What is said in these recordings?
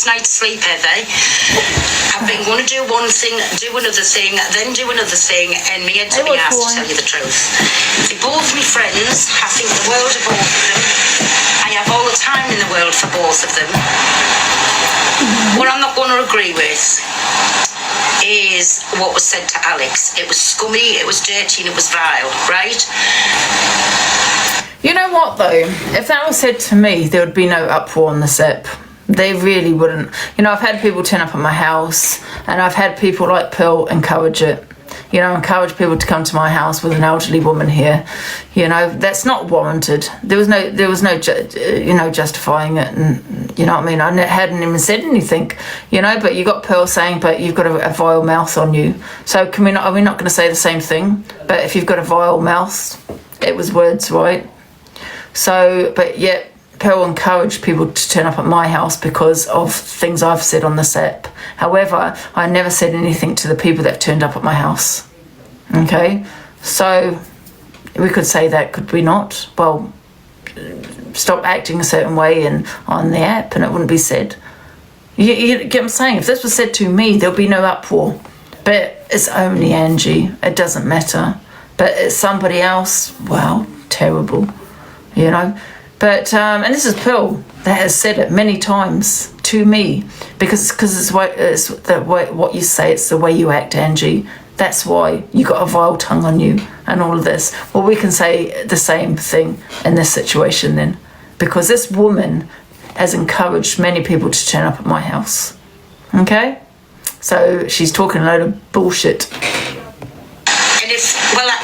best night's sleep ever. I've been going to do one thing, do another thing, then do another thing, and me head's up my ass, to tell you the truth. They're both my friends. I think the world of both of them. I have all the time in the world for both of them. What I'm not going to agree with is what was said to Alex. It was scummy, it was dirty, and it was vile, right? You know what though? If that was said to me, there would be no uproar on the SIP. They really wouldn't. You know, I've had people turn up at my house, and I've had people like Pearl encourage it. You know, encourage people to come to my house with an elderly woman here. You know, that's not warranted. There was no, justifying it, and you know what I mean. I hadn't even said anything. You know, but you got Pearl saying, "But you've got a vile mouth on you." So can we not? Are we not going to say the same thing? But if you've got a vile mouth, it was words, right? So, but yet Pearl encouraged people to turn up at my house because of things I've said on the SEP. However, I never said anything to the people that turned up at my house. Okay? So, we could say that, could we not? Well, stop acting a certain way on the app and it wouldn't be said. You get what I'm saying? If this was said to me, there'll be no uproar. But it's only Angie. It doesn't matter. But it's somebody else, well, terrible. You know, but and this is Pearl that has said it many times to me because it's the way what you say, it's the way you act, Angie. That's why you got a vile tongue on you and all of this. Well, we can say the same thing in this situation then, because this woman has encouraged many people to turn up at my house. Okay, so she's talking a load of bullshit.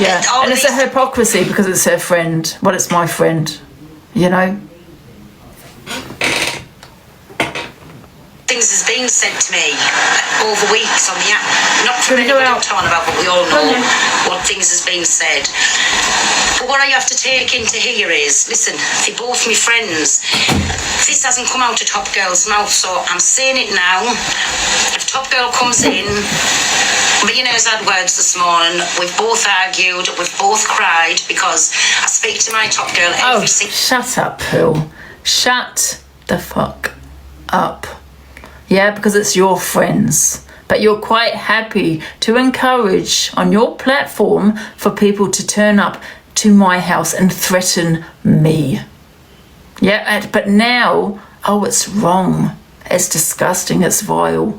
And it's a hypocrisy because it's her friend. Well, it's my friend, you know. Things has been said to me over weeks on the app. Not from anybody I'm talking about, but we all know what things has been said. But what I have to take into here is, listen, they're both my friends. This hasn't come out of Top Girl's mouth, so I'm saying it now. If Top Girl comes in, me and her's had words this morning. We've both argued. We've both cried because I speak to my Top Girl every single... Shut up, Pearl. Shut the fuck up. Yeah, because it's your friends. But you're quite happy to encourage on your platform for people to turn up to my house and threaten me. Yeah, but now, it's wrong. It's disgusting. It's vile.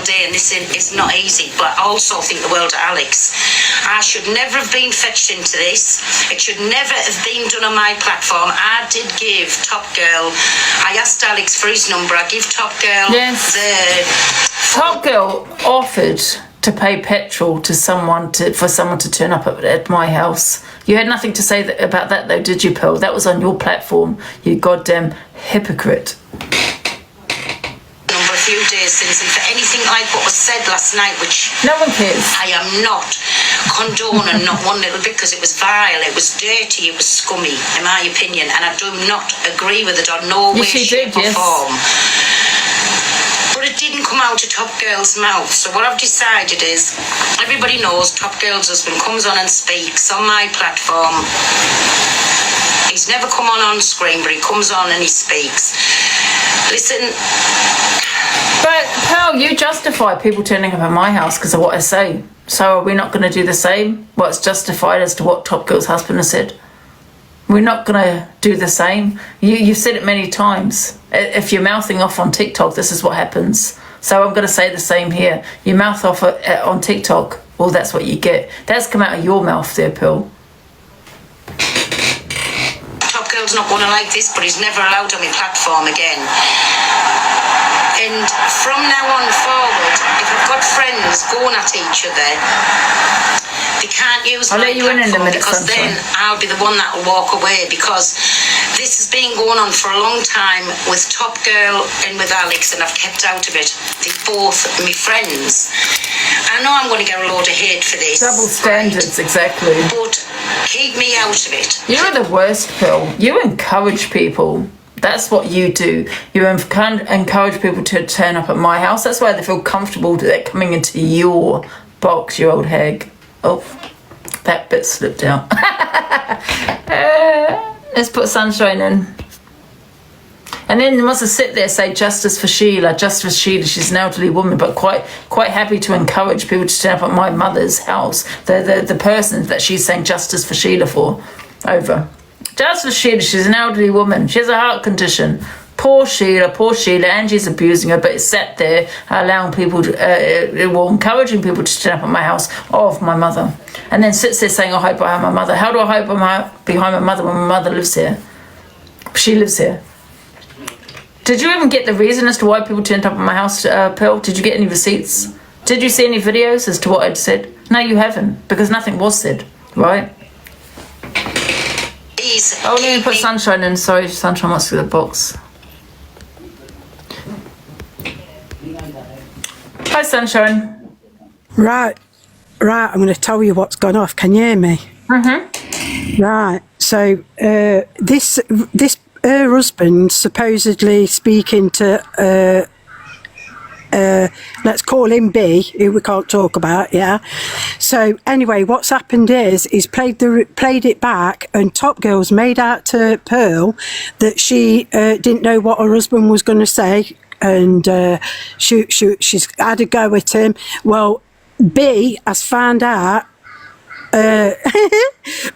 Day, and this is not easy, but I also think the world of Alex. I should never have been fetched into this. It should never have been done on my platform. I did give Top Girl, I asked Alex for his number. I give Top Girl Top Girl offered to pay petrol to someone for someone to turn up at my house. You had nothing to say about that though, did you, Pearl? That was on your platform, you goddamn hypocrite. Few days since, and for anything like what was said last night, which no one cares, I am not condoning, not one little bit, because it was vile, it was dirty, it was scummy, in my opinion, and I do not agree with it on no way, shape or form. But it didn't come out of Top Girl's mouth. So what I've decided is, everybody knows Top Girl's husband comes on and speaks on my platform. He's never come on screen, but he comes on and he speaks. Listen. But, Pearl, you justify people turning up at my house because of what I say. So are we not going to do the same? What's justified as to what Top Girl's husband has said? We're not going to do the same. You've said it many times. If you're mouthing off on TikTok, this is what happens. So I'm going to say the same here. You mouth off on TikTok, well, that's what you get. That's come out of your mouth there, Pearl. Top Girl's not going to like this, but he's never allowed on my platform again. And from now on forward, if I've got friends going at each other, they can't use my platform because then I'll be the one that will walk away, because this has been going on for a long time with Top Girl and with Alex, and I've kept out of it. They're both my friends. I know I'm going to get a load of hate for this. Double standards, right? Exactly. But keep me out of it. You're the worst, Pearl. You encourage people. That's what you do. You encourage people to turn up at my house. That's why they feel comfortable that they're coming into your box, you old hag. Oh, that bit slipped out. Let's put sunshine in. And then wants to sit there and say justice for Sheila, justice for Sheila. She's an elderly woman, but quite happy to encourage people to turn up at my mother's house. The person that she's saying justice for Sheila for, over. Justice for Sheila, she's an elderly woman. She has a heart condition. Poor Sheila, poor Sheila. Angie's abusing her, but it's sat there allowing people encouraging people to turn up at my house of my mother. And then sits there saying, I hope behind my mother. How do I hope behind my mother when my mother lives here? She lives here. Did you even get the reason as to why people turned up at my house, Pearl? Did you get any receipts? Did you see any videos as to what I'd said? No, you haven't, because nothing was said, right? Oh, let me put Sunshine in. Sorry, Sunshine wants to get the box. Hi, Sunshine. Right, I'm going to tell you what's gone off. Can you hear me? Mm-hmm. Right, so this her husband supposedly speaking to let's call him B, who we can't talk about, yeah. So anyway, what's happened is he's played it back, and Top Girl's made out to Pearl that she didn't know what her husband was going to say, and she's had a go at him. Well, B has found out.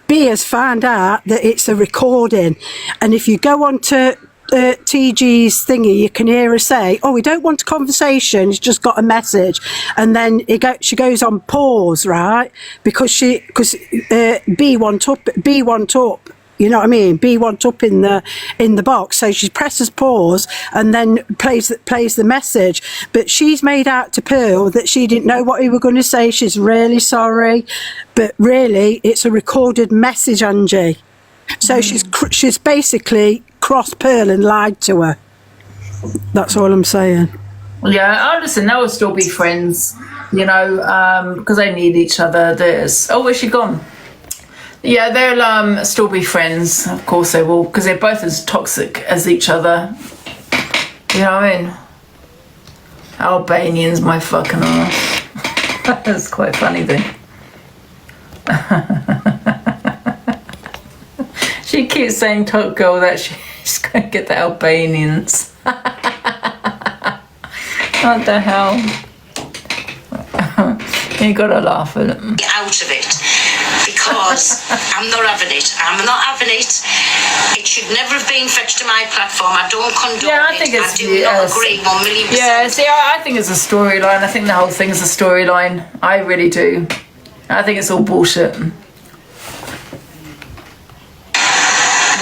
B has found out that it's a recording, and if you go on to TG's thingy, you can hear her say, "Oh, we don't want a conversation. He's just got a message," and then she goes on pause, right? Because B want up. You know what I mean? B want up in the box, so she presses pause and then plays the message. But she's made out to Pearl that she didn't know what he were going to say. She's really sorry, but really it's a recorded message, Angie. So she's basically crossed Pearl and lied to her. That's all I'm saying. Yeah, listen, they'll still be friends, you know, because they need each other. Where's she gone? Yeah, they'll still be friends. Of course they will, because they're both as toxic as each other. You know what I mean? Albanians, my fucking ass. That's quite funny thing. She keeps saying, Top Girl, that she's going to get the Albanians. What the hell? You gotta laugh at them. Get out of it, because I'm not having it. I'm not having it. It should never have been fetched to my platform. I don't condone Yeah, I think it. it's, I do not agree 1,000,000%. Yeah, see, I think it's a storyline. I think the whole thing's a storyline. I really do. I think it's all bullshit.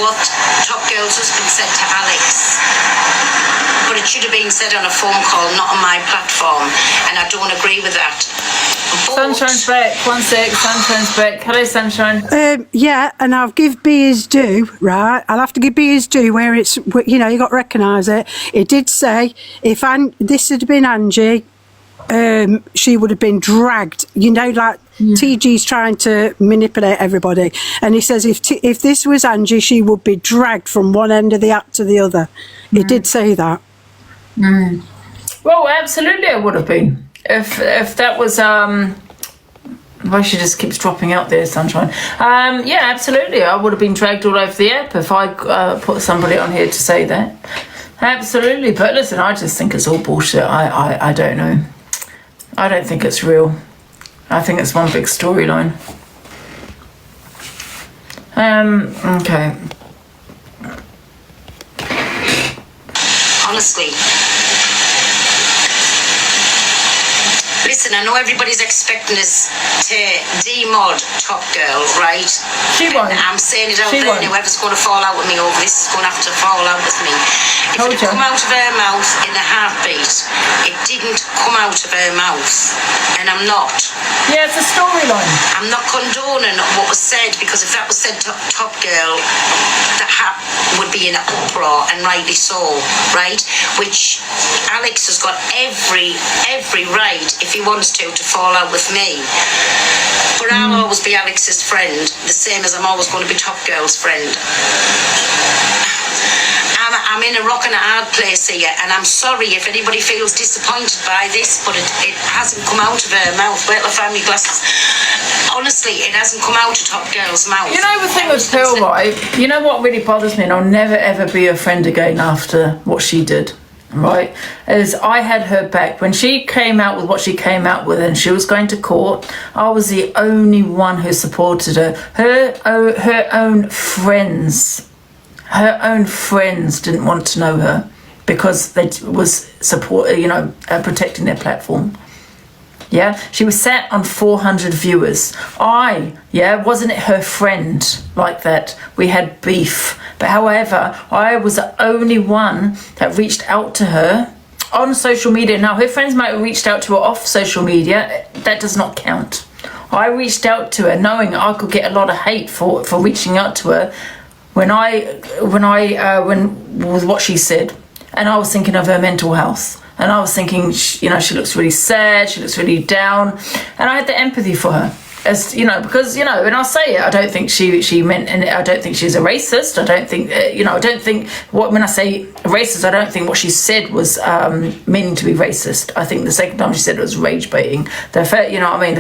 What Top Girl's husband said to Alex, but it should have been said on a phone call, not on my platform, and I don't agree with that. But Sunshine's back. 1 sec. Sunshine's back. Hello, Sunshine. Yeah, and I'll give B his due, right? I'll have to give B his due where it's, you know, you got to recognise it. It did say if this had been Angie, she would have been dragged, you know, like TG's trying to manipulate everybody, and he says if this was Angie, she would be dragged from one end of the act to the other. He did say that. Well, absolutely I would have been. If that was why she just keeps dropping out there, Sunshine. Yeah, absolutely I would have been dragged all over the app if I put somebody on here to say that. Absolutely. But listen, I just think it's all bullshit. I don't know. I don't think it's real. I think it's one big storyline. Okay. honestly, listen, I know everybody's expecting us to demod Top Girl, right? She won't. And I'm saying it out She there, won't. whoever's going to fall out with me over this is going to have to fall out with me. If it had come out of her mouth in a heartbeat, it didn't come out of her mouth. And I'm not. Yeah, it's a storyline. I'm not condoning what was said, because if that was said to Top Girl, that would be an uproar, and rightly so, right? Which Alex has got every right, if he wants to fall out with me. But I'll always be Alex's friend, the same as I'm always going to be Top Girl's friend. I'm in a rock and a hard place here, and I'm sorry if anybody feels disappointed by this, but it hasn't come out of her mouth. Wait till I find my glasses. Honestly, it hasn't come out of Top Girl's mouth. You know the thing with Pearl, right? You know what really bothers me, and I'll never ever be a friend again after what she did, right? Is I had her back when she came out with what she came out with, and she was going to court. I was the only one who supported her. Her own friends didn't want to know her because they was protecting their platform. Yeah, she was sat on 400 viewers. Wasn't it her friend like that? We had beef. But however, I was the only one that reached out to her on social media. Now, her friends might have reached out to her off social media. That does not count. I reached out to her knowing I could get a lot of hate for reaching out to her when with what she said. And I was thinking of her mental health. And I was thinking, she looks really sad, she looks really down. And I had the empathy for her. As because and I'll say it, I don't think she meant, and I don't think she's a racist. I don't think when I say racist, I don't think what she said was meaning to be racist. I think the second time she said it was rage baiting. The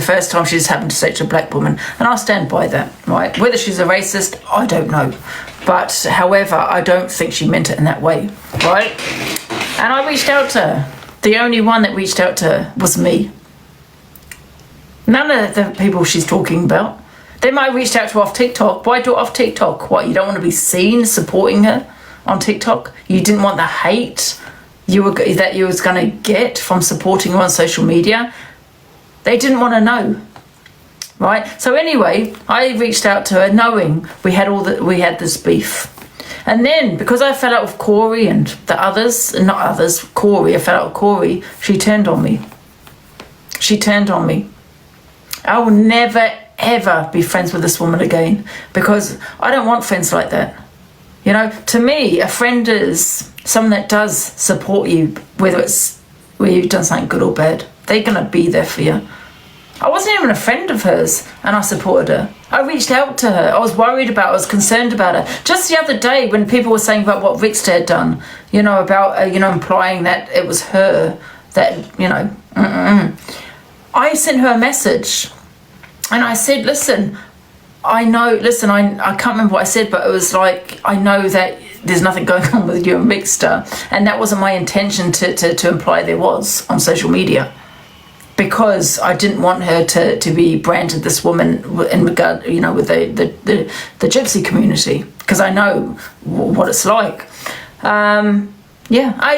first time she just happened to say it to a black woman, and I'll stand by that, right? Whether she's a racist, I don't know, but however, I don't think she meant it in that way, right? And I reached out to her. The only one that reached out to her was me. None of the people she's talking about. They might have reached out to her off TikTok. Why do it off TikTok? What, you don't want to be seen supporting her on TikTok? You didn't want the hate that you was going to get from supporting her on social media? They didn't want to know, right? So anyway, I reached out to her knowing we had this beef. And then, because I fell out with Corey and the others, Corey, I fell out with Corey, she turned on me. I will never, ever be friends with this woman again because I don't want friends like that. To me, a friend is someone that does support you, whether you've done something good or bad. They're going to be there for you. I wasn't even a friend of hers, and I supported her. I reached out to her. I was worried about her. I was concerned about her. Just the other day when people were saying about what Rickster had done, about, implying that it was her, that, I sent her a message and I said, I can't remember what I said, but it was like, I know that there's nothing going on with you and Rickster, and that wasn't my intention to imply there was on social media, because I didn't want her to be branded this woman in regard, with the gypsy community, because I know what it's like. I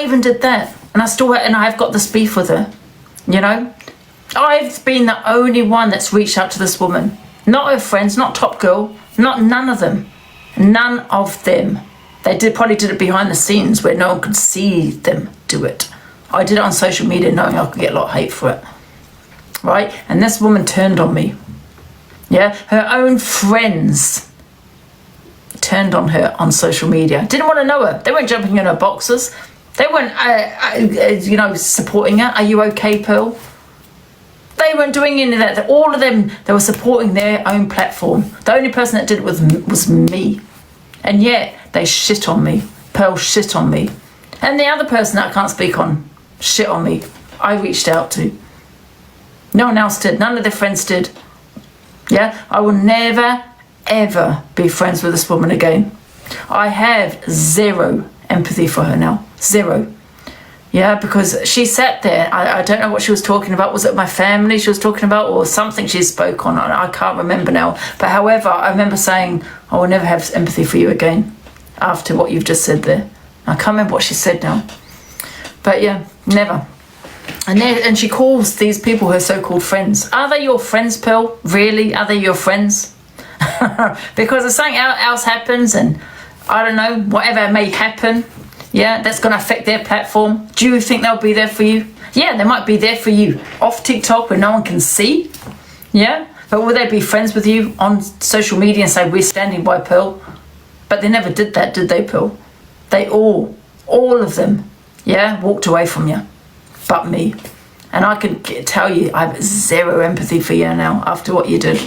even did that, and I've got this beef with her, I've been the only one that's reached out to this woman. Not her friends, not Top Girl, none of them. None of them. They probably did it behind the scenes where no one could see them do it. I did it on social media knowing I could get a lot of hate for it. Right? And this woman turned on me. Yeah? Her own friends turned on her on social media. Didn't want to know her. They weren't jumping in her boxes. They weren't, supporting her. Are you okay, Pearl? They weren't doing any of that. All of them, they were supporting their own platform. The only person that did it was me. And yet, they shit on me. Pearl shit on me. And the other person that I can't speak on shit on me, I reached out to. No one else did. None of their friends did. Yeah? I will never, ever be friends with this woman again. I have zero empathy for her now. Zero. Yeah, because she sat there. I don't know what she was talking about. Was it my family she was talking about, or something she spoke on? I can't remember now. But however, I remember saying, I will never have empathy for you again after what you've just said there. I can't remember what she said now. But yeah, never. And she calls these people her so-called friends. Are they your friends, Pearl? Really? Are they your friends? Because if something else happens, and I don't know, whatever may happen, yeah, that's going to affect their platform. Do you think they'll be there for you? Yeah, they might be there for you off TikTok where no one can see. Yeah, but will they be friends with you on social media and say, we're standing by Pearl? But they never did that, did they, Pearl? They all of them, yeah, walked away from you, but me. And I can tell you, I have zero empathy for you now after what you did.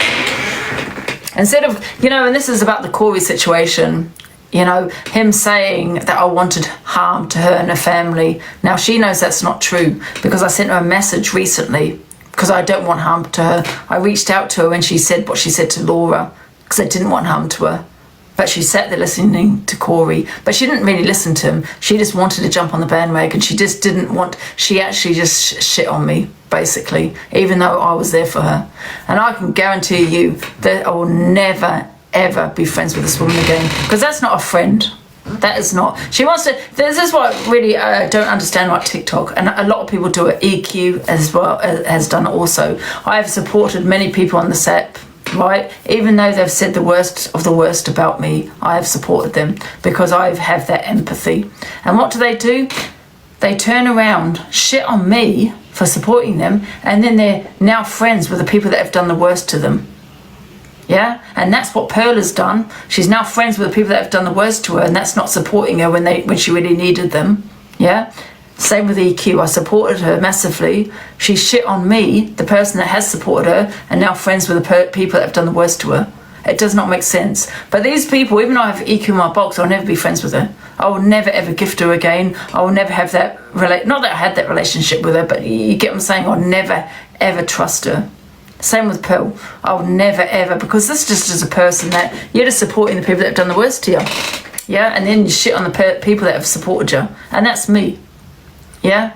Instead of, and this is about the Corey situation, You know, him saying that I wanted harm to her and her family. Now, she knows that's not true because I sent her a message recently because I don't want harm to her. I reached out to her and she said what she said to Laura because I didn't want harm to her. But she sat there listening to Corey. But she didn't really listen to him. She just wanted to jump on the bandwagon. She just didn't want... She actually just shit on me, basically, even though I was there for her. And I can guarantee you that I will never, ever be friends with this woman again. Because that's not a friend. That is not. She wants to... This is what really I don't understand about TikTok. And a lot of people do it. EQ as well has done it also. I have supported many people on this app, right? Even though they've said the worst of the worst about me, I have supported them because I have that empathy. And what do? They turn around, shit on me for supporting them, and then they're now friends with the people that have done the worst to them. Yeah? And that's what Pearl has done. She's now friends with the people that have done the worst to her, and that's not supporting her when she really needed them. Yeah? Same with EQ. I supported her massively. She shit on me, the person that has supported her, and now friends with the people that have done the worst to her. It does not make sense. But these people, even though I have EQ in my box, I'll never be friends with her. I will never ever gift her again. I will never have that not that I had that relationship with her, but you get what I'm saying. I'll never ever trust her. Same with Pearl. I'll never ever, because this just is a person that you're just supporting the people that have done the worst to you. Yeah, and then you shit on the people that have supported you, and that's me. Yeah?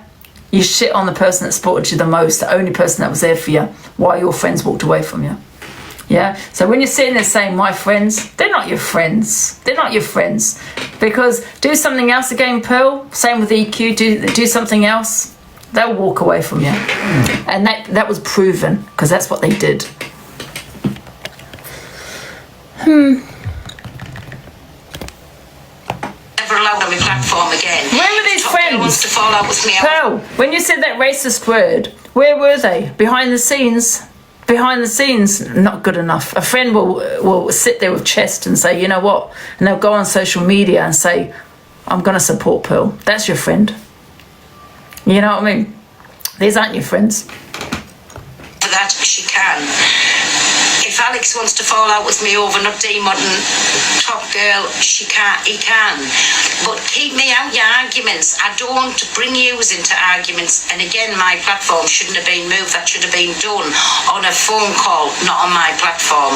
You shit on the person that supported you the most, the only person that was there for you while your friends walked away from you. Yeah? So when you're sitting there saying, my friends, they're not your friends. They're not your friends. Because do something else again, Pearl. Same with EQ. Do something else. They'll walk away from you. And that was proven, because that's what they did. Allowed on my platform again. Where were these friends? Wants to fall out with me. Pearl, when you said that racist word, where were they? Behind the scenes? Behind the scenes, not good enough. A friend will sit there with chest and say, you know what? And they'll go on social media and say, I'm going to support Pearl. That's your friend. You know what I mean? These aren't your friends. For that, she can. If Alex wants to fall out with me over not demodern Top Girl, he can. But keep me out your arguments. I don't bring yous into arguments. And again, my platform shouldn't have been moved. That should have been done on a phone call, not on my platform.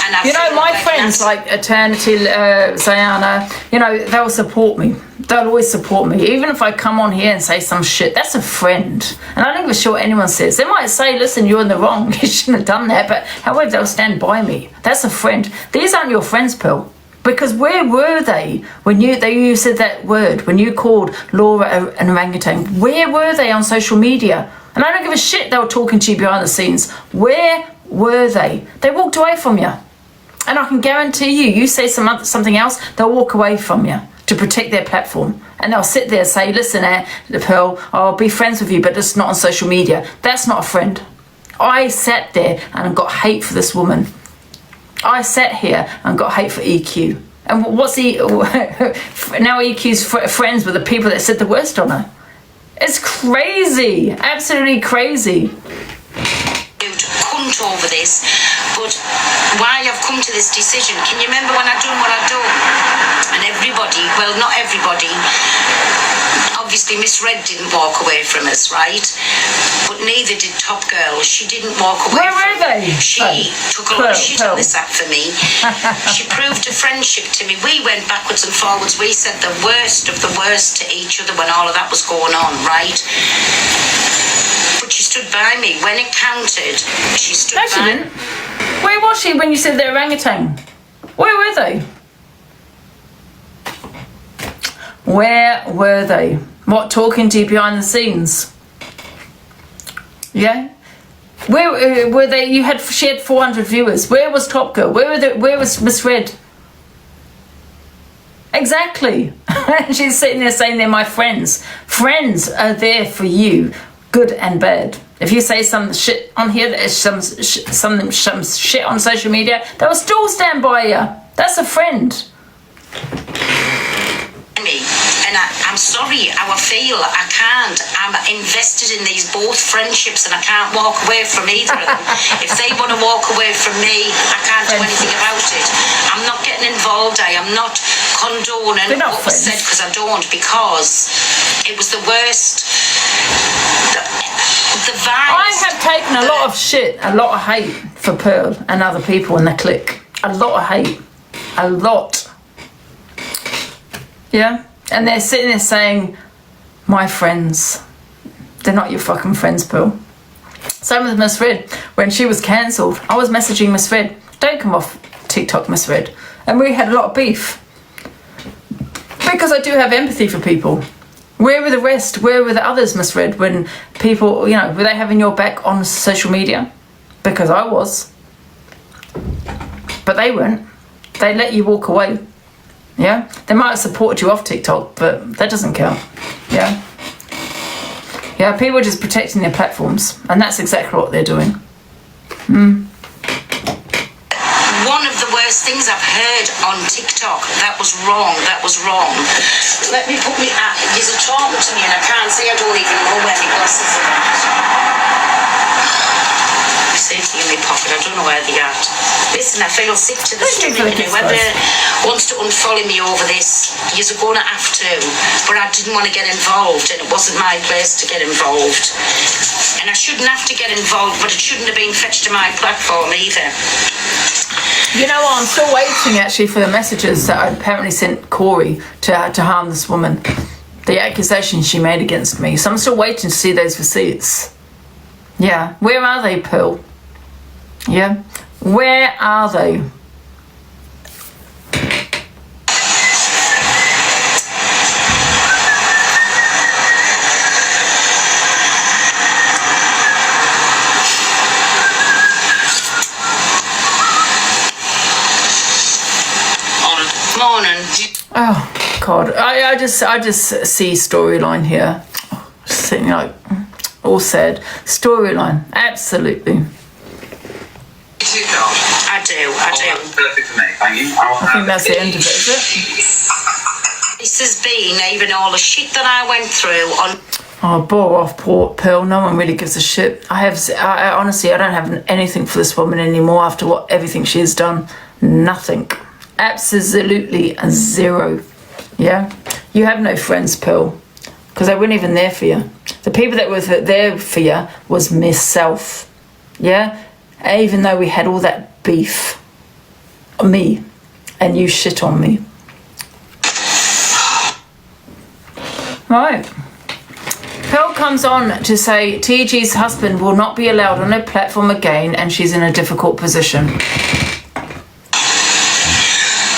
And you know, my friends like Eternity, Zayana, you know, they'll support me. They'll always support me. Even if I come on here and say some shit, that's a friend. And I don't give a shit what anyone says. They might say, listen, you're in the wrong. You shouldn't have done that. But however, they'll stand by me. That's a friend. These aren't your friends, Pearl. Because where were they when you said that word, when you called Laura an orangutan? Where were they on social media? And I don't give a shit they were talking to you behind the scenes. Where were they? They walked away from you. And I can guarantee you say something else, they'll walk away from you to protect their platform. And they'll sit there and say, listen, Pearl, I'll be friends with you, but just not on social media. That's not a friend. I sat there and got hate for this woman. I sat here and got hate for EQ. And what's now EQ's friends with the people that said the worst on her. It's crazy. Absolutely crazy. Cunt over this, but why I've come to this decision, can you remember when I done what I done? And everybody, well, not everybody, obviously Miss Red didn't walk away from us, right? But neither did Top Girl. She didn't walk away. Where were they? She took a lot of shit on this app for me. She proved a friendship to me. We went backwards and forwards. We said the worst of the worst to each other when all of that was going on, right? But she stood by me when it counted. She stood by. She didn't. Where was she when you said the orangutan? Where were they? Where were they? What, talking to you behind the scenes? Yeah. Where were they? She had 400 viewers. Where was Top Girl? Where was Miss Red? Exactly. She's sitting there saying they're my friends. Friends are there for you, good and bad. If you say some shit on here, some shit on social media, they will still stand by you. That's a friend. And I'm sorry how I feel. I can't. I'm invested in these both friendships and I can't walk away from either of them. If they want to walk away from me, I can't do anything about it. I'm not getting involved. I am not condoning They're not what was friends. said, because I don't, because it was the worst. The vibes. I have taken a lot of shit, a lot of hate for Pearl and other people in the clique. A lot of hate. A lot. Yeah? And they're sitting there saying, my friends. They're not your fucking friends, Pearl. Same with Miss Red. When she was cancelled, I was messaging Miss Red. Don't come off TikTok, Miss Red. And we had a lot of beef. Because I do have empathy for people. Where were the rest? Where were the others, Miss Red, when people, were they having your back on social media? Because I was. But they weren't. They let you walk away. Yeah? They might have supported you off TikTok, but that doesn't count. Yeah? Yeah, people are just protecting their platforms. And that's exactly what they're doing. One of the worst things I've heard on TikTok. That was wrong. That was wrong. Let me put me at. You're talking to me and I can't see. I don't even know where my glasses are at. I say in my pocket. I don't know where they are. Listen, I feel sick to the stomach. Whoever wants to unfollow me over this, you're going to have to. But I didn't want to get involved, and it wasn't my place to get involved. And I shouldn't have to get involved, but it shouldn't have been fetched to my platform either. You know what? I'm still waiting actually for the messages that I apparently sent Corey to harm this woman. The accusations she made against me. So I'm still waiting to see those receipts. Yeah. Where are they, Pearl? Yeah. Where are they? Morning. Oh God, I just see storyline here. Just sitting like all said. Storyline, absolutely. I do. Perfect for me, thank you. I think that's the end of it, is it? This has been even all the shit that I went through on. Oh, bore off, poor Pearl. No one really gives a shit. I honestly, I don't have anything for this woman anymore after everything she has done. Nothing. Absolutely zero. Yeah? You have no friends, Pearl. Because they weren't even there for you. The people that were there for you was myself. Yeah? Even though we had all that beef. Me. And you shit on me. Right. Pearl comes on to say TG's husband will not be allowed on her platform again and she's in a difficult position.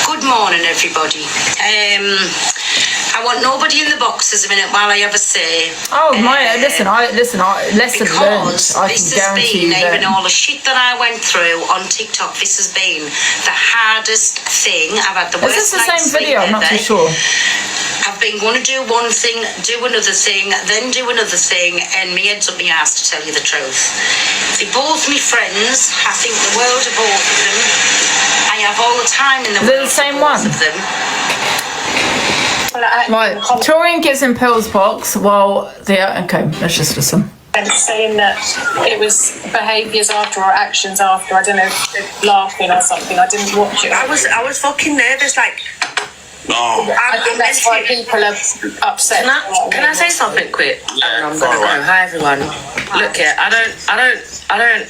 Good morning, everybody. I want nobody in the boxes a minute while I have a say. Oh, listen, lesson learned. I can this has guarantee been, you that. even all the shit that I went through on TikTok, this has been the hardest thing. I've had the worst Is this the night's same video? sleep I'm not ever. too sure. I've been going to do one thing, do another thing, then do another thing, and me head's up my ass, to tell you the truth. They're both my friends. I think the world of both of them. I have all the time in the They're world the same for both one. of them. Right, Torian gives him Pearl's box while they're... Okay, let's just listen. And saying that it was behaviours after or actions after. I don't know, laughing or something. I didn't watch it. I was fucking nervous, like. Oh, I think that's why people are upset. Can I say something quick? I'm gonna go. Hi everyone. Look here, I don't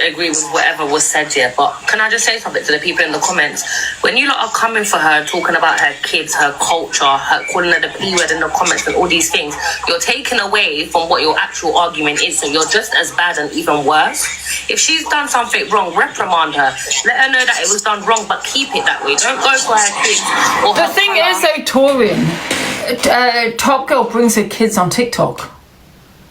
agree with whatever was said here, but can I just say something to the people in the comments? When you lot are coming for her, talking about her kids, her culture, her calling her the P word in the comments and all these things, you're taking away from what your actual argument is, so you're just as bad and even worse. If she's done something wrong, reprimand her. Let her know that it was done wrong, but keep it that way. Don't go for her kids or The her thing colour. is, though, Torian, Top Girl brings her kids on TikTok.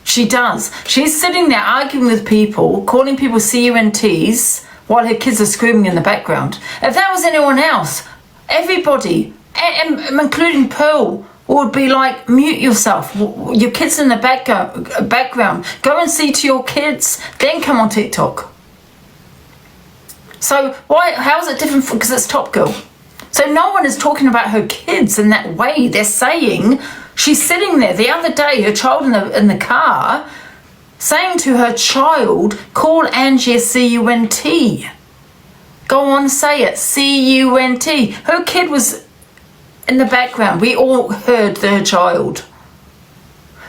She does. She's sitting there arguing with people, calling people CUNTs while her kids are screaming in the background. If that was anyone else, everybody, including Pearl, would be like, mute yourself. Your kids in the background. Go and see to your kids, then come on TikTok. So how is it different? Because it's Top Girl. So no one is talking about her kids in that way. They're saying she's sitting there the other day, her child in the car, saying to her child, call Angie a CUNT. Go on, say it, CUNT. Her kid was in the background. We all heard their child.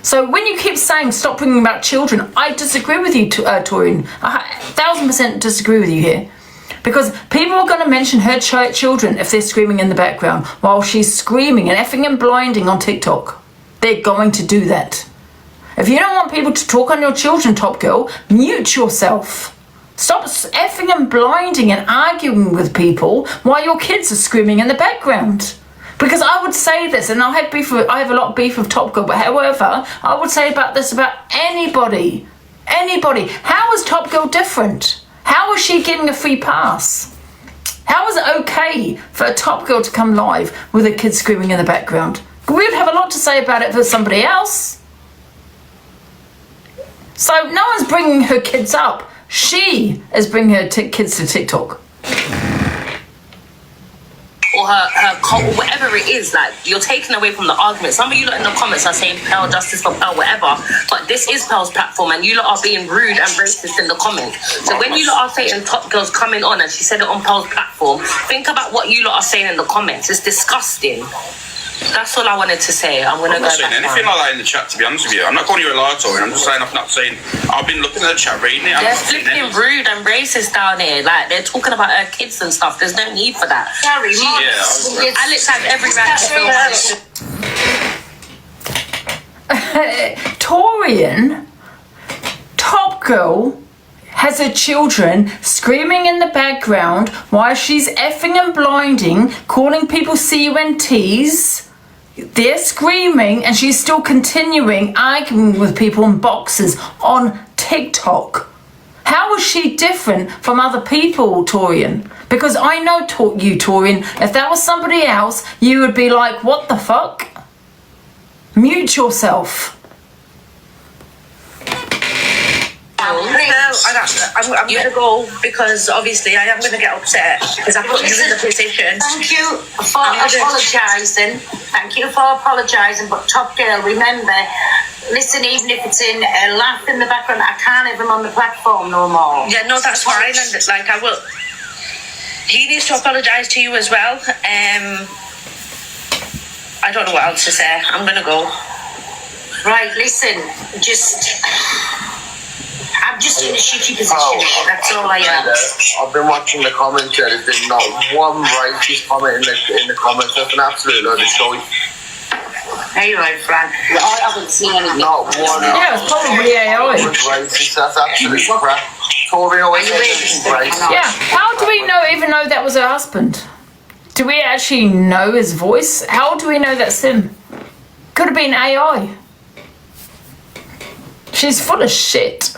So when you keep saying stop bringing about children, I disagree with you, Torin. I 1000% disagree with you here. Because people are going to mention her children if they're screaming in the background while she's screaming and effing and blinding on TikTok. They're going to do that. If you don't want people to talk on your children, Top Girl, mute yourself. Stop effing and blinding and arguing with people while your kids are screaming in the background. Because I would say this, and I have a lot of beef with Top Girl, but however, I would say about this about anybody. Anybody. How is Top Girl different? How is she getting a free pass? How is it okay for a Top Girl to come live with a kid screaming in the background? We would have a lot to say about it for somebody else. So no one's bringing her kids up. She is bringing her kids to TikTok. Or her cult, or whatever it is, like, you're taking away from the argument. Some of you lot in the comments are saying Pearl, justice for Pearl, whatever, but this is Pearl's platform and you lot are being rude and racist in the comments. So when you lot are saying Top Girl's coming on and she said it on Pearl's platform, think about what you lot are saying in the comments. It's disgusting. That's all I wanted to say. I'm not saying anything like that in the chat, to be honest with you. I'm not calling you a liar, Tori. I'm just saying I've been looking at the chat, reading it. They're flipping rude and racist down here. Like, they're talking about her kids and stuff. There's no need for that. Sorry, Alex has every right to feel Torian, Top Girl, has her children screaming in the background while she's effing and blinding, calling people CUNTs. They're screaming and she's still continuing arguing with people in boxes on TikTok. How is she different from other people, Torian? Because I know you, Torian, if that was somebody else, you would be like, what the fuck? Mute yourself. I'm going to go because obviously I am going to get upset because I put you in the position. Thank you for apologising. Thank you for apologising. But Top Girl, remember, listen, even if it's in a laugh in the background, I can't have him on the platform no more. Yeah, no, that's fine. And like, I will. He needs to apologise to you as well. I don't know what else to say. I'm going to go. Right, listen, I'm just in a shitty position. That's all I am. I've been watching the comments. There's been not one racist comment in the comments. That's an absolute load of shit. Are you right, Fran? I haven't seen anything. Not one. Yeah, it's probably AI. Racist. That's absolute crap. Tori always says racist. Yeah, how do we even know that was her husband? Do we actually know his voice? How do we know that's him? Could have been AI. She's full of shit.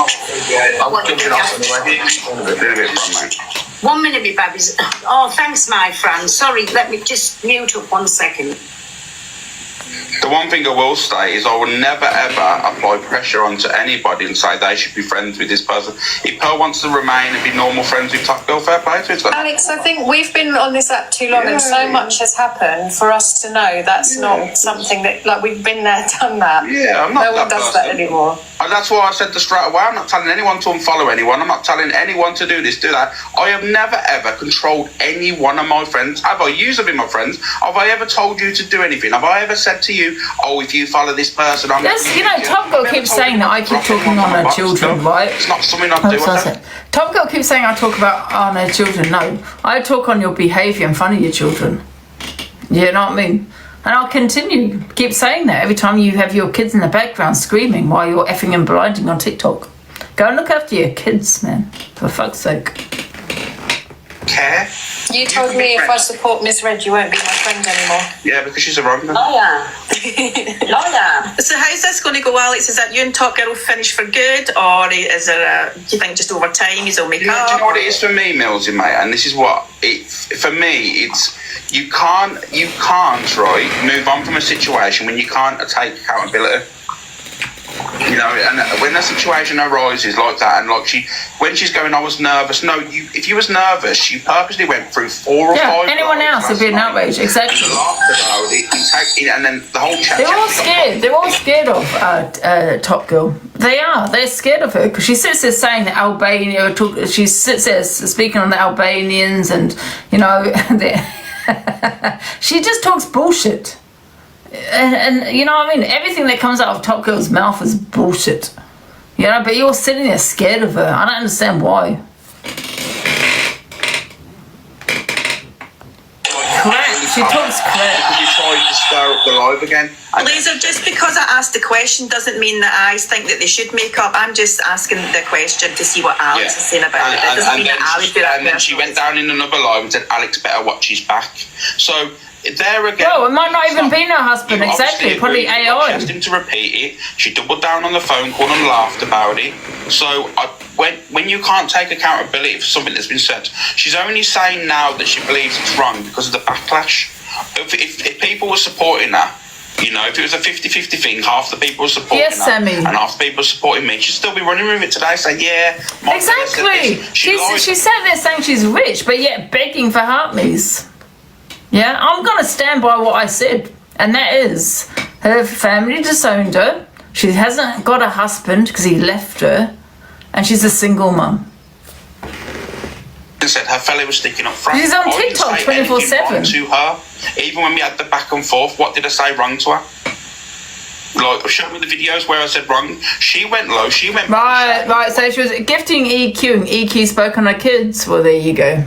I'm jumping off anyway. 1 minute, me babies. Oh, thanks, my Fran. Sorry, let me just mute up 1 second. The one thing I will say is I will never ever apply pressure onto anybody and say they should be friends with this person. If Pearl wants to remain and be normal friends with Top Girl, fair play to it. Alex, I think we've been on this app too long and so much has happened for us to know that's not something that, like, we've been there, done that. Yeah, I'm not No one does that anymore. And that's why I said this straight away. I'm not telling anyone to unfollow anyone. I'm not telling anyone to do this, do that. I have never ever controlled any one of my friends. Have I used them in my friends? Have I ever told you to do anything? Have I ever said to you, oh, if you follow this person, I'm... Yes, you know, Top Girl keeps saying that I keep talking on her children, right? It's not something I do. Top Girl keeps saying I talk about on her children. No, I talk on your behaviour in front of your children. You know what I mean? And I'll continue, keep saying that every time you have your kids in the background screaming while you're effing and blinding on TikTok. Go and look after your kids, man. For fuck's sake. Care? You told me if I support Misread, you won't be my friend anymore. Yeah, because she's a wrong. Liar. So how's this going to go, Alex? Is that you and Top Girl finish for good, or is there do you think just over time you'll make up? Do you know what it is for me, Millsy, mate? And this is what for me, it's you can't right move on from a situation when you can't take accountability. You know, and when a situation arises like that, and like when she's going, I was nervous. No, if you was nervous, you purposely went through 4 or 5. Anyone else would be an outrage, exactly. And laughed about it, and then the whole chat. They're all scared. They're all scared of Top Girl. They are. They're scared of her because she sits there saying that Albania. She sits there speaking on the Albanians, and you know, She just talks bullshit. And you know what I mean? Everything that comes out of Top Girl's mouth is bullshit. You know, but you're sitting there scared of her. I don't understand why. Crap. She talks crap. Because you tried to stir up the live again. Laser, just because I asked the question doesn't mean that I think that they should make up. I'm just asking the question to see what Alex is saying about it. That doesn't mean that Alex did that. And then she went down in another live and said, Alex better watch his back. So there again. Well, it might not even be her husband, exactly. Probably AI. She asked him to repeat it. She doubled down on the phone call and laughed about it. So when you can't take accountability for something that's been said, she's only saying now that she believes it's wrong because of the backlash. If people were supporting her, you know, if it was a 50-50 thing, half the people were supporting her Sammy. and half the people were supporting me, she'd still be running with it today saying, yeah, exactly. She sat there saying she's rich, but yet begging for heartme's. Yeah, I'm going to stand by what I said, and that is her family disowned her. She hasn't got a husband because he left her, and she's a single mum. Said her fella was sticking up front. She's on TikTok 24/7 to her. Even when we had the back and forth, what did I say wrong to her? Like, show me the videos where I said wrong. She went low. She went right. So she was gifting EQ, and EQ spoke on her kids. Well, there you go.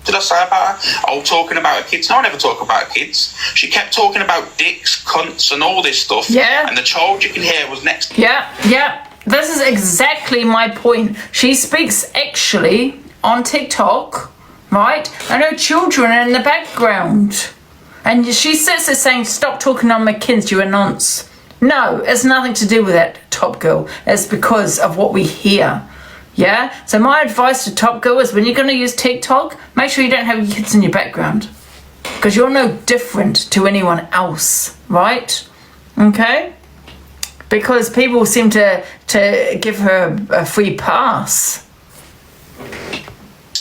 Did I say about her? Oh, talking about her kids. No, I never talk about her kids. She kept talking about dicks, cunts, and all this stuff. Yeah. And the child you can hear was next. Yeah. This is exactly my point. She speaks actually on TikTok, right? And her children are in the background. And she sits there saying, stop talking on my kids, you're a nonce. No, it's nothing to do with that, Top Girl. It's because of what we hear. Yeah? So my advice to Top Girl is when you're going to use TikTok, make sure you don't have your kids in your background. Because you're no different to anyone else, right? Okay? Because people seem to give her a free pass.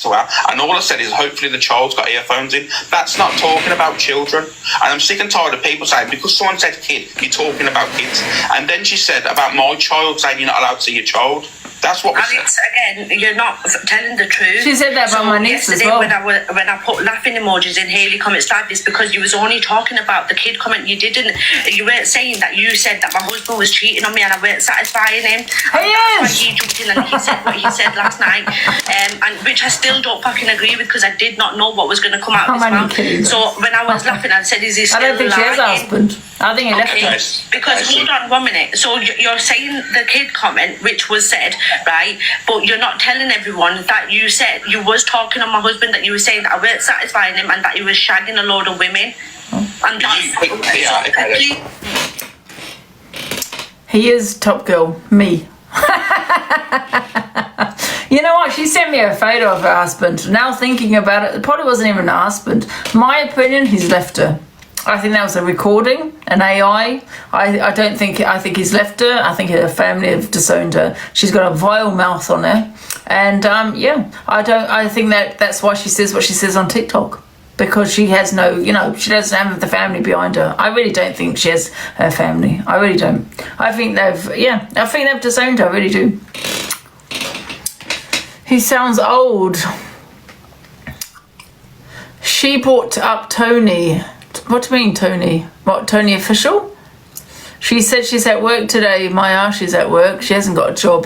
To her. And all I said is hopefully the child's got earphones in. That's not talking about children. And I'm sick and tired of people saying because someone said kid, you're talking about kids. And then she said about my child saying you're not allowed to see your child. That's what we Alex, again, you're not telling the truth. She said that about my niece as well. When I put laughing emojis in Haley comments like this, because you was only talking about the kid comment. You weren't saying that you said that my husband was cheating on me and I weren't satisfying him. That's why he jumped in and he said what he said last night, and which I still don't fucking agree with because I did not know what was going to come out of his mouth. So when I was laughing, I said, "Is he still lying?" I don't think she has a husband. I think he left her. Because hold on 1 minute. So you're saying the kid comment, which was said, right? But you're not telling everyone that you said you was talking on my husband, that you were saying that I weren't satisfying him and that he was shagging a load of women. And that's he is Top Girl. Me. You know what? She sent me a photo of her husband. Now thinking about it, it probably wasn't even her husband. My opinion, he's left her. I think that was a recording, an AI. I think he's left her. I think her family have disowned her. She's got a vile mouth on her. And I think that's why she says what she says on TikTok. Because she has no, she doesn't have the family behind her. I really don't think she has her family. I really don't. I think they've disowned her. I really do. He sounds old. She brought up Tony. What do you mean, Tony? What, Tony Official? She said she's at work today. Maya, she's at work. She hasn't got a job.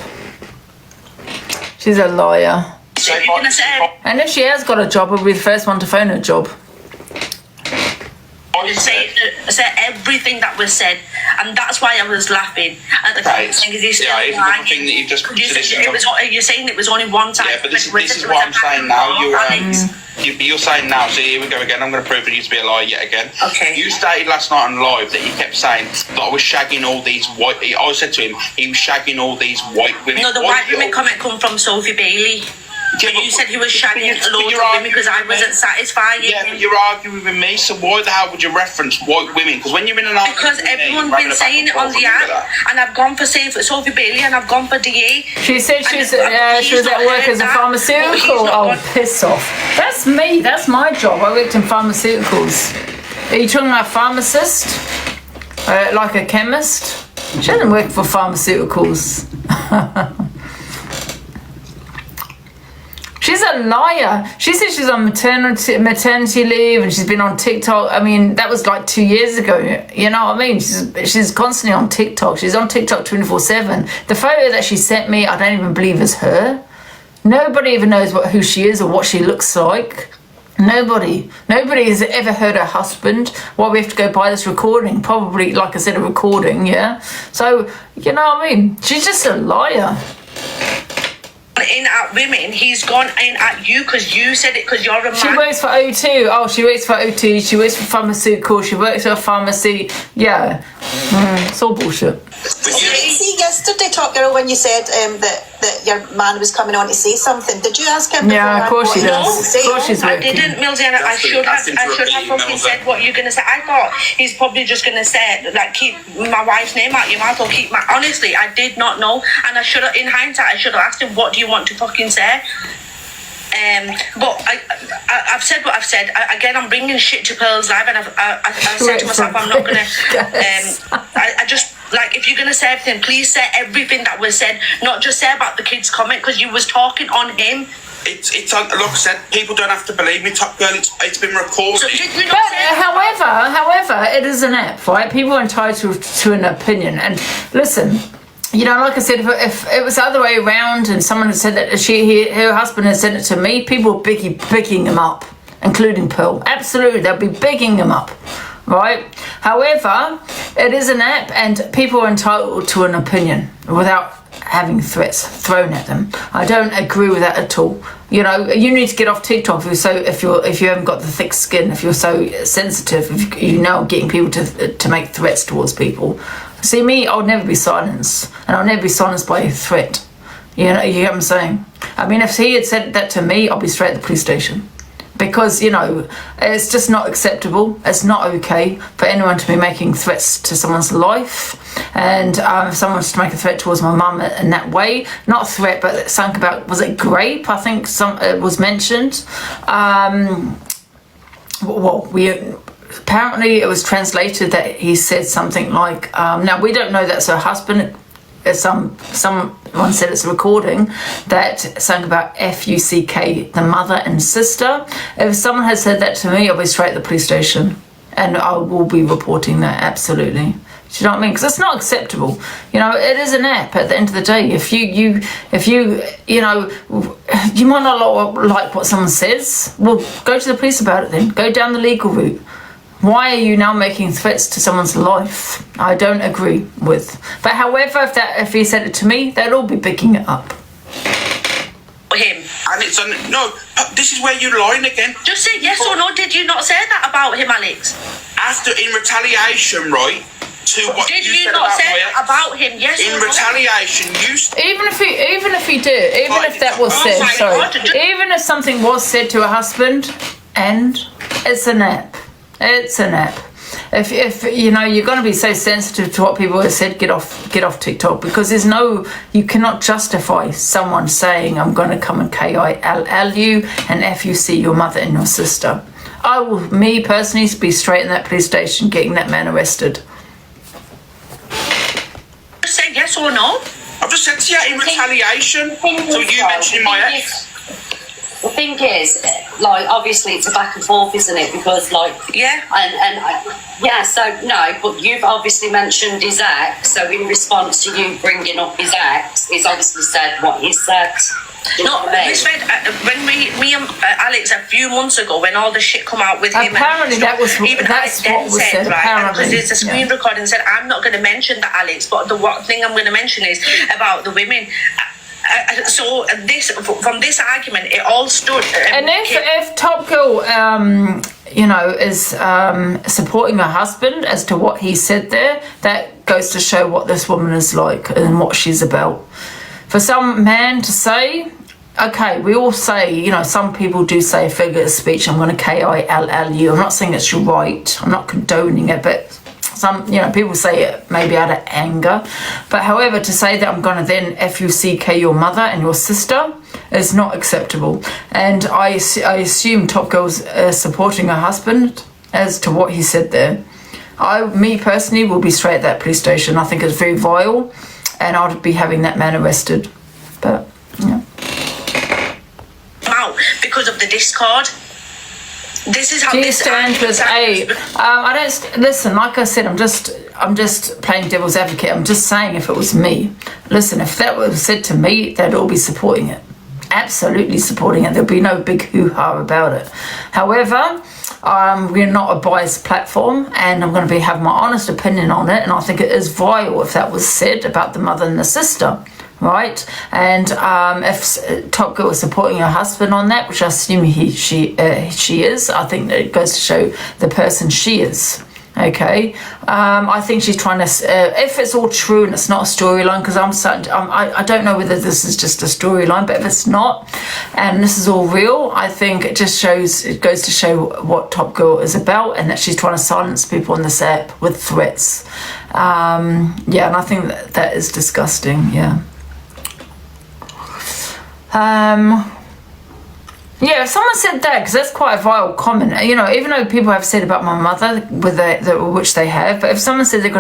She's a liar. And if she has got a job, we'll be the first one to phone her job. Say everything that was said, and that's why I was laughing at the thing. Is another thing that you've just you're saying it was only one time. Yeah, but this is what I'm saying now. You're saying now. So here we go again. I'm going to prove for you to be a liar yet again. Okay. You stated last night on live that you kept saying that I was shagging all these white. I said to him he was shagging all these white women. No, the white women comment come from Sophie Bailey. Yeah, but you said he was shagging loads of women because I wasn't satisfied. Yeah, but you're arguing with me, so why the hell would you reference white women? Because when you're in an argument, because everyone's been saying it on the app, and I've gone for Sophie Bailey and I've gone for DA. She said she was at work as a pharmaceutical. Oh, piss off! That's me. That's my job. I worked in pharmaceuticals. Are you talking about pharmacist? Like a chemist? She doesn't work for pharmaceuticals. She's a liar. She said she's on maternity leave and she's been on TikTok. I mean, that was like 2 years ago. You know what I mean? She's constantly on TikTok. She's on TikTok 24/7. The photo that she sent me, I don't even believe is her. Nobody even knows who she is or what she looks like. Nobody has ever heard her husband. Why we have to go buy this recording? Probably, like I said, a recording, yeah? So, you know what I mean? She's just a liar. In at women, he's gone in at you because you said it because you're a man. She works for O2. Oh, she works for O2. She works for pharmaceutical. She works for a pharmacy. Yeah. It's all bullshit. You see, yesterday, Top Girl, when you said that your man was coming on to say something, did you ask him? Yeah, of course she does. Of course she's I working. didn't, Millsy. I should have fucking said what you're gonna say. I thought he's probably just gonna say like keep my wife's name out your mouth or keep my. Honestly, I did not know, and I should have. In hindsight, I should have asked him, "What do you want to fucking say?" But I've said what I've said. Again, I'm bringing shit to Pearl's live, and I've said to myself, I'm not gonna. I just like if you're gonna say everything, please say everything that was said, not just say about the kid's comment because you was talking on him. It's like I said, people don't have to believe me, Top Girl. It's been recorded. So did you not say however, it is an app, right? People are entitled to an opinion, and listen. You know, like I said, if it was the other way around and someone had said that her husband had sent it to me, people would be bigging him up, including Pearl. Absolutely, they'll be bigging him up, right? However, it is an app and people are entitled to an opinion without having threats thrown at them. I don't agree with that at all. You know, you need to get off TikTok if you haven't got the thick skin, if you're so sensitive, if you know getting people to make threats towards people. See, me, I'll never be silenced, and I'll never be silenced by a threat. You know, you get what I'm saying? I mean, if he had said that to me, I'll be straight at the police station. Because, you know, it's just not acceptable. It's not okay for anyone to be making threats to someone's life. And if someone was to make a threat towards my mum in that way, not a threat, but something about, was it grape? I think it was mentioned. Apparently it was translated that he said something like, now we don't know that's her husband. Someone said it's a recording that something about FUCK, the mother and sister. If someone has said that to me, I'll be straight at the police station and I will be reporting that, absolutely. Do you know what I mean? Because it's not acceptable. You know, it is an app at the end of the day. If you know, you might not like what someone says, well, go to the police about it then. Go down the legal route. Why are you now making threats to someone's life? I don't agree with. But however, if he said it to me, they'd all be picking it up. Him. And it's no. This is where you're lying again. Just say yes or no. Did you not say that about him, Alex? After in retaliation, right? To what did you you said not about say that about him? Yes in or no? retaliation, you. Even if that was said, sorry. Even if something was said to a husband, and it's an app. It's an app. If you know you're going to be so sensitive to what people have said, get off TikTok, because you cannot justify someone saying I'm going to come and KILL you and FUC your mother and your sister. I will, me personally, be straight in that police station getting that man arrested. Just say yes or no. I've just said to you in retaliation. So you mentioning my ex. The thing is, like, obviously it's a back and forth, isn't it? Because, like, yeah, so no, but you've obviously mentioned his ex. So in response to you bringing up his ex, he's obviously said what he said. No, when me and Alex a few months ago, when all the shit come out with him, apparently and that's what was said. Right, because there's a screen recording said, I'm not going to mention that, Alex, but the thing I'm going to mention is about the women. So from this argument, it all stood. And if Top Girl, you know, is supporting her husband as to what he said there, that goes to show what this woman is like and what she's about. For some man to say, okay, we all say, you know, some people do say a figure of speech, I'm going to KILL you. I'm not saying it's right. I'm not condoning it, but some, you know, people say it maybe out of anger. But however, to say that I'm going to then FUCK your mother and your sister is not acceptable. And I assume Top Girl's supporting her husband as to what he said there. Me personally will be straight at that police station. I think it's very vile, and I'd be having that man arrested. But, yeah. Discord. This is how G this stands with A. I don't listen. Like I said, I'm just playing devil's advocate. I'm just saying, if it was me, listen. If that was said to me, they'd all be supporting it. Absolutely supporting it. There'd be no big hoo-ha about it. However, we're not a biased platform, and I'm going to have my honest opinion on it. And I think it is vile if that was said about the mother and the sister. Right, and if Top Girl is supporting her husband on that, which I assume she is, I think that it goes to show the person she is. Okay, I think she's trying to. If it's all true and it's not a storyline, because I don't know whether this is just a storyline, but if it's not, and this is all real, I think it just shows. It goes to show what Top Girl is about, and that she's trying to silence people on this app with threats. Yeah, and I think that is disgusting. Yeah. Yeah, if someone said that, because that's quite a vile comment, you know, even though people have said about my mother, which they have, but if someone said they're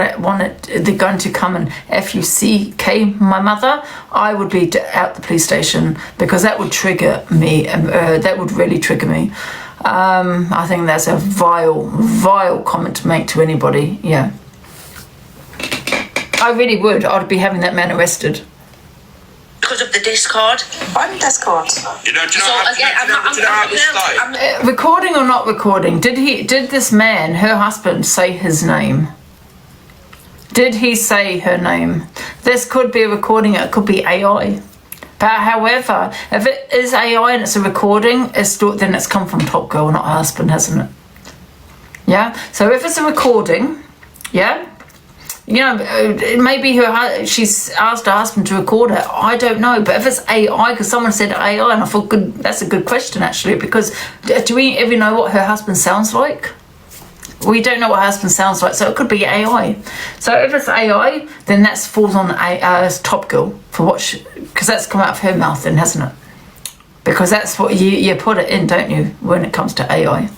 going to come and FUCK my mother, I would be out the police station, because that would trigger me, that would really trigger me. I think that's a vile comment to make to anybody, yeah. I really would. I'd be having that man arrested. Because of the Discord. On Discord. Do you know how this started? Recording or not recording? Did this man, her husband, say his name? Did he say her name? This could be a recording. It could be AI. But however, if it is AI and it's a recording, then it's come from Top Girl, not her husband, hasn't it? Yeah. So if it's a recording, yeah. You know, maybe she's asked her husband to record it. I don't know. But if it's AI, because someone said AI, and I thought, that's a good question, actually, because do we ever know what her husband sounds like? We don't know what her husband sounds like, so it could be AI. So if it's AI, then that falls on Top Girl, for what, because that's come out of her mouth then, hasn't it? Because that's what you put it in, don't you, when it comes to AI.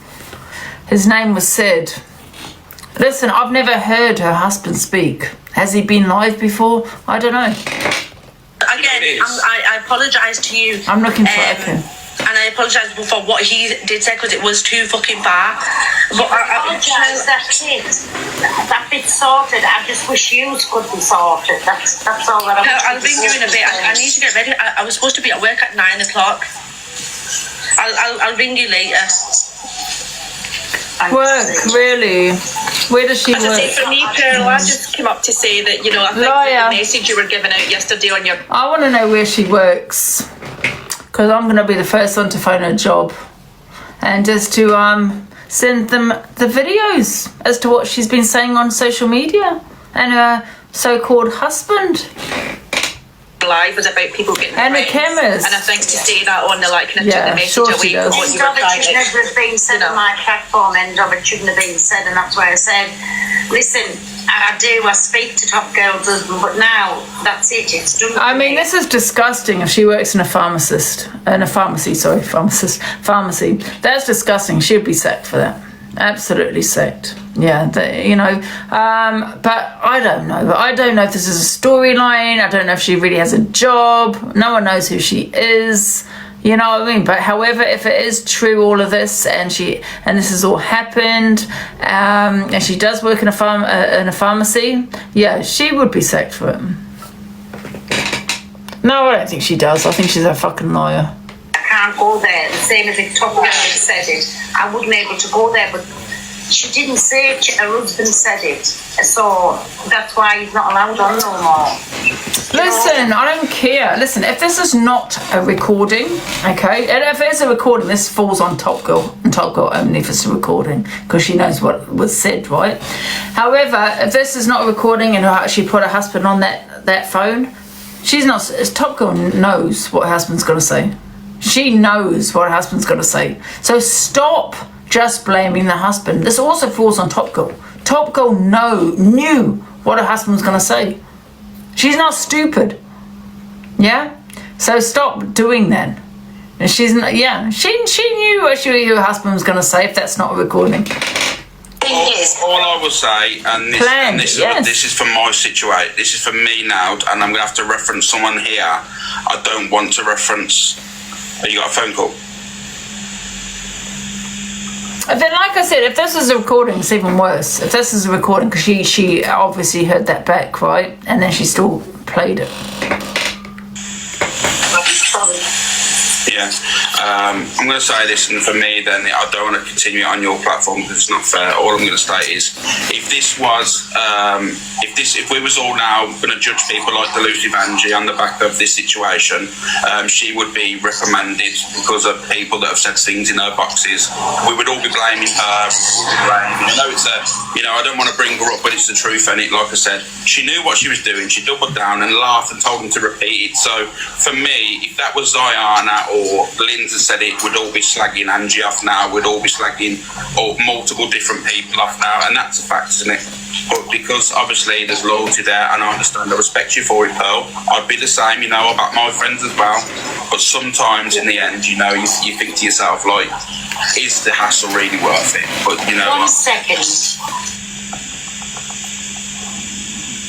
His name was said. Listen, I've never heard her husband speak. Has he been live before? I don't know. Again, I apologise to you. I'm looking for okay. And I apologise for what he did say, because it was too fucking far. But I apologise, that's it. That bit's sorted. I just wish you could be sorted. That's all that I'll ring you in a bit. I need to get ready. I was supposed to be at work at 9 o'clock. I'll ring you later. Work, really? Where does she work? As I say, for me, Pearl, I just came up to say that, you know, I think that the message you were giving out yesterday on your... I want to know where she works, because I'm going to be the first one to find her job, and just to send them the videos as to what she's been saying on social media, and her so-called husband. Live was about people getting and the chemist, and I think to say that on the kind of took the message away from what you were trying to. It shouldn't have been said on my platform, and of it shouldn't have been said, and that's why I said, listen, I speak to Top Girl's husband, but now that's it. It's done. I mean, this is disgusting. If she works in a pharmacy, that's disgusting. She'd be sacked for that. Absolutely sacked. Yeah, you know, but I don't know. But I don't know if this is a storyline. I don't know if she really has a job. No one knows who she is. You know what I mean? But however, if it is true, all of this, and this has all happened, and she does work in a pharmacy, yeah, she would be sacked for it. No, I don't think she does. I think she's a fucking liar. Can't go there, the same as if Top Girl had said it. I wouldn't be able to go there, but she didn't say it, her husband said it, so that's why he's not allowed on no more. Listen, I don't care. Listen, if this is not a recording, okay, and if it's a recording, this falls on Top Girl, and Top Girl only if it's a recording, because she knows what was said, right? However, if this is not a recording and she put her husband on that phone, she's not. Top Girl knows what her husband's going to say. She knows what her husband's going to say. So stop just blaming the husband. This also falls on Top Girl. Top Girl knew what her husband was going to say. She's not stupid. Yeah? So stop doing that. And she's not, yeah, she knew what her husband was going to say, if that's not a recording. All I will say, this is for my situation, this is for me now, and I'm going to have to reference someone here. I don't want to reference. You got a phone call? then, like I said, if this is a recording, it's even worse. If this is a recording, because she obviously heard that back, right? And then she still played it. Yeah. I'm going to say this, and for me, then I don't want to continue it on your platform because it's not fair. All I'm going to state is, if this was, if we was all now going to judge people like delusive Angie on the back of this situation, she would be reprimanded because of people that have said things in her boxes. We would all be blaming her. I know it's I don't want to bring her up, but it's the truth, and like I said, she knew what she was doing. She doubled down and laughed and told them to repeat it. So for me, if that was Diana or Lindsay said it, we'd all be slagging Angie off now. We'd all be slagging multiple different people off now, and that's a fact, isn't it? But because obviously there's loyalty there, and I understand, I respect you for it, Pearl. I'd be the same, about my friends as well. But sometimes in the end, you think to yourself, like, is the hassle really worth it? But 1 second.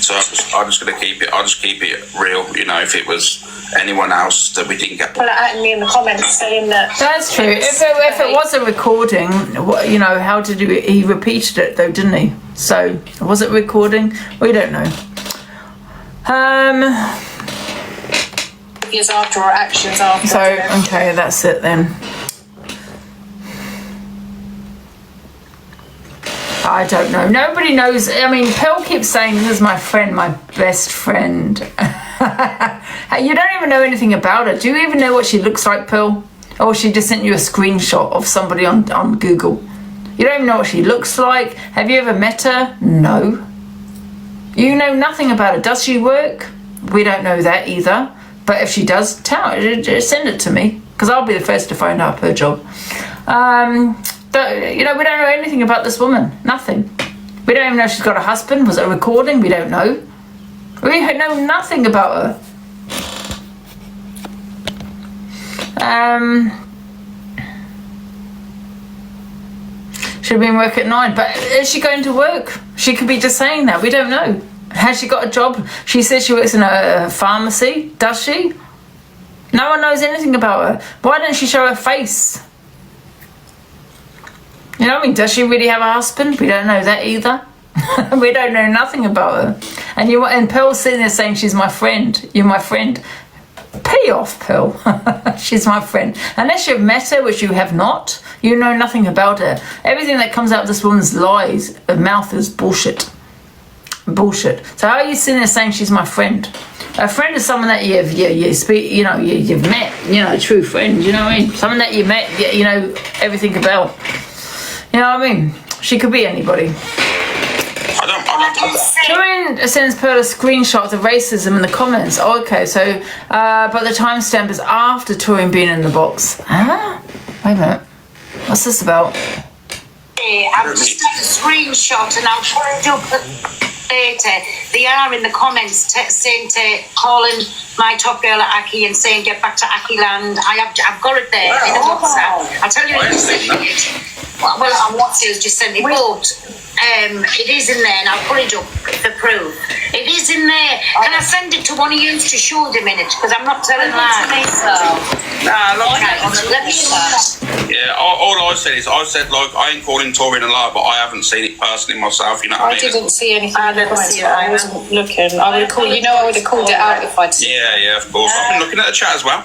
So I'm just going to keep it. I'll just keep it real. If it was anyone else that we didn't get. Well, at me in the comments saying that. That's true. If it was a recording, how did he repeated it though, didn't he? So was it recording? We don't know. Years after or actions after. So okay, that's it then. I don't know. Nobody knows. I mean, Pearl keeps saying, this is my friend, my best friend. You don't even know anything about her. Do you even know what she looks like, Pearl? Or she just sent you a screenshot of somebody on Google. You don't even know what she looks like. Have you ever met her? No. You know nothing about her. Does she work? We don't know that either. But if she does, send it to me. Because I'll be the first to find out her job. We don't know anything about this woman. Nothing. We don't even know if she's got a husband. Was it a recording? We don't know. We know nothing about her. Should have been work at 9. But is she going to work? She could be just saying that. We don't know. Has she got a job? She says she works in a pharmacy. Does she? No one knows anything about her. Why don't she show her face? Does she really have a husband? We don't know that either. We don't know nothing about her. And Pearl's sitting there saying she's my friend. You're my friend. Pay off, Pearl. She's my friend. Unless you've met her, which you have not, you know nothing about her. Everything that comes out of this woman's lies, her mouth is bullshit. Bullshit. So how are you sitting there saying she's my friend? A friend is someone that you've met, a true friend, you know what I mean? Someone that you met, you know everything about. You know what I mean? She could be anybody. Turin sends Pearl a screenshot of the racism in the comments. Oh, okay, so, but the timestamp is after Turin being in the box. Huh? Wait a minute. What's this about? I've just got a screenshot and I'll put it up later. They are in the comments saying calling my top girl at Aki and saying get back to Aki land. I've got it there in the WhatsApp. I'll tell you when you see it. Well, on WhatsApp just sent me both. It is in there and I'll put it up for proof. It is in there. Can I send it to one of you to show them in it? Because I'm not telling lies. Let me Yeah, all I said is, I ain't calling Tori a lie, but I haven't seen it personally myself, you know what I mean? I didn't see anything. I didn't see it. I wasn't looking. I would have called, I would have called it out if I'd seen it. Yeah, of course. I've been looking at the chat as well.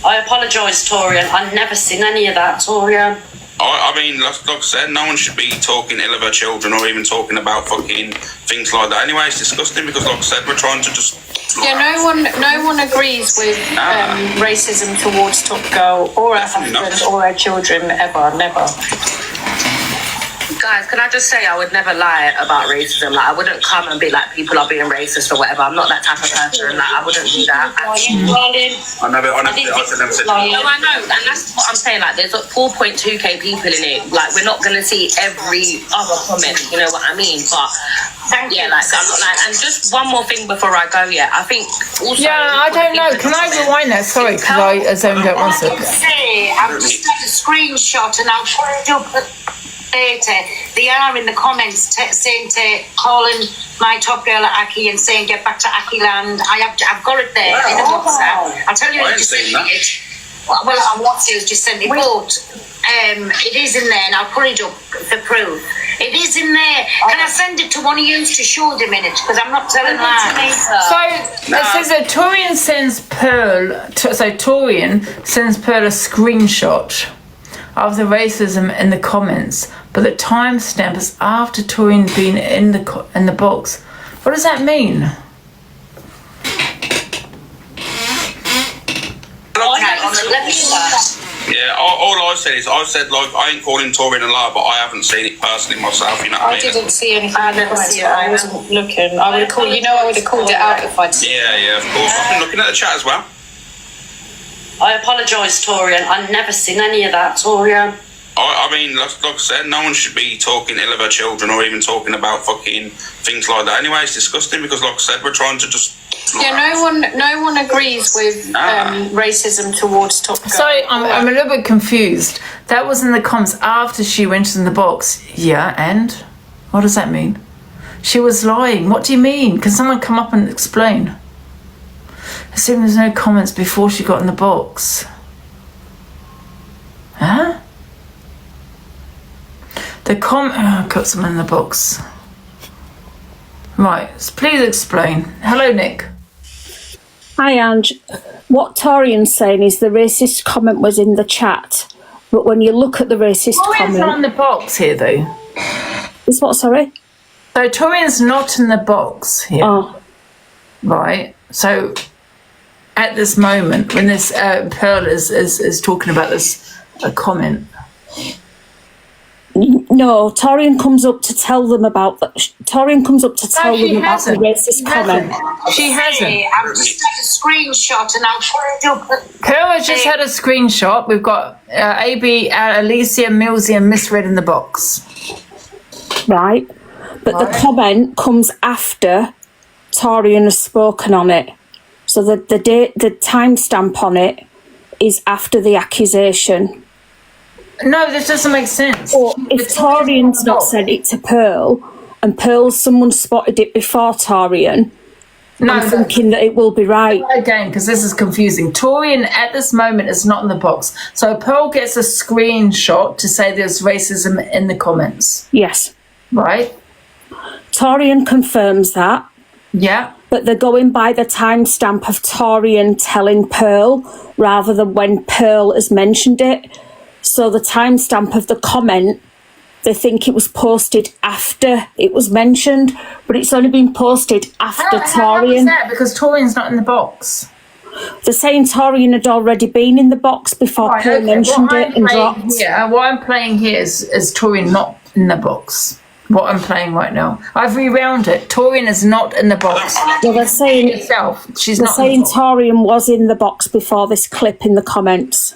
I apologise, Torian. I've never seen any of that, Torian. I mean, like I said, no one should be talking ill of her children or even talking about fucking things like that. Anyway, it's disgusting because, like I said, we're trying to just... Yeah, no one agrees with racism towards Top Girl or her husband or her children, ever, never. Guys, can I just say I would never lie about racism. Like, I wouldn't come and be like, people are being racist or whatever. I'm not that type of person. Like, I wouldn't do that. I never said that. No, I know, and that's what I'm saying. Like, there's 4.2k people in it. Like, we're not gonna see every other comment. You know what I mean? But I'm not like. And just one more thing before I go. Yeah, I think also. Yeah, I don't know. Can I rewind that? Sorry, because I zoned out 1 second. I've just got a screenshot and I'll put it up later. They are in the comments saying calling my top girl at Aki and saying get back to Aki land. I've got it there in the WhatsApp. I'll tell you when you see it. well, I want to just send it, but it is in there, and I'll put it up for proof. It is in there. Can I send it to one of you to show them in it? Because I'm not telling lies. So it says that Torian sends Pearl. Torian sends Pearl a screenshot of the racism in the comments, but the timestamp is after Torian being in the box. What does that mean? Yeah, all I said is, I ain't calling Torian a liar, but I haven't seen it personally myself, you know what I mean? I didn't see anything. I never see it. I wasn't looking. I would have called, I would have called it out if I'd seen it. Yeah, of course. I've been looking at the chat as well. I apologise, Torian. I've never seen any of that, Torian. I mean, like I said, no one should be talking ill of her children or even talking about fucking things like that. Anyway, it's disgusting because, like I said, we're trying to just... Yeah, no one agrees with racism towards Top Girl. Sorry, I'm a little bit confused. That was in the comments after she went in the box. Yeah, and? What does that mean? She was lying. What do you mean? Can someone come up and explain? Assuming there's no comments before she got in the box. Huh? I've got someone in the box. Right, so please explain. Hello, Nick. Hi, Ange. What Torian's saying is the racist comment was in the chat, but when you look at the racist comment... Torian's not in the box here, though. Is what, sorry? So Torian's not in the box here. Oh. Right, so at this moment, when this Pearl is talking about this comment... No, Torian comes up to tell them about that. Torian comes up to tell them about the racist comment. She hasn't. I've just had a screenshot and I'll put it up. Pearl has just had a screenshot. We've got AB, Alicia, Millsy and Misread in the box. Right. But the comment comes after Torian has spoken on it. So the timestamp on it is after the accusation. No, this doesn't make sense. Or if Torian's not sent it to Pearl and someone spotted it before Torian, I'm thinking that it will be right. Again, because this is confusing. Torian at this moment is not in the box. So Pearl gets a screenshot to say there's racism in the comments. Yes. Right? Torian confirms that. Yeah. But they're going by the timestamp of Torian telling Pearl rather than when Pearl has mentioned it. So the timestamp of the comment, they think it was posted after it was mentioned, but it's only been posted after Torian. How is that? Because Torian's not in the box. They're saying Torian had already been in the box before Pearl mentioned it and dropped. Yeah, what I'm playing here is Torian not in the box. What I'm playing right now. I've rewound it. Torian is not in the box. Well, they're saying she's they're not saying Torian was in the box before this clip in the comments.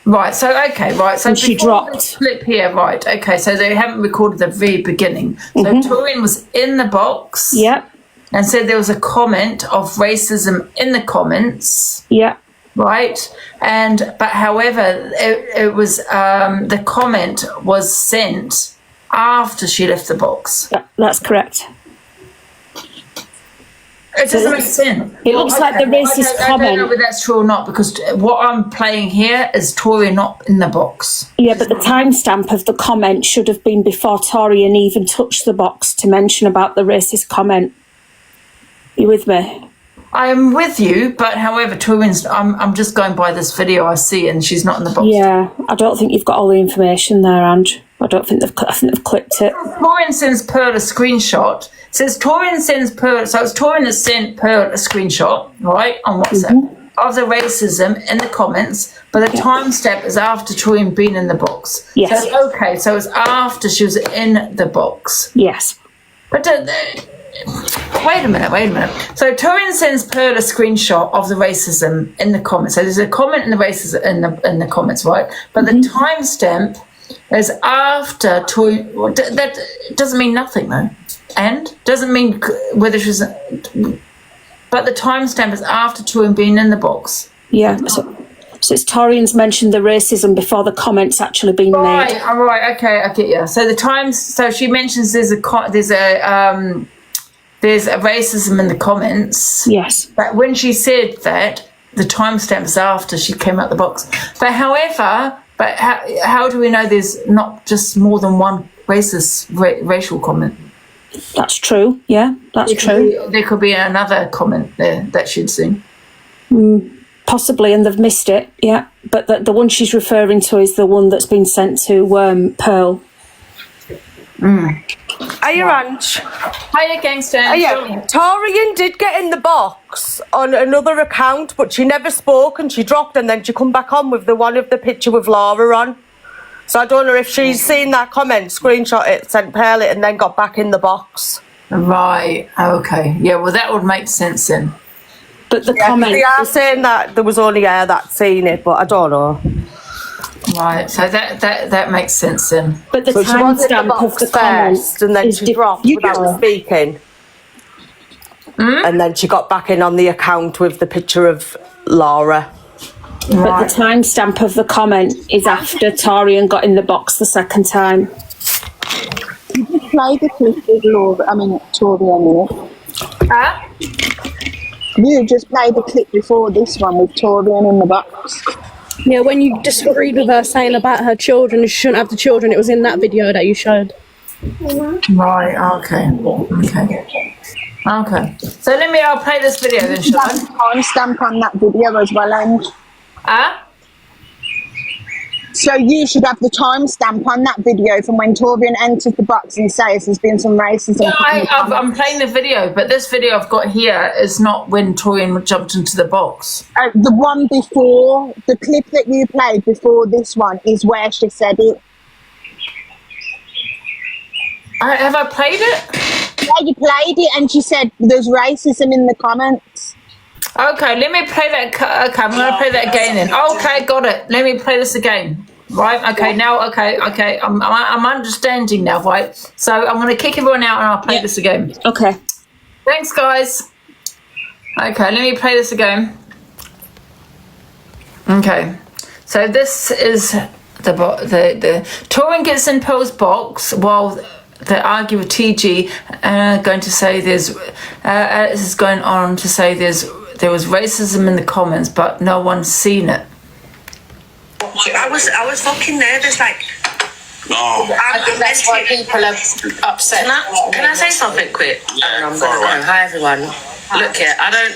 Right, so and she dropped. Clip here, right, okay, so they haven't recorded the very beginning. So Torian was in the box. Yep. And said there was a comment of racism in the comments. Yep. Right, but however, it was the comment was sent after she left the box. Yeah, that's correct. It doesn't make sense. It looks like the racist comment. I don't know whether that's true or not, because what I'm playing here is Torian not in the box. Yeah, but the timestamp of the comment should have been before Torian even touched the box to mention about the racist comment. You with me? I am with you, but however, Torian's. I'm just going by this video I see, and she's not in the box. Yeah, I don't think you've got all the information there, Ange. I think they've clipped it. Torian sends Pearl a screenshot. It says Torian sends Pearl. So it's Torian that sent Pearl a screenshot, right, on WhatsApp of the racism in the comments, but the timestamp is after Torian being in the box. Yes. So so it's after she was in the box. Yes. But wait a minute. So Torian sends Pearl a screenshot of the racism in the comments. So there's a comment in the racism in the comments, right? But the timestamp is after Torian. Well, that doesn't mean nothing, though. And doesn't mean whether she's. But the timestamp is after Torian being in the box. Yeah. So it's Torian's mentioned the racism before the comments actually been made. Right. Okay, I get you. So the times. So she mentions there's a racism in the comments. Yes. But when she said that, the timestamps after she came out the box. But however, how do we know there's not just more than one racial comment? That's true. Yeah, that's true. There could be another comment there that she'd seen. Possibly, and they've missed it. Yeah, but the one she's referring to is the one that's been sent to Pearl. Hiya, Ange. Hiya, gangster. Hiya. Torian did get in the box on another account, but she never spoke and she dropped, and then she come back on with the one of the picture with Laura on. So I don't know if she's seen that comment, screenshot it, sent Pearl it, and then got back in the box. Right. Okay. Yeah. Well, that would make sense then. But the comment. They are saying that there was only her that seen it, but I don't know. Right. So that makes sense then. But the So she was in the timestamp box of the comment first, and then she dropped without speaking. And then she got back in on the account with the picture of Laura. But the timestamp of the comment is after Torian got in the box the second time. You just play the clip with Laura, Torian in it. Huh? You just played the clip before this one with Torian in the box. Yeah, when you disagreed with her saying about her children, she shouldn't have the children, it was in that video that you showed. Right, okay. So I'll play this video then, shall I? Timestamp on that video as well, Ange. So you should have the timestamp on that video from when Torian enters the box and says there's been some racism. Yeah, I'm playing the video, but this video I've got here is not when Torian jumped into the box. The one before, the clip that you played before this one is where she said it. Have I played it? Yeah, you played it and she said there's racism in the comments. Okay, let me play that. Okay, I'm going to play that again then. Okay, got it. Let me play this again. Right, okay, now, okay. I'm understanding now, right? So I'm going to kick everyone out and I'll play this again. Okay. Thanks, guys. Okay, let me play this again. Okay, so this is the Torian gets in Pearl's box while they argue with TG, going to say this is going on to say there was racism in the comments, but no one's seen it. I was fucking nervous, like. No. I think that's why people are upset. Can I say something quick? I'm gonna go. Hi everyone. Look here, I don't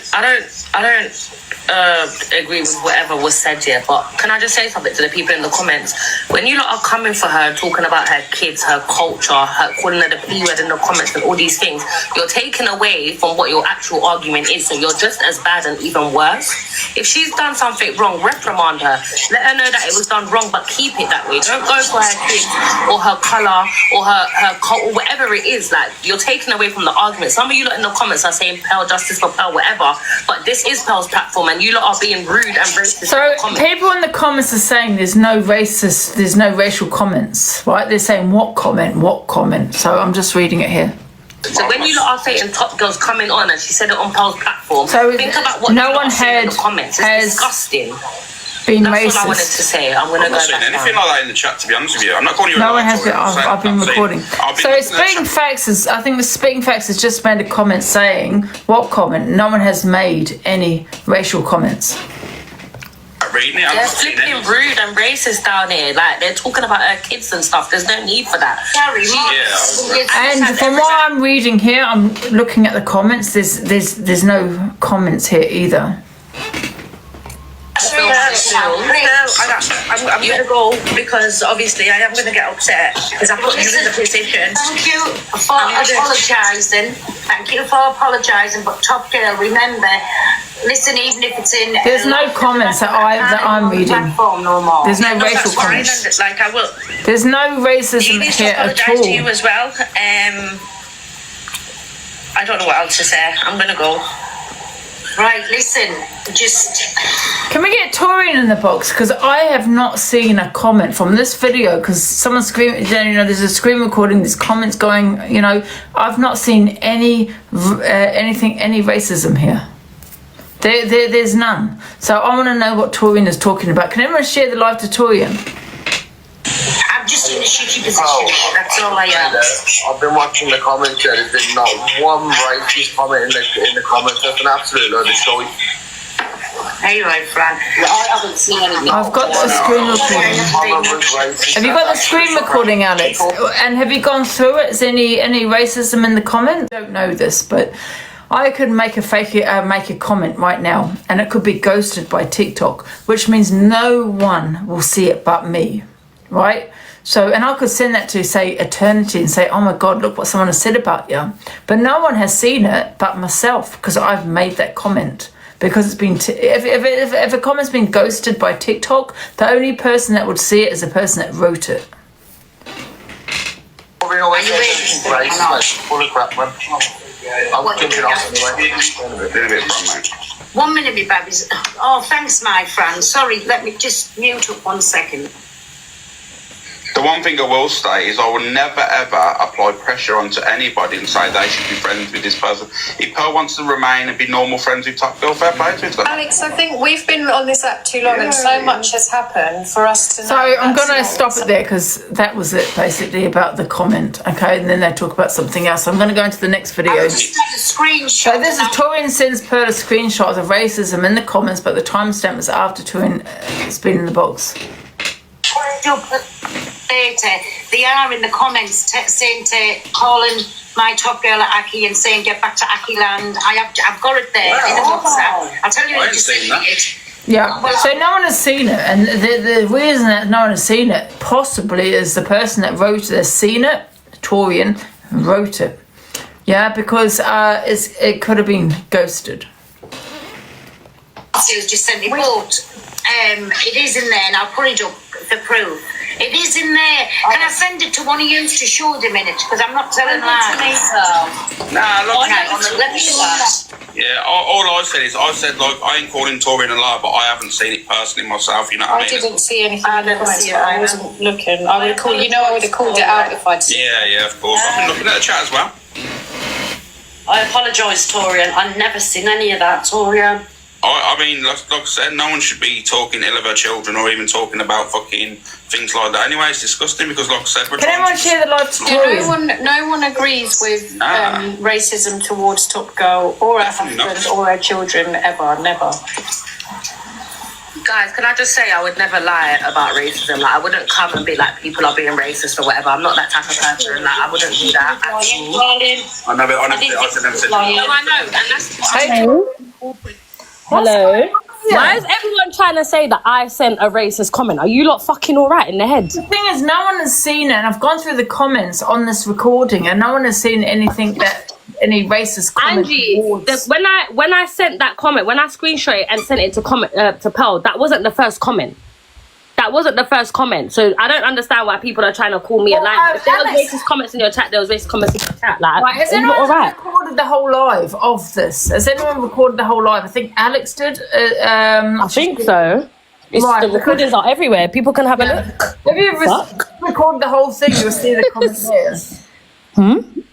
agree with whatever was said here, but can I just say something to the people in the comments? When you lot are coming for her, talking about her kids, her culture, her calling her the P word in the comments and all these things, you're taking away from what your actual argument is, so you're just as bad and even worse. If she's done something wrong, reprimand her. Let her know that it was done wrong, but keep it that way. Don't go for her kids or her colour or her cult or whatever it is. Like, you're taking away from the argument. Some of you lot in the comments are saying Pearl, justice for Pearl, whatever, but this is Pearl's platform and you lot are being rude and racist. So people in the comments are saying there's no racial comments, right? They're saying what comment. So I'm just reading it here. So when you lot are saying Top Girl's coming on and she said it on Pearl's platform, so think about what no you lot one are saying in had the comments. It's disgusting. Been That's racist. all I wanted to say. I'm going to go back down. Anything like that in the chat, to be honest with you. I'm not calling you. No one has it. I've been recording. So Speaking Facts is. I think the Speaking Facts has just made a comment saying what comment? No one has made any racial comments. Reading it, they're flipping rude and racist down here. Like, they're talking about her kids and stuff. There's no need for that. And from what I'm reading here, I'm looking at the comments. There's no comments here either. I'm going to go because obviously I am going to get upset because I put you in the position. Thank you for apologising. Thank you for apologising. But Top Girl, remember, listen, even if it's in. There's no comments that I'm reading. There's no racial comments. Like I will. There's no racism here at all. To you as well. I don't know what else to say. I'm going to go. Right, listen, just... Can we get Torian in the box? Because I have not seen a comment from this video, because someone's screaming, there's a screen recording, there's comments going, I've not seen any racism here. There's none. So I want to know what Torian is talking about. Can everyone share the live to Torian? I'm just in a shitty position. That's all I am. I've been watching the comments. There's been not one racist comment in the comments. That's an absolute load of shit. Anyway, Fran, I haven't seen anything. I've got the screen recording. Have you got the screen recording, Alex? And have you gone through it? Is any racism in the comments? I don't know this, but I could make a comment right now, and it could be ghosted by TikTok, which means no one will see it but me, right? So, and I could send that to, say, Eternity and say, oh my God, look what someone has said about you. But no one has seen it but myself, because I've made that comment. Because it's been, if a comment's been ghosted by TikTok, the only person that would see it is the person that wrote it. Full of crap, man. I'm jumping off anyway. 1 minute, me babies. Oh, thanks, my friend. Sorry, let me just mute up 1 second. The one thing I will say is I will never ever apply pressure onto anybody and say they should be friends with this person. If Pearl wants to remain and be normal friends with Top Girl, fair play to it. Alex, I think we've been on this app too long and so much has happened for us to know. So I'm going to stop it there because that was it basically about the comment, okay? And then they talk about something else. So I'm going to go into the next video. I just had a screenshot. So this is Torian sends Pearl a screenshot of the racism in the comments, but the timestamp is after Torian has been in the box. Later, they are in the comments saying to calling my top girl at Aki and saying get back to Aki land. I've got it there in the WhatsApp. I'll tell you when to see it. Yeah, so no one has seen it, and the reason that no one has seen it possibly is the person that wrote it has seen it, Torian, wrote it. Yeah, because it could have been ghosted. Just sent me quote. It is in there, and I'll put it up for proof. It is in there. Can I send it to one of you to show them in it? Because I'm not telling lies. Nah, look, let me show that. yeah, all I said is, I ain't calling Torian a liar, but I haven't seen it personally myself, you know what I mean? I didn't see anything in the comments, but I wasn't looking. I would have called, I would have called it out if I'd seen it. Yeah, of course. I've been looking at the chat as well. I apologise, Torian. I've never seen any of that, Torian. I mean, like I said, no one should be talking ill of her children or even talking about fucking things like that. Anyway, it's disgusting because, like I said, we're Can everyone share the live story? No one agrees with racism towards Top Girl or her husband or her children ever, never. Guys, can I just say I would never lie about racism. Like, I wouldn't come and be like, people are being racist or whatever. I'm not that type of person. Like, I wouldn't do that at all. I never said that. No, I know, and that's Hello. Why is everyone trying to say that I sent a racist comment? Are you lot fucking all right in the head? The thing is, no one has seen it, and I've gone through the comments on this recording, and no one has seen anything that any racist comment. Angie, when I sent that comment, when I screenshot it and sent it to Pearl, that wasn't the first comment. That wasn't the first comment. So I don't understand why people are trying to call me a liar. If there was racist comments in your chat, there was racist comments in your chat. Like, right, has anyone recorded the whole live of this? Has anyone recorded the whole live? I think Alex did. I think so. The recordings are everywhere. People can have a look. If you record the whole thing, you'll see the comments here.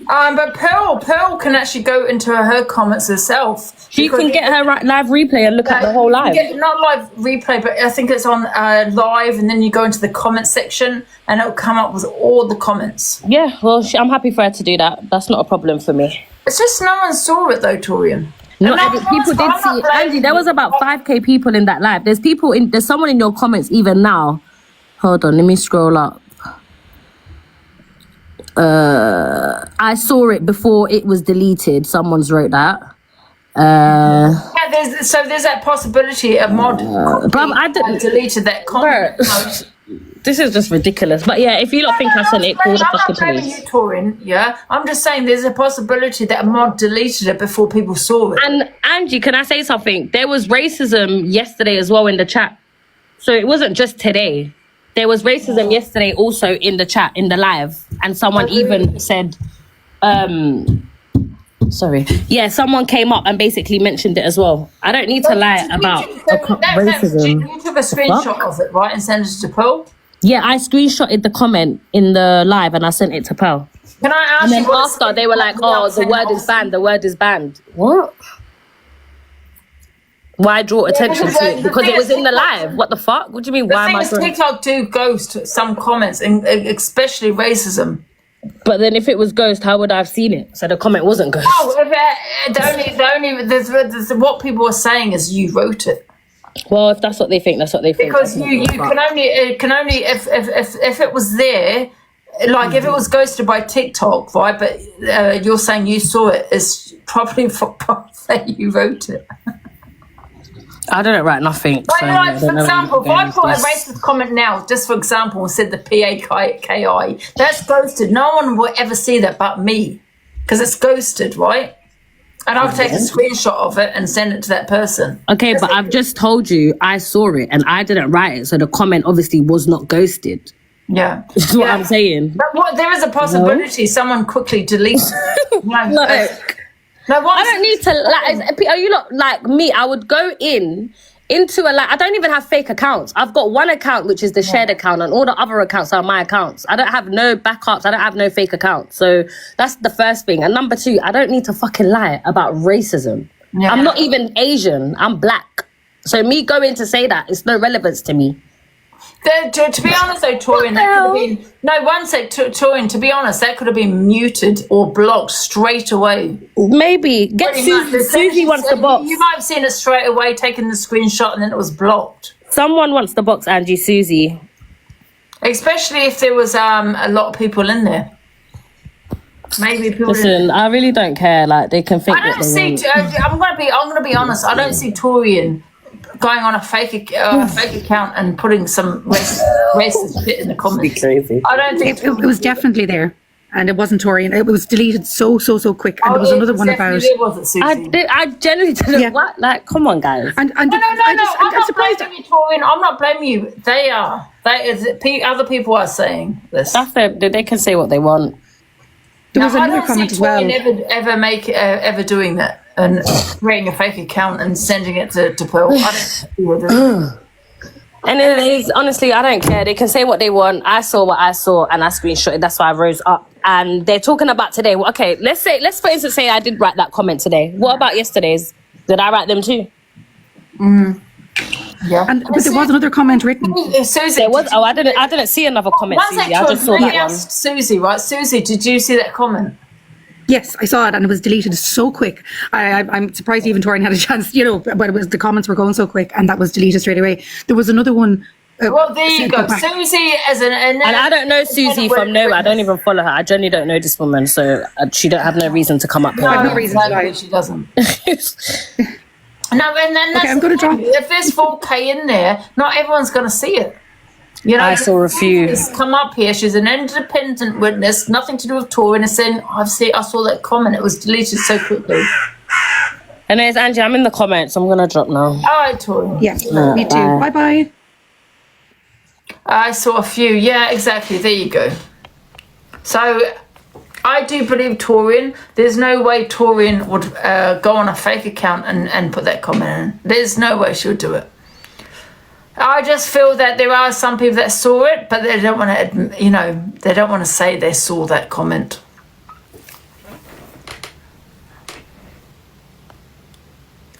But Pearl can actually go into her comments herself. She can get her live replay and look at the whole live. Not live replay, but I think it's on live, and then you go into the comment section, and it'll come up with all the comments. Yeah, well, I'm happy for her to do that. That's not a problem for me. It's just no one saw it though, Torian. People did see it. Angie, there was about 5k people in that live. There's someone in your comments even now. Hold on, let me scroll up. I saw it before it was deleted. Someone's wrote that. There's that possibility a mod I deleted that comment. This is just ridiculous. But yeah, if you don't think I sent it, call the fucking police. You, Torian, yeah? I'm just saying there's a possibility that a mod deleted it before people saw it. And Angie, can I say something? There was racism yesterday as well in the chat. So it wasn't just today. There was racism yesterday also in the chat, in the live. And someone even said, sorry. Yeah, someone came up and basically mentioned it as well. I don't need to lie about racism. You took a screenshot of it, right? And sent it to Pearl? Yeah, I screenshotted the comment in the live and I sent it to Pearl. Can I ask and then after they were like, oh, the word is banned, the word is banned. What? Why draw attention to it? Because it was in the live. What the fuck? What do you mean? Why am I drawing? TikTok do ghost some comments, especially racism. But then if it was ghost, how would I have seen it? So the comment wasn't ghost. Oh, what people are saying is you wrote it. Well, if that's what they think, that's what they think. Because you can only if it was there, like if it was ghosted by TikTok, right? But you're saying you saw it, it's probably for that you wrote it. I didn't write nothing. Like, So like for example, if I put a this. racist comment now, just for example, and said the PAKI, that's ghosted. No one will ever see that but me, because it's ghosted, right? And I'll take a screenshot of it and send it to that person. Okay, but I've just told you I saw it and I didn't write it, so the comment obviously was not ghosted. Yeah, that's what I'm saying. But what, there is a possibility someone quickly deletes it. No, I don't need to like. Are you not like me? I would go into a like. I don't even have fake accounts. I've got one account which is the shared account, and all the other accounts are my accounts. I don't have no backups. I don't have no fake accounts. So that's the first thing. And number two, I don't need to fucking lie about racism. Yeah. I'm not even Asian. I'm black. So me going to say that, it's no relevance to me. To be honest, though, Torian, that could have been Torian. To be honest, that could have been muted or blocked straight away. Maybe get Susie wants the box. You might have seen it straight away, taken the screenshot, and then it was blocked. Someone wants the box, Angie, Susie. Especially if there was a lot of people in there. Maybe people. Listen, I really don't care. Like they can think. I don't see. I'm gonna be honest. I don't see Torian going on a fake account and putting some racist shit in the comments. Crazy. I don't think it was definitely there, and it wasn't Torian. It was deleted so quick, and there was another one about. I genuinely didn't. What? Like, come on, guys. No. I'm not blaming you, Torian. I'm not blaming you. They are. Other people are saying this. That's they can say what they want. There was another comment as well. Ever doing that and creating a fake account and sending it to Pearl. I don't. And it is honestly, I don't care. They can say what they want. I saw what I saw, and I screenshotted. That's why I rose up. And they're talking about today. Well, okay, let's for instance say I did write that comment today. What about yesterday's? Did I write them too? Yeah. But there was another comment written. Susie, there was. I didn't see another comment. Susie, I just saw that one. Susie, right? Susie, did you see that comment? Yes, I saw it, and it was deleted so quick. I'm surprised even Torian had a chance, but it was the comments were going so quick, and that was deleted straight away. There was another one. Well, there you go. Susie as and I don't know Susie from nowhere. I don't even follow her. I generally don't know this woman, so she don't have no reason to come up here. No reason why she doesn't. No, and then that's I'm going to drop. If there's 4K in there, not everyone's going to see it. I saw a few. Come up here. She's an independent witness, nothing to do with Torian. And saying, I saw that comment. It was deleted so quickly. And there's Angie. I'm in the comments. I'm gonna drop now. All right, Torian. Yeah, me too. Bye. I saw a few. Yeah, exactly. There you go. So, I do believe Torian. There's no way Torian would go on a fake account and put that comment in. There's no way she would do it. I just feel that there are some people that saw it, but they don't want to, they don't want to say they saw that comment.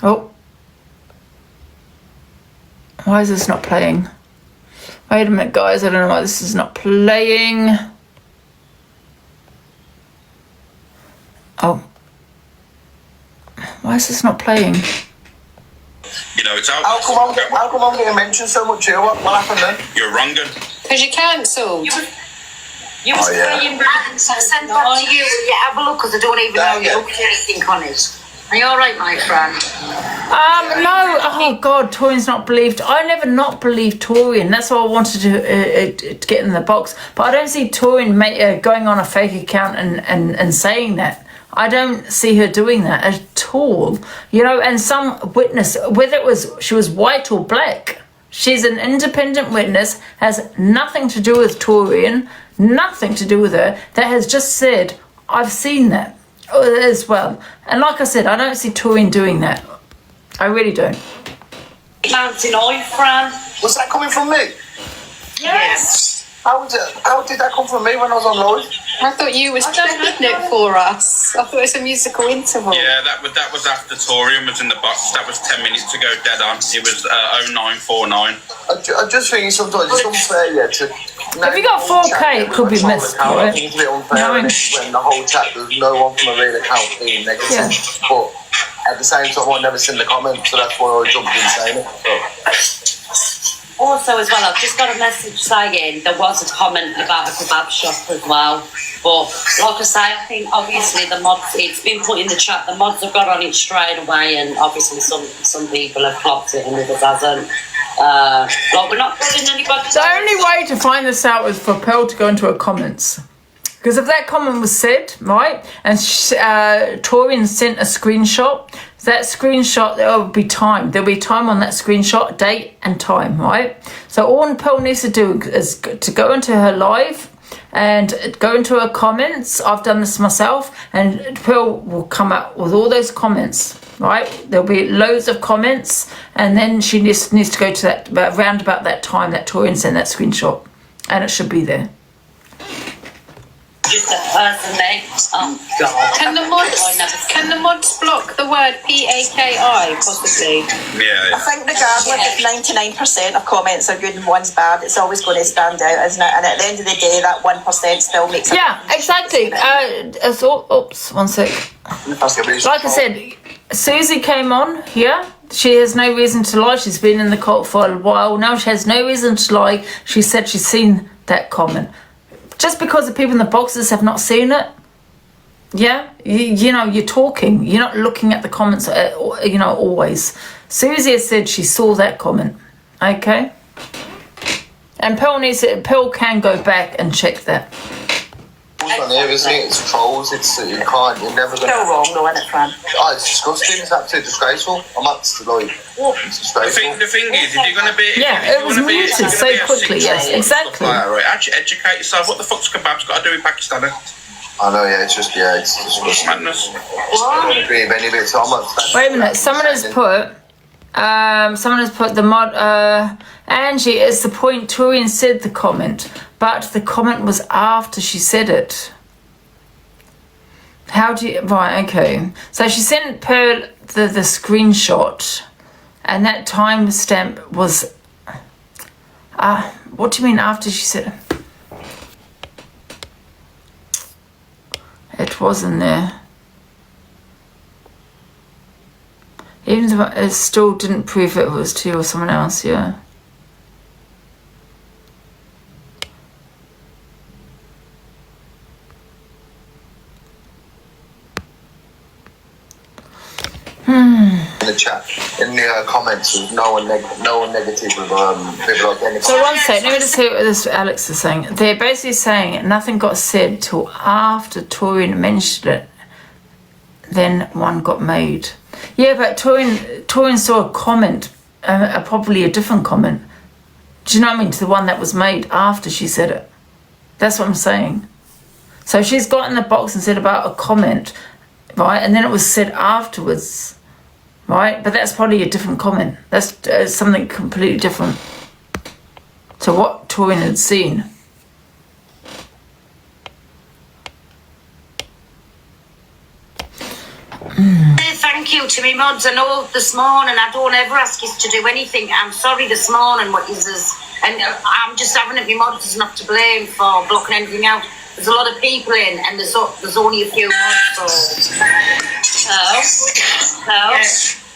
Oh. Why is this not playing? Wait a minute, guys. I don't know why this is not playing. Oh. Why is this not playing? It's out. How come I'm getting mentioned so much here? What happened then? You're wrong. Because you cancelled. You was playing back and sent that to you. You have a look because I don't even know you looked at anything on it. Are you all right, my friend? No. Oh God, Torian's not believed. I never not believed Torian. That's why I wanted to get in the box. But I don't see Torian going on a fake account and saying that. I don't see her doing that at all. And some witness, whether she was white or black, she's an independent witness, has nothing to do with Torian, nothing to do with her, that has just said, I've seen that as well. And like I said, I don't see Torian doing that. I really don't. Mountain oil, Fran. Was that coming from me? Yes. How did that come from me when I was on live? I thought you was playing it for us. I thought it was a musical interval. Yeah, that was after Torian was in the box. That was 10 minutes to go dead on. It was 0949. I just think sometimes it's unfair, If you got 4K, it could be missed, right? It's a bit unfair when the whole chat, there's no one from a real account being negative. But at the same time, I've never seen the comment, so that's why I jumped in saying it. So. Also, as well, I've just got a message saying there was a comment about a kebab shop as well. But like I say, I think obviously the mods, it's been put in the chat, the mods have got on it straight away, and obviously some people have clocked it and others hasn't. Like, we're not putting anybody. The only way to find this out was for Pearl to go into her comments. Because if that comment was said, right, and Torian sent a screenshot, that screenshot, there will be time. There'll be time on that screenshot, date and time, right? So all Pearl needs to do is to go into her live and go into her comments. I've done this myself, and Pearl will come up with all those comments, right? There'll be loads of comments, and then she needs to go to that, around about that time that Torian sent that screenshot, and it should be there. Just a person there. Oh God! Can the mods block the word PAKI possibly? I think regardless if 99% of comments are good and one's bad, it's always going to stand out, isn't it? And at the end of the day, that 1% still makes a exactly. Oops, one sec. Like I said, Susie came on here. She has no reason to lie. She's been in the cult for a while now. She has no reason to lie. She said she's seen that comment. Just because the people in the boxes have not seen it, you know, you're talking. You're not looking at the comments, you know, always. Susie has said she saw that comment, okay? And Pearl can go back and check that. On everything, it's trolls. You're never gonna. Still wrong, though, isn't it, Fran? Oh, it's disgusting. It's absolutely disgraceful. It's disgraceful. The thing is, if you're gonna be, it was muted so quickly. Yes, exactly. Right, actually educate yourself. What the fuck's kebabs got to do with Pakistan? I know, it's disgusting. Madness. I don't agree with any of it. So wait a minute. Someone has put the mod. Angie, it's the point Torian said the comment, but the comment was after she said it. How do you... Right, okay. So she sent Pearl the screenshot, and that timestamp was... what do you mean after she said it? It wasn't there. Even though it still didn't prove it was to you or someone else, yeah. In the chat, in the comments, there's no one negative with people like anything. So one sec, let me just hear what this Alex is saying. They're basically saying nothing got said till after Torian mentioned it. Then one got made. Yeah, but Torian saw a comment, probably a different comment. Do you know what I mean? To the one that was made after she said it. That's what I'm saying. So she's got in the box and said about a comment, right? And then it was said afterwards, right? But that's probably a different comment. That's something completely different to what Torian had seen. Thank you to me mods. I know this morning I don't ever ask you to do anything. I'm sorry this morning what is this, and I'm just having it. Me mods is not to blame for blocking anything out. There's a lot of people in, and there's only a few mods. So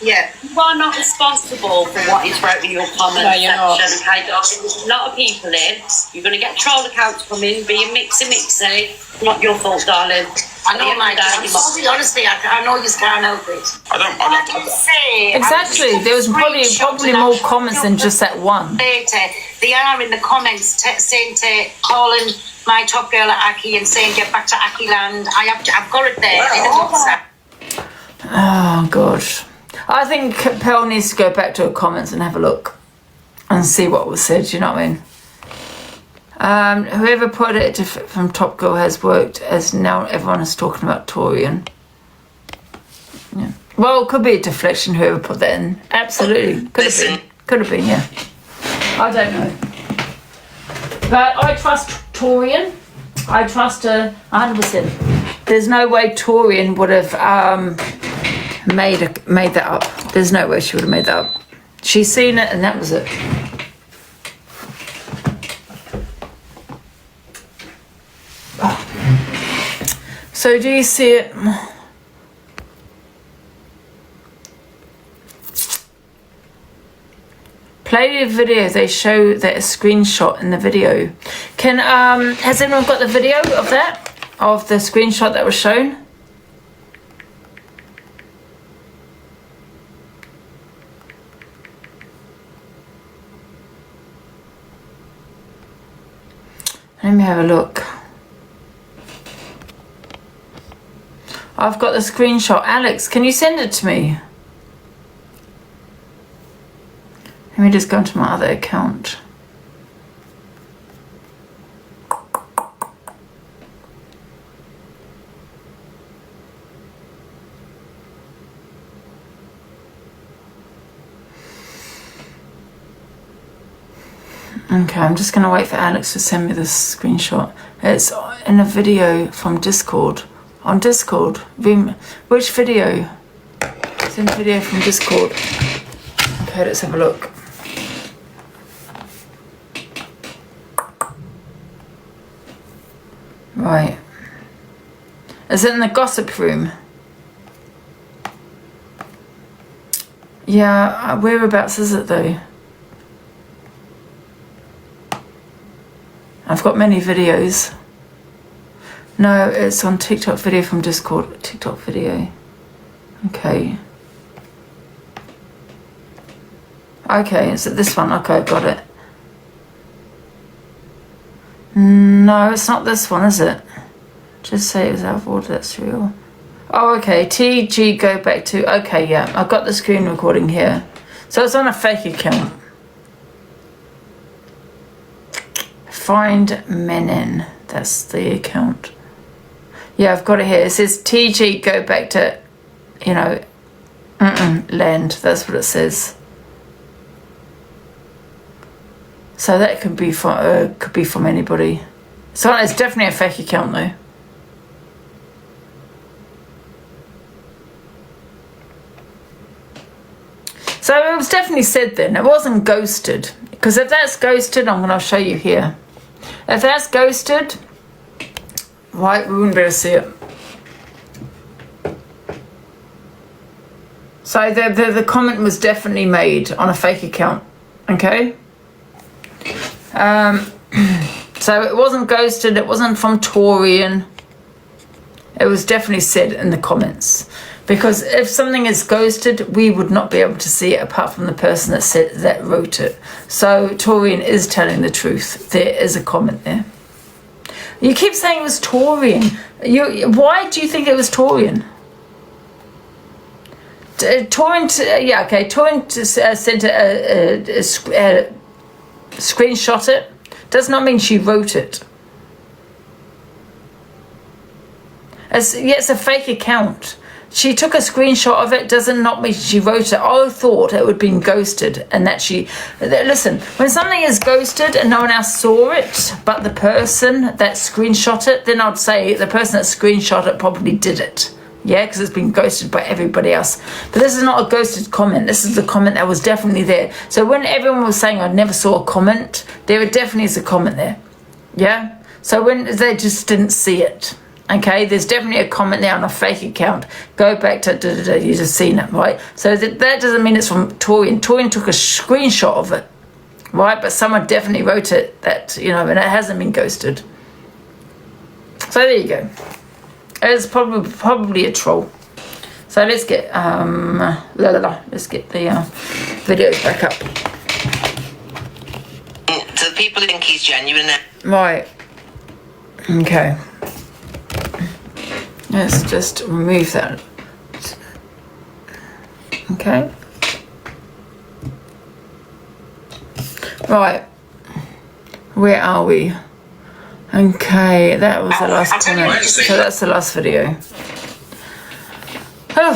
yeah, you are not responsible for what is wrote in your comment section. Okay, there's a lot of people in. You're going to get troll accounts come in, be a mixy. Not your fault, darling. I know, my darling. Honestly, I know you can't help it. I don't say. Exactly. There was probably more comments than just that one. They are in the comments saying to calling my top girl at Aki and saying get back to Aki land. I've got it there. Oh God. I think Pearl needs to go back to her comments and have a look and see what was said, you know what I mean? Whoever put it from Top Girl has worked, as now everyone is talking about Torian. Yeah. Well, it could be a deflection, whoever put that in. Absolutely. Could have been, yeah. I don't know. But I trust Torian. I trust her 100%. There's no way Torian would have made that up. There's no way she would have made that up. She's seen it and that was it. So do you see it? Play the video. They show that a screenshot in the video. Has anyone got the video of that? Of the screenshot that was shown? Let me have a look. I've got the screenshot. Alex, can you send it to me? Let me just go into my other account. Okay, I'm just going to wait for Alex to send me this screenshot. It's in a video from Discord. On Discord. Which video? It's in a video from Discord. Okay, let's have a look. Right. Is it in the gossip room? Yeah, whereabouts is it though? I've got many videos. No, it's on TikTok video from Discord. TikTok video. Okay. Okay, is it this one? Okay, got it. No, it's not this one, is it? Just say it was out of order, that's real. Oh, okay, TG go back to... Okay, yeah, I've got the screen recording here. So it's on a fake account. Find Menin. That's the account. Yeah, I've got it here. It says TG go back to, you know, land. That's what it says. So that could be from anybody. So it's definitely a fake account though. So it was definitely said then. It wasn't ghosted. Because if that's ghosted, I'm going to show you here. If that's ghosted, right, we wouldn't be able to see it. So the comment was definitely made on a fake account. Okay? So it wasn't ghosted, it wasn't from Torian. It was definitely said in the comments. Because if something is ghosted, we would not be able to see it apart from the person that wrote it. So Torian is telling the truth. There is a comment there. You keep saying it was Torian. Why do you think it was Torian? Torian sent a screenshot it. Does not mean she wrote it. It's a fake account. She took a screenshot of it, doesn't not mean she wrote it. I thought it would have been ghosted and that listen, when something is ghosted and no one else saw it, but the person that screenshot it, then I'd say the person that screenshot it probably did it. Yeah, because it's been ghosted by everybody else. But this is not a ghosted comment. This is the comment that was definitely there. So when everyone was saying I never saw a comment, there definitely is a comment there. Yeah? So when they just didn't see it. Okay, there's definitely a comment there on a fake account. Go back to you just seen it, right? So that doesn't mean it's from Torian. Torian took a screenshot of it, right? But someone definitely wrote it that, you know, and it hasn't been ghosted. So there you go. It's probably a troll. So let's get let's get the videos back up. So people think he's genuine. Right. Okay. Let's just remove that. Okay. Right. Where are we? Okay, that was the last comment. So that's the last video. Oh,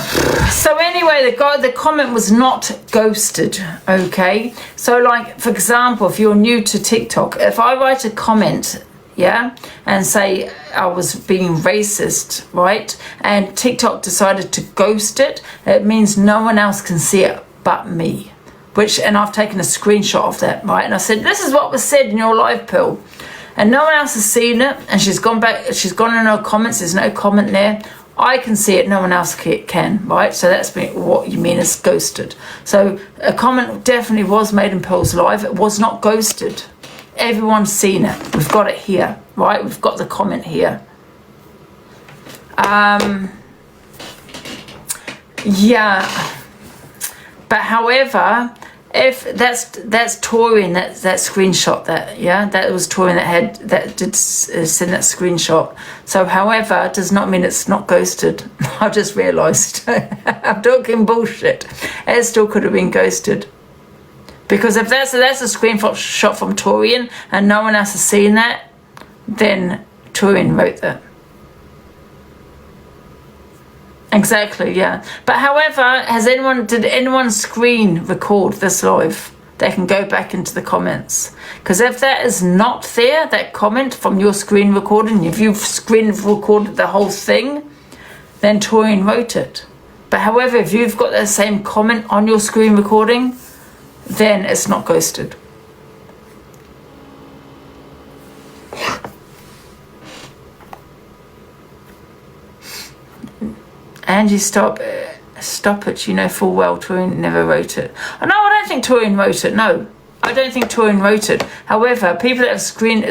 so anyway, the comment was not ghosted. Okay. So like, for example, if you're new to TikTok, if I write a comment, yeah, and say I was being racist, right, and TikTok decided to ghost it, it means no one else can see it but me, and I've taken a screenshot of that, right, and I said, this is what was said in your live pill, and no one else has seen it, and she's gone in her comments, there's no comment there. I can see it, no one else can, right? So that's what you mean is ghosted. So a comment definitely was made in Pearl's live. It was not ghosted. Everyone's seen it. We've got it here, right? We've got the comment here. Yeah. But however, if that's Torian, that screenshot, that was Torian that did send that screenshot. So however does not mean it's not ghosted. I just realised I'm talking bullshit. It still could have been ghosted, because if that's a screenshot from Torian and no one else has seen that, then Torian wrote that. Exactly, yeah. But however, did anyone screen record this live? They can go back into the comments. Because if that is not there, that comment from your screen recording, if you've screen recorded the whole thing, then Torian wrote it. But however, if you've got that same comment on your screen recording, then it's not ghosted. Angie, stop it. You know full well Torian never wrote it. Oh, no, I don't think Torian wrote it. No, I don't think Torian wrote it. However, people that have screen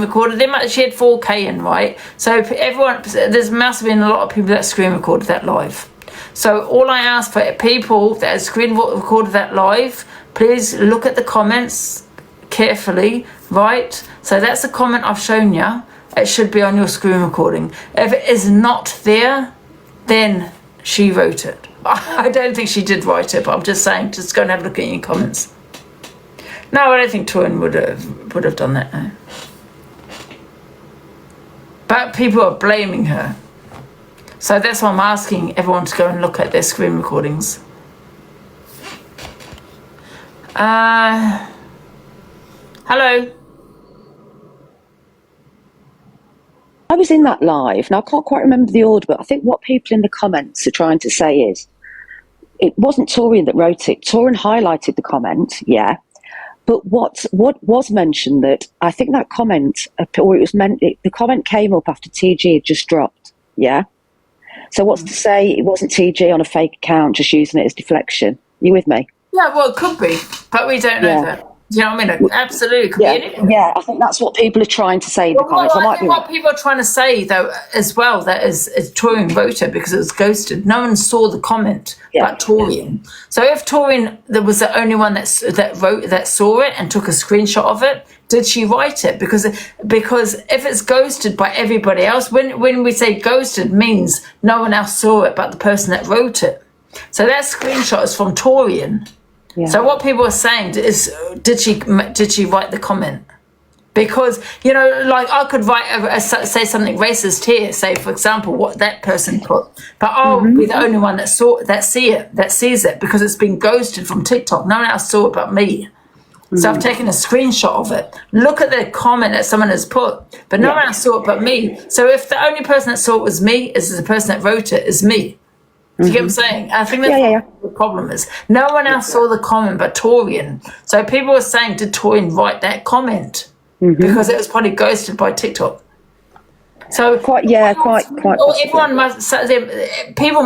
recorded, she had 4K in, right? So everyone, there must have been a lot of people that screen recorded that live. So all I ask for people that have screen recorded that live, please look at the comments carefully, right? So that's the comment I've shown you. It should be on your screen recording. If it is not there, then she wrote it. I don't think she did write it, but I'm just saying, just go and have a look at your comments. No, I don't think Torian would have done that, no. But people are blaming her. So that's why I'm asking everyone to go and look at their screen recordings. Hello. I was in that live, and I can't quite remember the order, but I think what people in the comments are trying to say is, it wasn't Torian that wrote it. Torian highlighted the comment, yeah. But what was mentioned, that I think that comment, or it was meant, the comment came up after TG had just dropped, yeah. So what's to say it wasn't TG on a fake account just using it as deflection? You with me? Yeah, well, it could be, but we don't know that. Do you know what I mean? Absolutely, it could be anything. Yeah, I think that's what people are trying to say in the comments. I think what people are trying to say, though, as well, that is Torian wrote it because it was ghosted. No one saw the comment but Torian. So if Torian was the only one that saw it and took a screenshot of it, did she write it? Because if it's ghosted by everybody else, when we say ghosted, means no one else saw it but the person that wrote it. So that screenshot is from Torian. Yeah. So what people are saying is, did she write the comment? Because, you know, like I could say something racist here, say for example what that person put, but I'll be the only one that sees it because it's been ghosted from TikTok. No one else saw it but me. So I've taken a screenshot of it. Look at the comment that someone has put, but no one else saw it but me. So if the only person that saw it was me, is the person that wrote it is me. Do you get what I'm saying? I think that's what the problem is. No one else saw the comment but Torian. So people were saying, did Torian write that comment? Because it was probably ghosted by TikTok. So people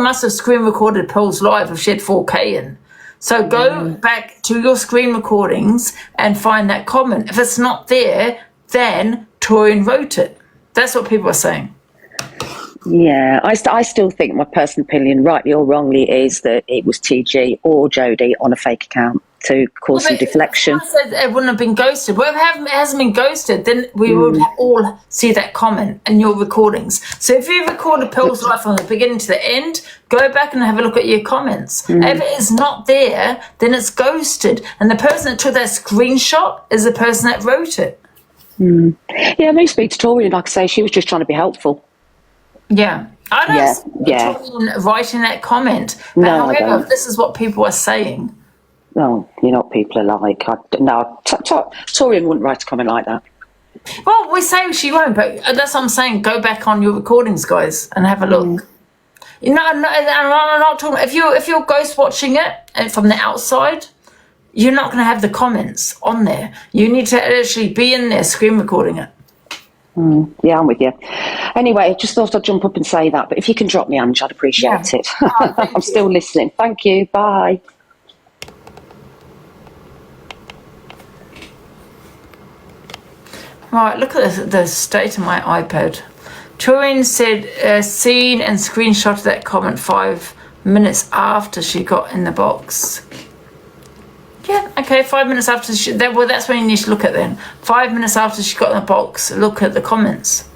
must have screen recorded Pearl's live if she had 4K in. So go back to your screen recordings and find that comment. If it's not there, then Torian wrote it. That's what people are saying. Yeah, I still think my personal opinion, rightly or wrongly, is that it was TG or Jodie on a fake account to cause some deflection. I said it wouldn't have been ghosted. Well, if it hasn't been ghosted, then we would all see that comment in your recordings. So if you recorded Pearl's life from the beginning to the end, go back and have a look at your comments. If it is not there, then it's ghosted. And the person that took that screenshot is the person that wrote it. Yeah, let me speak to Tori, and like I say, she was just trying to be helpful. Yeah, I don't see writing that comment. But No, I however, don't. this is what people are saying. No, you know what people are like. Torian wouldn't write a comment like that. Well, we say she won't, but that's what I'm saying. Go back on your recordings, guys, and have a look. You know, I'm not talking. If you're ghost watching it and from the outside, you're not going to have the comments on there. You need to actually be in there screen recording it. Yeah, I'm with you. Anyway, just thought I'd jump up and say that. But if you can drop me, Ange, I'd appreciate it. I'm still listening. Thank you. Bye. Right, look at the state of my iPad. Turin said, seen and screenshotted that comment 5 minutes after she got in the box. Yeah, okay, 5 minutes after well, that's when you need to look at then. 5 minutes after she got in the box, look at the comments.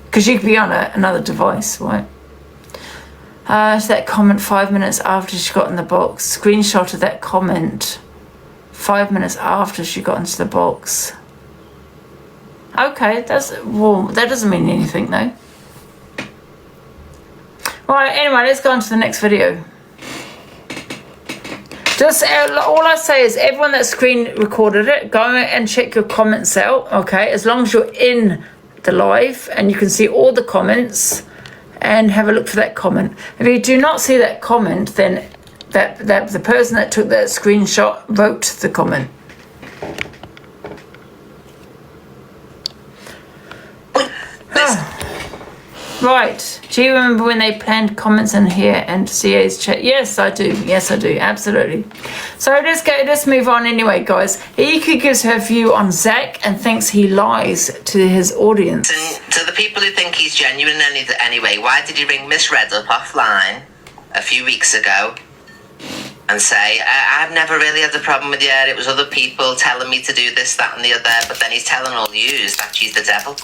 Because you could be on another device, right? So that comment 5 minutes after she got in the box. Screenshotted that comment 5 minutes after she got into the box. Okay, that doesn't mean anything though. Right, anyway, let's go on to the next video. Just all I say is everyone that screen recorded it, go and check your comments out, okay? As long as you're in the live and you can see all the comments, and have a look for that comment. If you do not see that comment, then that the person that took that screenshot wrote the comment. Right. Do you remember when they planned comments in here and CA's chat? Yes, I do. Yes, I do. Absolutely. So let's move on anyway, guys. Ika gives her view on Zach and thinks he lies to his audience. And to the people who think he's genuine anyway, why did he ring Miss Red up offline a few weeks ago and say, I've never really had a problem with her, it was other people telling me to do this, that and the other, but then he's telling all yous that she's the devil?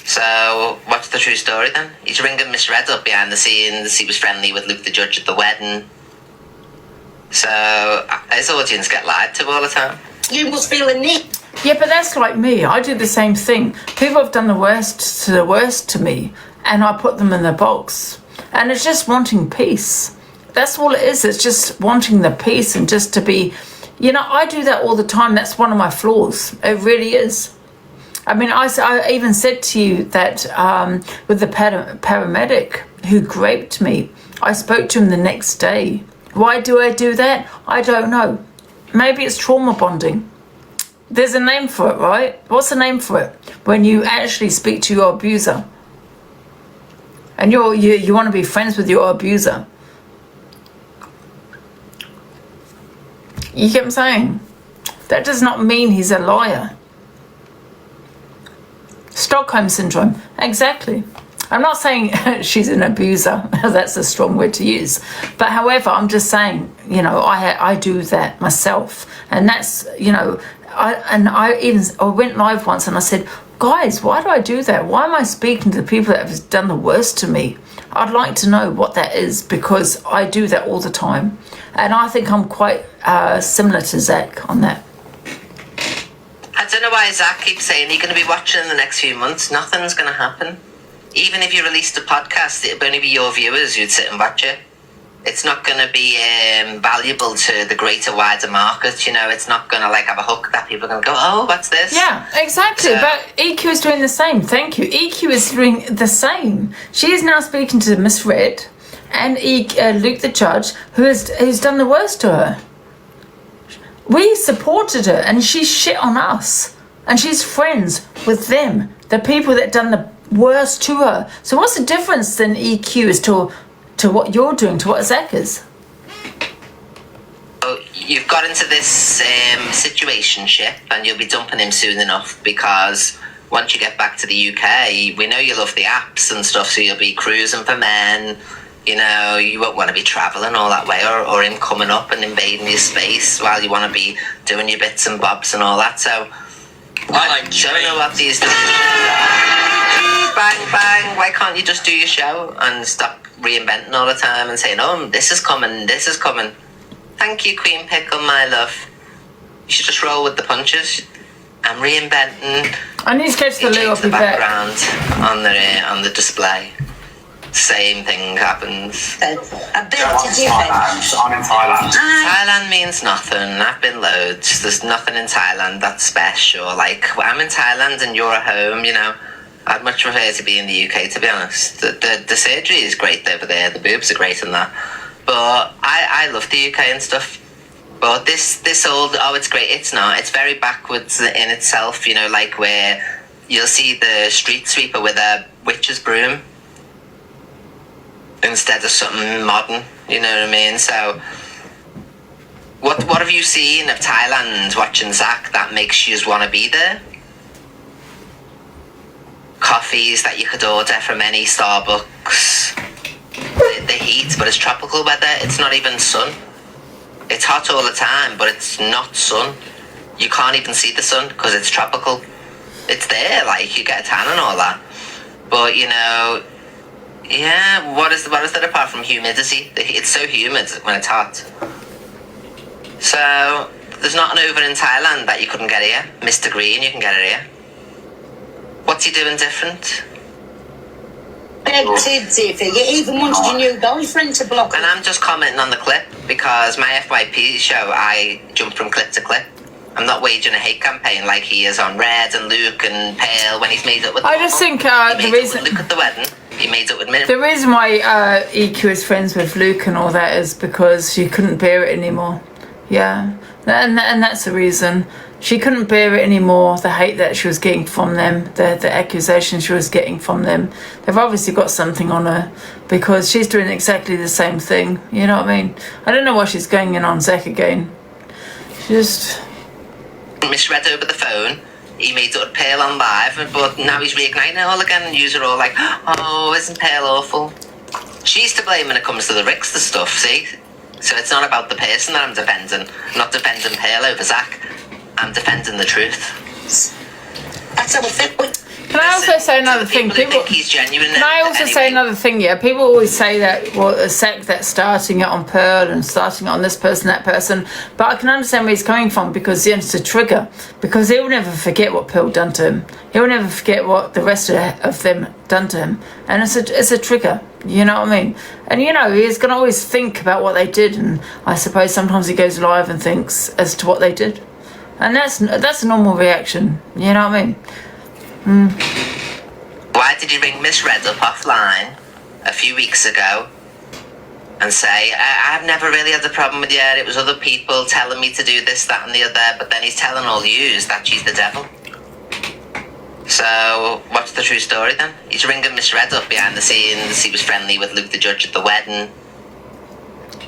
So, what's the true story then? He's ringing Miss Red up behind the scenes. He was friendly with Luke the Judge at the wedding. So, his audience get lied to all the time. You must feel a need. Yeah, but that's like me. I do the same thing. People have done the worst to me, and I put them in the box. And it's just wanting peace. That's all it is. It's just wanting the peace and just to be... I do that all the time. That's one of my flaws. It really is. I mean, I even said to you that with the paramedic who raped me, I spoke to him the next day. Why do I do that? I don't know. Maybe it's trauma bonding. There's a name for it, right? What's the name for it? When you actually speak to your abuser. And you want to be friends with your abuser. You get what I'm saying? That does not mean he's a liar. Stockholm Syndrome. Exactly. I'm not saying she's an abuser. That's a strong word to use. But however, I'm just saying, I do that myself. And that's, I went live once and I said, guys, why do I do that? Why am I speaking to the people that have done the worst to me? I'd like to know what that is because I do that all the time. And I think I'm quite similar to Zach on that. I don't know why Zach keeps saying you're going to be watching in the next few months. Nothing's going to happen. Even if you released a podcast, it'll only be your viewers who'd sit and watch it. It's not going to be valuable to the greater, wider market. It's not going to have a hook that people are going to go, oh, what's this? Yeah, exactly. So, but EQ is doing the same. Thank you. EQ is doing the same. She is now speaking to Miss Red and Luke the Judge, who's done the worst to her. We supported her and she shit on us. And she's friends with them, the people that done the worst to her. So what's the difference then EQ is to what you're doing, to what Zach is? You've got into this situationship and you'll be dumping him soon enough because once you get back to the UK, we know you love the apps and stuff, so you'll be cruising for men. You won't want to be travelling all that way or him coming up and invading your space while you want to be doing your bits and bobs and all that. So I don't know what these decisions are. Bang, bang. Why can't you just do your show and stop reinventing all the time and saying, oh, this is coming, this is coming. Thank you, Queen Pickle, my love. You should just roll with the punches. I'm reinventing. I need to go to the loo. I'll be back. Background on the display. Same thing happens. I'm in Thailand. Thailand means nothing. I've been loads. There's nothing in Thailand that's special. I'm in Thailand and you're at home, I'd much prefer to be in the UK, to be honest. The surgery is great over there. The boobs are great and that. But I love the UK and stuff. But this old, oh, it's great. It's not. It's very backwards in itself, where you'll see the street sweeper with a witch's broom instead of something modern, you know what I mean? So what have you seen of Thailand watching Zach that makes you want to be there? Coffees that you could order from any Starbucks. The heat, but it's tropical weather. It's not even sun. It's hot all the time, but it's not sun. You can't even see the sun because it's tropical. It's there, like, you get a tan and all that. But, you know, yeah, what is that apart from humidity? It's so humid when it's hot. So, there's nothing over in Thailand that you couldn't get here. Mr. Green, you can get it here. What's he doing different? You even wanted your new boyfriend to block. And I'm just commenting on the clip because my FYP show, I jump from clip to clip. I'm not waging a hate campaign like he is on Red and Luke and Pale when he's made up with. I just think the reason Luke at the wedding, he made up with me. The reason why EQ is friends with Luke and all that is because she couldn't bear it anymore. Yeah, and that's the reason. She couldn't bear it anymore, the hate that she was getting from them, the accusations she was getting from them. They've obviously got something on her because she's doing exactly the same thing. You know what I mean? I don't know why she's going in on Zach again. She just misread over the phone. He made it Pale on live, but now he's reigniting it all again and use her all like, oh, isn't Pale awful? She's to blame when it comes to the Rickster stuff, see? So it's not about the person that I'm defending. I'm not defending Pale over Zach. I'm defending the truth. That's how we think. Can I also say another thing? People think he's genuine. Can I also say another thing? Yeah, people always say that, well, a Zach that's starting it on Pearl and starting it on this person, that person. But I can understand where he's coming from because it's a trigger. Because he'll never forget what Pearl done to him. He'll never forget what the rest of them done to him. And it's a trigger. You know what I mean? And you know, he's going to always think about what they did. And I suppose sometimes he goes live and thinks as to what they did. And that's a normal reaction. You know what I mean? Why did you ring Miss Red up offline a few weeks ago and say, I've never really had a problem with you, it was other people telling me to do this, that and the other, but then he's telling all yous that she's the devil? So, what's the true story then? He's ringing Miss Red up behind the scenes, he was friendly with Luke the Judge at the wedding.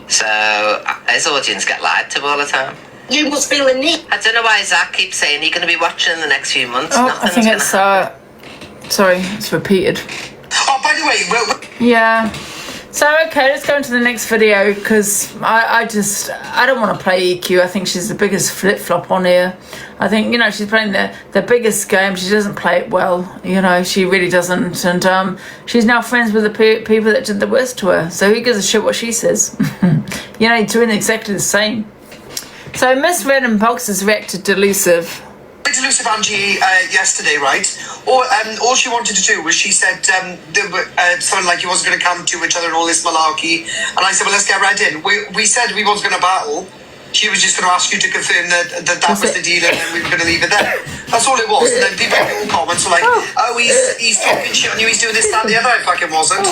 So, his audience get lied to all the time. You must feel a need. I don't know why Zach keeps saying you're going to be watching in the next few months. Oh, I think it's sorry, it's repeated. Oh, by the way, yeah. So okay, let's go into the next video because I don't want to play EQ. I think she's the biggest flip flop on here. I think, you know, she's playing the biggest game. She doesn't play it well. You know, she really doesn't. And she's now friends with the people that did the worst to her. So who gives a shit what she says? You know, doing exactly the same. So Miss Red and Box has reacted to Delusive. Delusive Angie yesterday, right? All she wanted to do was she said something like he wasn't going to come to each other and all this malarkey. And I said, well, let's get right in. We said we wasn't going to battle. She was just going to ask you to confirm that was the deal and then we were going to leave it there. That's all it was. And then people in all comments were like, oh, he's talking shit on you, he's doing this, that, and the other. I fucking wasn't.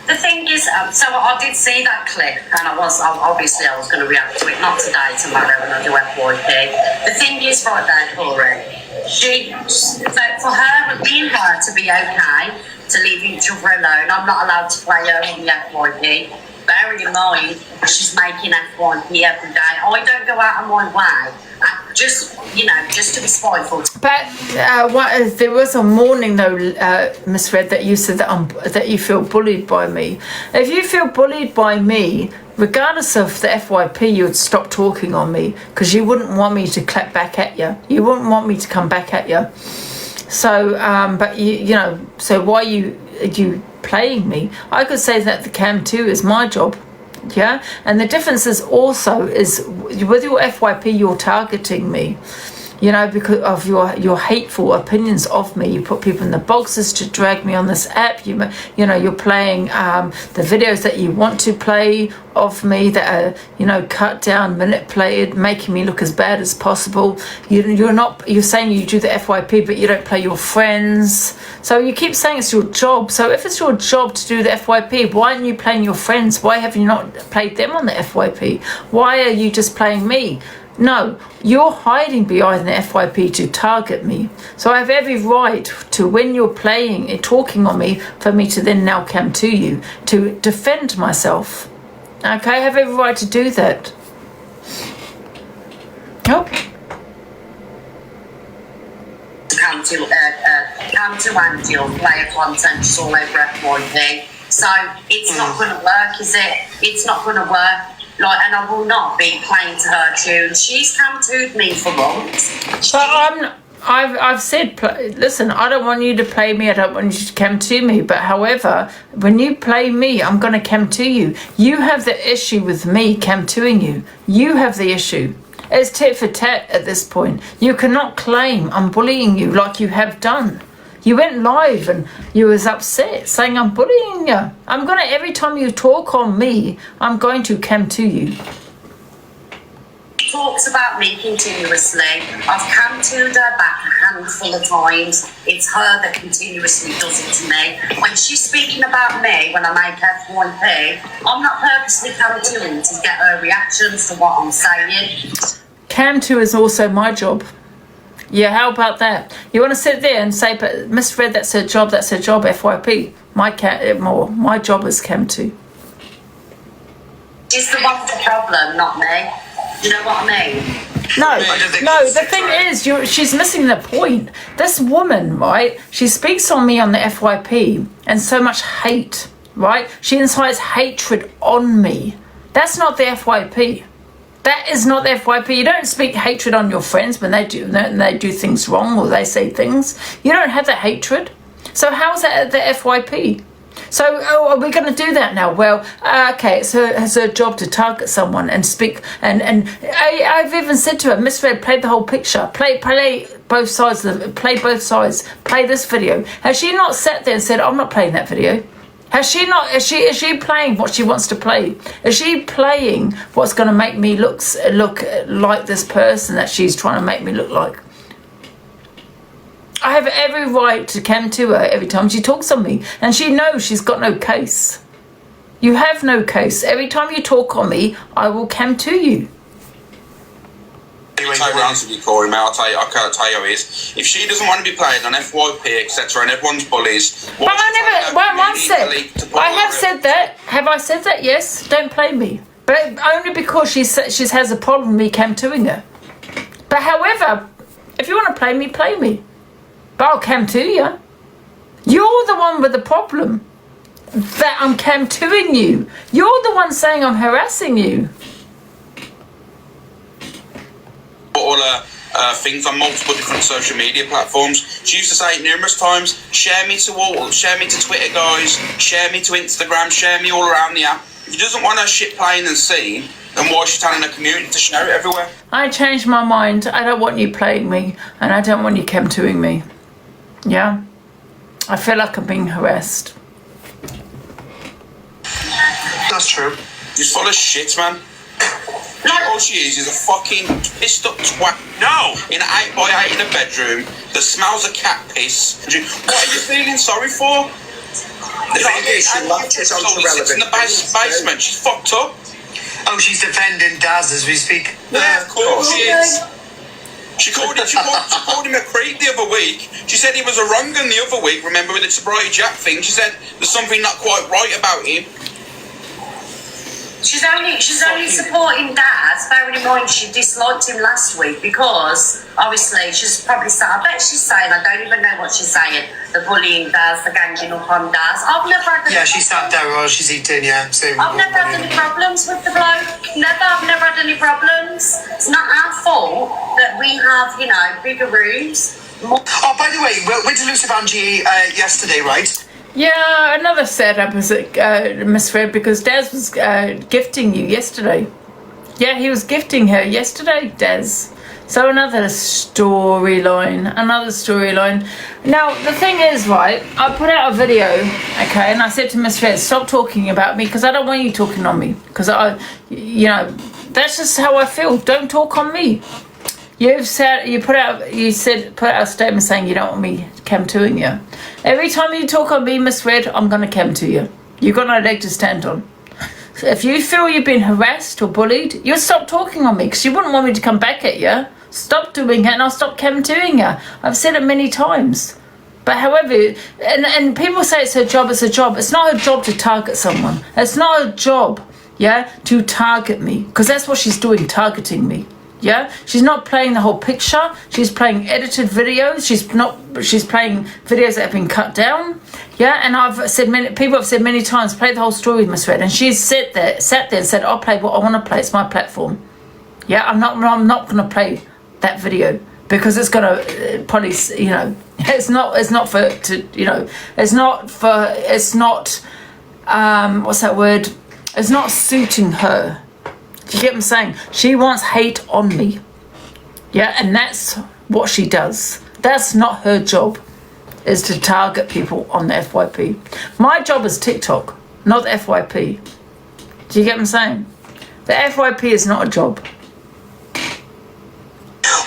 The thing is, so I did see that clip, and I was going to react to it, not today, tomorrow, when I do FYP. The thing is, right there, Corey, for her, being her to be okay, to leave each other alone, I'm not allowed to play her on the FYP. Bearing in mind, she's making FYP every day. I don't go out of my way. Just to be spiteful. But there was a morning though, Miss Red, that you said that you feel bullied by me. If you feel bullied by me, regardless of the FYP, you would stop talking on me because you wouldn't want me to clap back at you. You wouldn't want me to come back at you. So, but you know, so why you playing me? I could say that the cam too is my job. Yeah, and the difference is also is with your FYP you're targeting me, you know, because of your hateful opinions of me. You put people in the boxes to drag me on this app. You know, you're playing the videos that you want to play of me that are, you know, cut down, manipulated, making me look as bad as possible. You're saying you do the FYP but you don't play your friends. So you keep saying it's your job. So if it's your job to do the FYP, why aren't you playing your friends? Why have you not played them on the FYP? Why are you just playing me? No, you're hiding behind the FYP to target me. So I have every right to, when you're playing and talking on me, for me to then now come to you to defend myself. Okay, I have every right to do that. Oh. Come to Angie or player content is all over FYP. So it's not going to work, is it? It's not going to work. Like, and I will not be playing to her tune. She's come-toed me for months. But I've said, listen, I don't want you to play me, I don't want you to come to me, but however, when you play me, I'm going to come to you. You have the issue with me come toing you. You have the issue. It's tit for tat at this point. You cannot claim I'm bullying you like you have done. You went live and you was upset saying I'm bullying you. I'm going to, every time you talk on me, I'm going to come to you. Talks about me continuously. I've come-toed her back a handful of times. It's her that continuously does it to me. When she's speaking about me, when I make FYP, I'm not purposely come-toing to get her reactions to what I'm saying. Cam-to is also my job. Yeah, how about that? You want to sit there and say, but Miss Red, that's her job, FYP. My job is Cam-to. She's the one with the problem, not me. You know what I mean? No, the thing is, she's missing the point. This woman, right, she speaks on me on the FYP and so much hate, right? She incites hatred on me. That's not the FYP. That is not the FYP. You don't speak hatred on your friends when they do things wrong or they say things. You don't have that hatred. So how's that the FYP? So, are we going to do that now? Well, okay, it's her job to target someone and speak. And I've even said to her, Miss Red, play the whole picture. Play both sides. Play both sides. Play this video. Has she not sat there and said, I'm not playing that video? Has she not? Is she playing what she wants to play? Is she playing what's going to make me look like this person that she's trying to make me look like? I have every right to come to her every time she talks on me. And she knows she's got no case. You have no case. Every time you talk on me, I will come to you. I'll tell you honest with you, Corey, mate. I can't tell you is, if she doesn't want to be played on FYP, etc., and everyone's bullies... But I have said that. Have I said that? Yes. Don't play me. But only because she has a problem with me come-toing her. But however, if you want to play me, play me. But I'll come to you. You're the one with the problem that I'm come-toing you. You're the one saying I'm harassing you. All her things on multiple different social media platforms. She used to say it numerous times, share me to Twitter, guys, share me to Instagram, share me all around the app. If she doesn't want her shit playing and seen, then why is she telling her community to share it everywhere? I changed my mind. I don't want you playing me, and I don't want you come-toing me. Yeah? I feel like I'm being harassed. That's true. She's full of shit, man. All she is a fucking pissed up twat. No! In an 8x8 in a bedroom that smells of cat piss. What are you feeling sorry for? The thing is, she latches onto relevant. In the basement, she's fucked up. Oh, she's defending Daz as we speak. Yeah, of course she is. She called him a creep the other week. She said he was a wrong un the other week, remember, with the sobriety Jack thing. She said there's something not quite right about him. She's only supporting Daz, bearing in mind she disliked him last week because obviously she's probably saying, I bet she's saying, I don't even know what she's saying, the bullying Daz, the ganging up on Daz. I've never had any she sat there while she's eating, I've never had any problems with the bloke. I've never had any problems. It's not our fault that we have, bigger rooms. Oh, by the way, we did lose Angie yesterday, right? Yeah, another setup is Miss Fred, because Daz was gifting you yesterday. Yeah, he was gifting her yesterday, Daz. So another storyline. Now, the thing is, right, I put out a video, okay, and I said to Miss Fred, stop talking about me, because I don't want you talking on me. Because, that's just how I feel. Don't talk on me. You put out a statement saying you don't want me come-toing you. Every time you talk on me, Miss Red, I'm going to come to you. You've got no leg to stand on. If you feel you've been harassed or bullied, you'll stop talking on me because you wouldn't want me to come back at you. Stop doing it and I'll stop doing it. I've said it many times. But however, and people say it's her job, it's her job. It's not her job to target someone. It's not her job, yeah, to target me. Because that's what she's doing, targeting me. Yeah, she's not playing the whole picture. She's playing edited videos. She's playing videos that have been cut down. Yeah, and people have said many times, play the whole story with Miss Red. And she's sat there and said, I'll play what I want to play. It's my platform. Yeah, I'm not going to play that video because it's going to probably, you know, it's not what's that word? It's not suiting her. Do you get what I'm saying? She wants hate on me. Yeah, and that's what she does. That's not her job, is to target people on the FYP. My job is TikTok, not the FYP. Do you get what I'm saying? The FYP is not a job.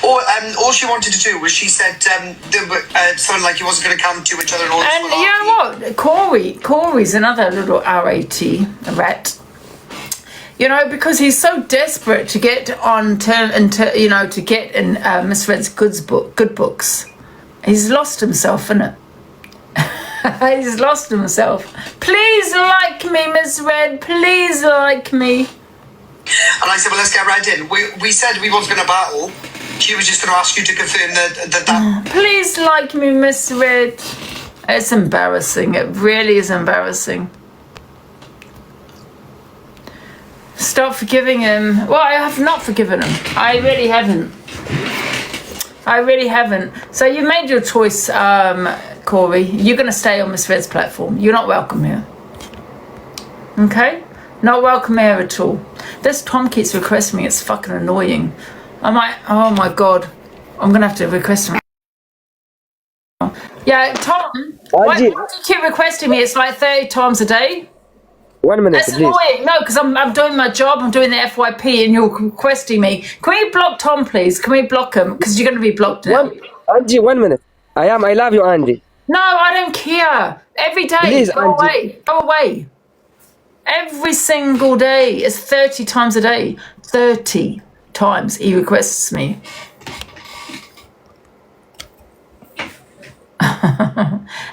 Or all she wanted to do was she said something like he wasn't going to come to each other and all this. And you know what? Corey's another little rat. You know, because he's so desperate to get on to get in Miss Red's good books. He's lost himself, innit? He's lost himself. Please like me, Miss Red. Please like me. And I said, well, let's get right in. We said we wasn't going to battle. She was just going to ask you to confirm that. Please like me, Miss Red. It's embarrassing. It really is embarrassing. Stop forgiving him. Well, I have not forgiven him. I really haven't. So you made your choice, Corey. You're going to stay on Miss Red's platform. You're not welcome here. Okay? Not welcome here at all. This Tom keeps requesting me. It's fucking annoying. I'm like, oh my God. I'm going to have to request him. Yeah, Tom, why do you keep requesting me? It's like 30 times a day. 1 minute, That's please. annoying. No, because I'm doing my job. I'm doing the FYP, and you're requesting me. Can we block Tom, please? Can we block him? Because you're going to be blocked now. Angie, 1 minute. I love you, Angie. No, I don't care. Every day. Please, Go Angie. away. Go away. Every single day. It's 30 times a day. 30 times he requests me.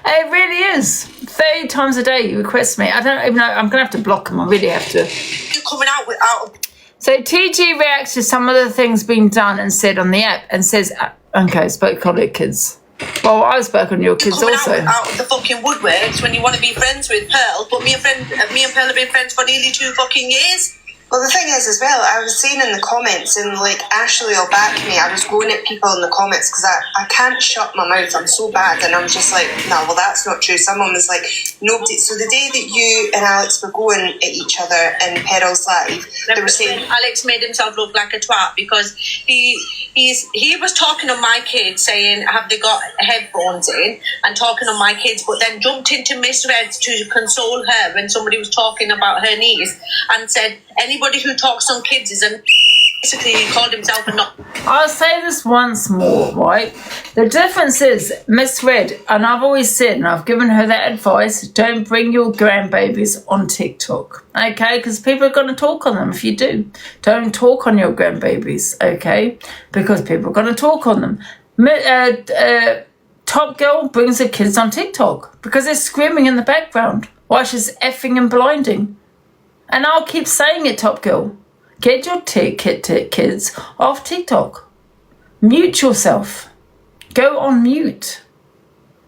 It really is. 30 times a day he requests me. I don't even know. I'm going to have to block him. I really have to. You're coming out without. So TG reacts to some of the things being done and said on the app and says, okay, spoke on your kids. Well, I spoke on your kids also. Out of the fucking woodworks when you want to be friends with Pearl, but me and Pearl have been friends for nearly 2 fucking years. Well, the thing is, as well, I was saying in the comments, and like Ashley will back me, I was going at people in the comments because I can't shut my mouth, I'm so bad, and I'm just like, no, well, that's not true. Someone was like, nobody. So the day that you and Alex were going at each other in Peril's live, they were saying Alex made himself look like a twat because he was talking on my kids, saying, have they got headphones in, and talking on my kids, but then jumped into Miss Red to console her when somebody was talking about her niece and said, anybody who talks on kids is a basically he called himself a not. I'll say this once more, right? The difference is Miss Red, and I've always said, and I've given her that advice, don't bring your grandbabies on TikTok, okay? Because people are going to talk on them if you do. Don't talk on your grandbabies, okay? Because people are going to talk on them. Top Girl brings her kids on TikTok because they're screaming in the background while she's effing and blinding. And I'll keep saying it, Top Girl. Get your kids off TikTok. Mute yourself. Go on mute.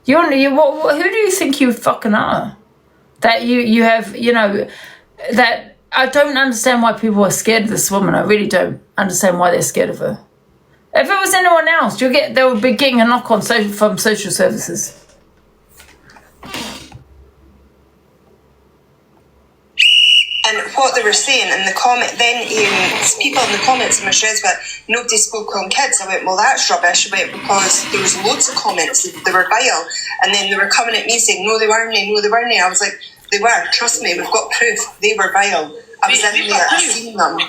Who do you think you fucking are? That you have, you know, that I don't understand why people are scared of this woman. I really don't understand why they're scared of her. If it was anyone else, they would be getting a knock on from social services. And what they were saying in the comment, then people in the comments in my shreds went, nobody spoke on kids. I went, well, that's rubbish. I went, because there was loads of comments, they were vile. And then they were coming at me saying, no, they weren't. I was like, they were. Trust me, we've got proof. They were vile. I was in there, I seen them.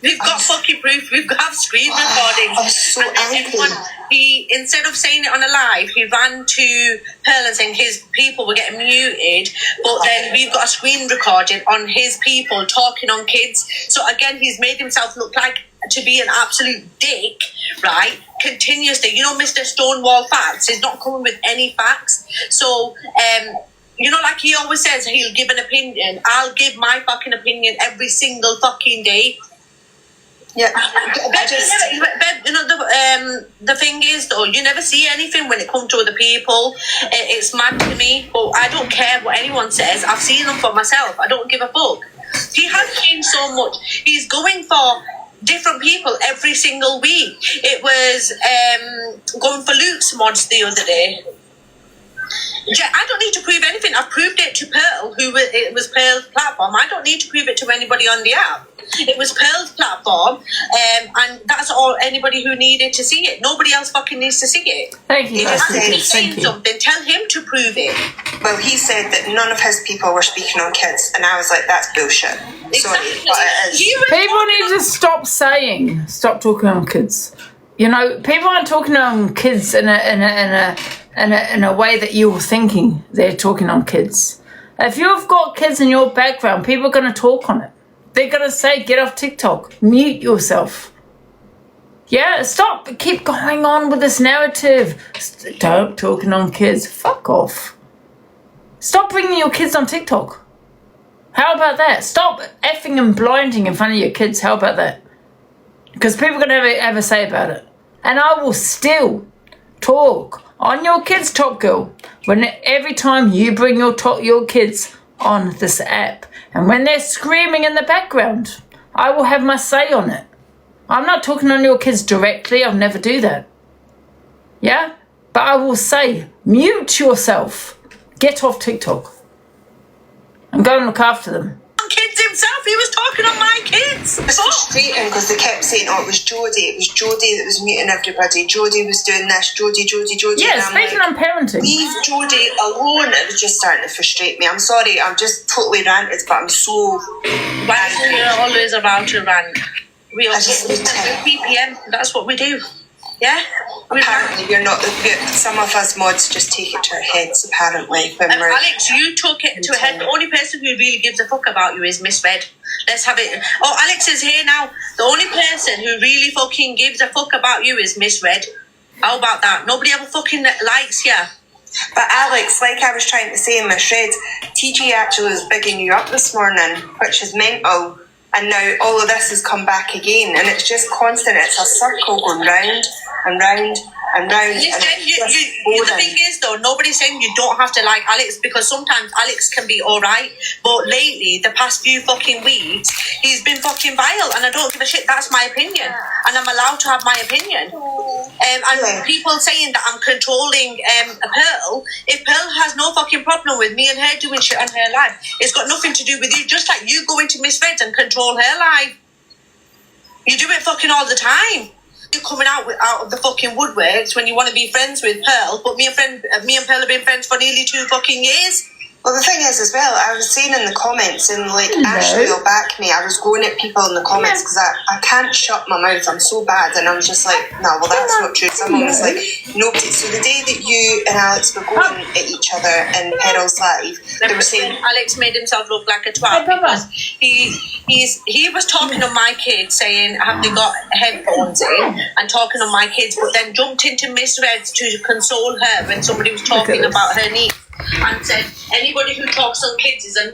We've got fucking proof. We've got screen recordings. I was so angry. He, instead of saying it on a live, he ran to Pearl and saying his people were getting muted. But then we've got a screen recording on his people talking on kids. So again, he's made himself look like to be an absolute dick, right? Continuously, you know, Mr. Stonewall Facts. He's not coming with any facts. So, you know, like he always says, he'll give an opinion. I'll give my fucking opinion every single fucking day. Yeah, you know, the thing is, though, you never see anything when it comes to other people. It's mad to me, but I don't care what anyone says. I've seen them for myself. I don't give a fuck. He has changed so much. He's going for different people every single week. It was going for Luke's mods the other day. I don't need to prove anything. I've proved it to Pearl, it was Pearl's platform. I don't need to prove it to anybody on the app. It was Pearl's platform, and that's all anybody who needed to see it. Nobody else fucking needs to see it. Thank you. If he's saying something, tell him to prove it. Well, he said that none of his people were speaking on kids, and I was like, that's bullshit. Sorry, but it is. People need to stop talking on kids. You know, people aren't talking on kids in a way that you're thinking they're talking on kids. If you've got kids in your background, people are going to talk on it. They're going to say, get off TikTok, mute yourself. Yeah, keep going on with this narrative. Don't talking on kids. Fuck off. Stop bringing your kids on TikTok. How about that? Stop effing and blinding in front of your kids. How about that? Because people are going to have a say about it. And I will still talk on your kids, Top Girl, every time you bring your kids on this app. And when they're screaming in the background, I will have my say on it. I'm not talking on your kids directly. I'll never do that. Yeah? But I will say, mute yourself. Get off TikTok. And go and look after them. Kids himself, he was talking on my kids. It was frustrating because they kept saying, oh, it was Jodie that was muting everybody. Jodie was doing this, Jodie. Yeah, speaking on parenting. Leave Jodie alone. It was just starting to frustrate me. I'm sorry, I'm just totally ranted, but I'm so... Why are you always allowed to rant? We all PPM, that's what we do. Yeah? Apparently we're not, some of us mods just take it to our heads, apparently. Alex, you took it to a head. The only person who really gives a fuck about you is Miss Red. Let's have it. Oh, Alex is here now. The only person who really fucking gives a fuck about you is Miss Red. How about that? Nobody ever fucking likes you. But Alex, like I was trying to say in Miss Red, TG actually was bigging you up this morning, which is mental. And now all of this has come back again, and it's just constant. It's a circle going round and round and round. Listen, the thing is, though, nobody's saying you don't have to like Alex, because sometimes Alex can be all right. But lately, the past few fucking weeks, he's been fucking vile, and I don't give a shit. That's my opinion, and I'm allowed to have my opinion. And people saying that I'm controlling Pearl. If Pearl has no fucking problem with me and her doing shit on her life, it's got nothing to do with you. Just like you go into Miss Reds and control her life. You do it fucking all the time. You're coming out of the fucking woodworks when you want to be friends with Pearl, but me and Pearl have been friends for nearly 2 fucking years. Well, the thing is, as well, I was saying in the comments, and like Ashley will back me, I was going at people in the comments because I can't shut my mouth. I'm so bad, and I was just like, no, well, that's not true. Someone was like, nobody. So the day that you and Alex were going at each other in Peril's live, they were saying Alex made himself look like a twat because he was talking on my kids, saying, have they got headphones in, and talking on my kids, but then jumped into Miss Reds to console her when somebody was talking about her niece. And said anybody who talks on kids is a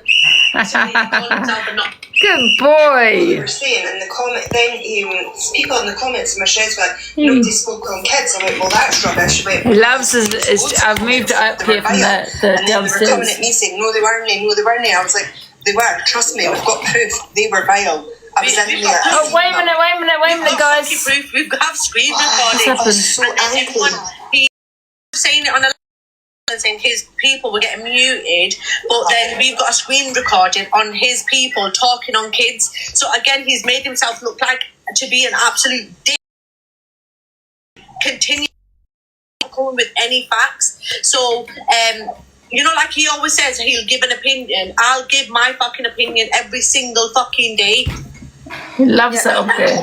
good boy. We were saying in the comment, then people in the comments in my shreds were like, nobody spoke on kids. I went, well, that's rubbish. Went, he loves his I've moved up here from the downstairs. They were coming at me saying, no, they weren't. I was like, they were. Trust me, we've got proof. They were vile. I was in there. Oh, wait a minute, guys. Proof. We've got screen recording. I was so angry. He was saying it on a saying his people were getting muted, but then we've got a screen recording on his people talking on kids. So again, he's made himself look like to be an absolute dick. Continue coming with any facts. So you know, like he always says, he'll give an opinion. I'll give my fucking opinion every single fucking day. He loves it up there.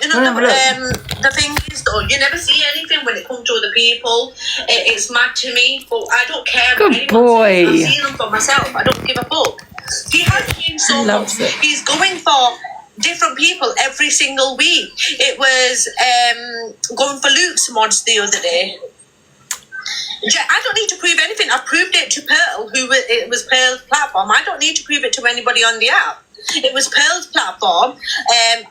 The thing is, though, you never see anything when it comes to other people. It's mad to me, but I don't care. Good boy. I've seen them for myself. I don't give a fuck. He has changed so much. He's going for different people every single week. It was going for Luke's mods the other day. I don't need to prove anything. I proved it to Pearl, it was Pearl's platform. I don't need to prove it to anybody on the app. It was Pearl's platform,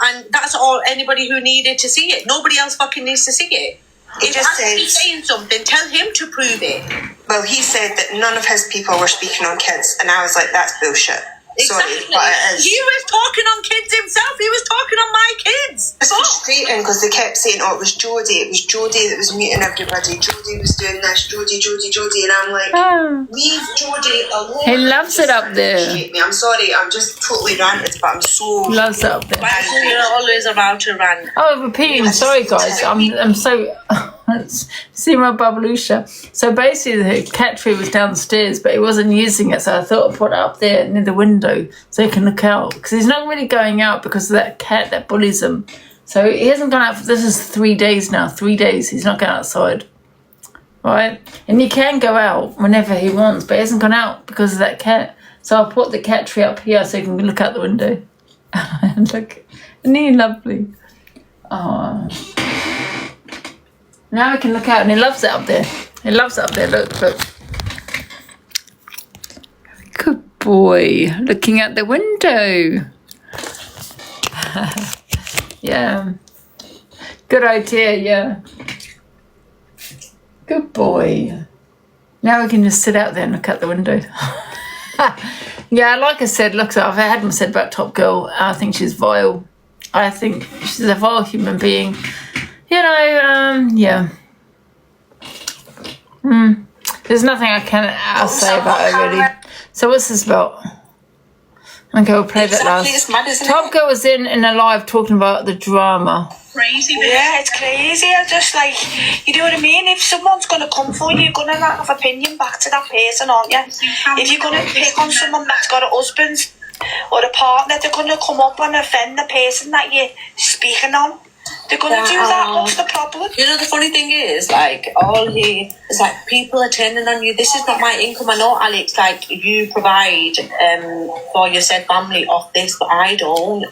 and that's all anybody who needed to see it. Nobody else fucking needs to see it. He just said, he's saying something, tell him to prove it. well, he said that none of his people were speaking on kids, and I was like, that's bullshit. Sorry, Exactly. but it is. He was talking on kids himself. He was talking on my kids. It's frustrating because they kept saying, oh, it was Jodie that was muting everybody. Jodie was doing this, Jodie. And I'm like, leave Jodie alone. He loves it up there. Frustrate me. I'm sorry, I'm just totally ranted, but I'm so... Loves it up there. You're always around to rant. Oh, repeating. Sorry, guys. I'm so... See my babalusha. So basically the cat tree was downstairs, but he wasn't using it, so I thought I'd put it up there near the window so he can look out, because he's not really going out because of that cat that bullies him. So he hasn't gone out this is 3 days now. 3 days he's not going outside, right? And he can go out whenever he wants, but he hasn't gone out because of that cat. So I'll put the cat tree up here so he can look out the window. And look, isn't he lovely? Oh, now we can look out, and he loves it up there. He loves it up there. Look. Good boy. Looking out the window. Yeah. Good idea, yeah. Good boy. Now we can just sit out there and look out the window. Yeah, like I said, look, I hadn't said about Top Girl. I think she's vile. I think she's a vile human being. You know, yeah. There's nothing I'll say about her, really. So what's this about? Okay, we'll play that last. It's mad, isn't Top Girl was in a live talking about the drama. Crazy, yeah, it's crazy. I just like, you know what I mean? If someone's gonna come for you, you're gonna have opinion back to that person, aren't you? If you're gonna pick on someone that's got a husband or a partner, they're gonna come up and offend the person that you're speaking on. They're gonna do that. What's the problem? You know, the funny thing is, like, it's like people are turning on you. This is not my income. I know, Alex, like, you provide for your said family off this, but I don't.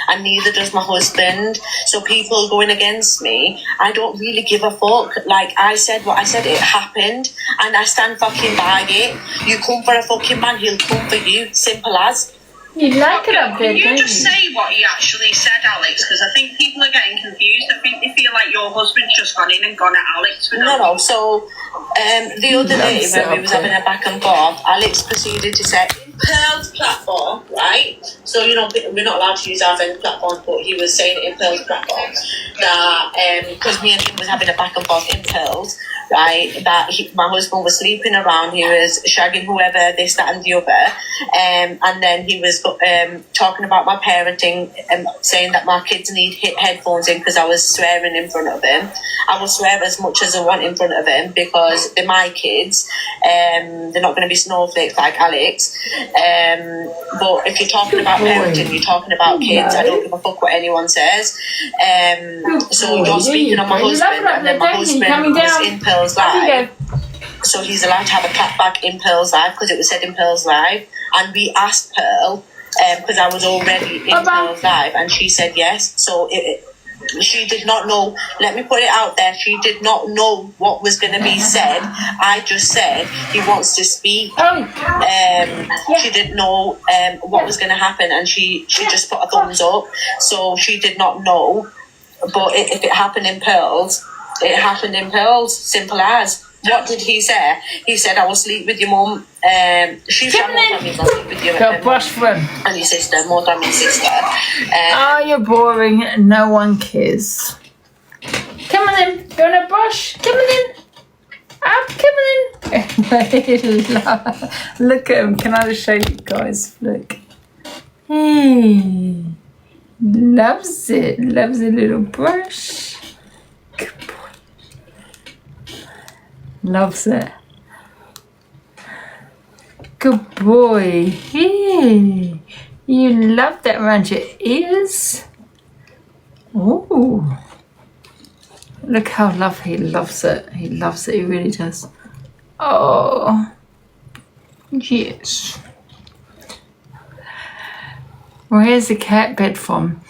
And neither does my husband. So people going against me, I don't really give a fuck. Like, I said what I said, it happened, and I stand fucking by it. You come for a fucking man, he'll come for you. Simple as. You like it up there, Can you don't just you? say what he actually said, Alex? Because I think people are getting confused. I think they feel like your husband's just gone in and gone at Alex. No. So the other day when we was having a back and forth, Alex proceeded to say, in Pearl's platform, right? So, you know, we're not allowed to use our friend's platform, but he was saying in Pearl's platform that because me and him was having a back and forth in Pearl's, right, that my husband was sleeping around, he was shagging whoever, this, that and the other, and then he was talking about my parenting and saying that my kids need headphones in because I was swearing in front of him. I will swear as much as I want in front of him because they're my kids. They're not going to be snowflakes like Alex. But if you're talking about parenting, you're talking about kids, I don't give a fuck what anyone says. So you're speaking on my husband, and then my husband was in Pearl's live. So he's allowed to have a clapback in Pearl's live because it was said in Pearl's live. And we asked Pearl, because I was already in Pearl's live, and she said yes. So she did not know, let me put it out there, she did not know what was going to be said. I just said he wants to speak. She didn't know what was going to happen, and she just put a thumbs up. So she did not know. But if it happened in Pearl's, it happened in Pearl's. Simple as. What did he say? He said, I will sleep with your mum. She's more than me, I'll sleep with you. And your sister, more than your sister. You're boring. No one cares. Come on in. You want a brush? Come on in. Up, come on in. Look at him. Can I just show you guys? Look. Hey. Loves it. Loves a little brush. Good boy. Loves it. Good boy. Hey. You love that around your ears. Ooh. Look how he loves it. He loves it. He really does. Oh. Yes. Where's the cat bed from?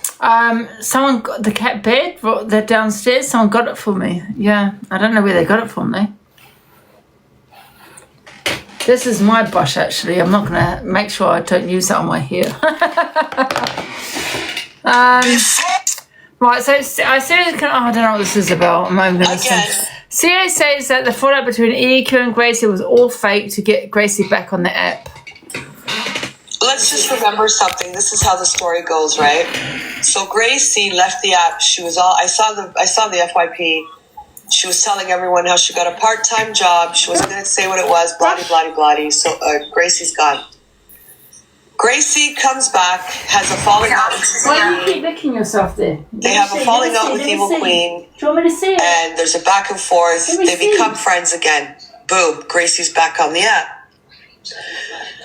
Someone got the cat bed. They're downstairs. Someone got it for me. Yeah. I don't know where they got it from though. This is my brush actually. I'm not gonna make sure I don't use that on my hair. Right, so I seriously can't, I don't know what this is about. I'm not gonna say. CA says that the fallout between EQ and Gracie was all fake to get Gracie back on the app. Let's just remember something. This is how the story goes, right? So Gracie left the app. She was all. I saw the FYP. She was telling everyone how she got a part-time job. She wasn't going to say what it was. Blah blah blah. So Gracie's gone. Gracie comes back, has a falling out with Why do you keep licking yourself there? They have a falling out with Evil Queen. Do you want me to see it? And there's a back and forth. They become friends again. Boom. Gracie's back on the app.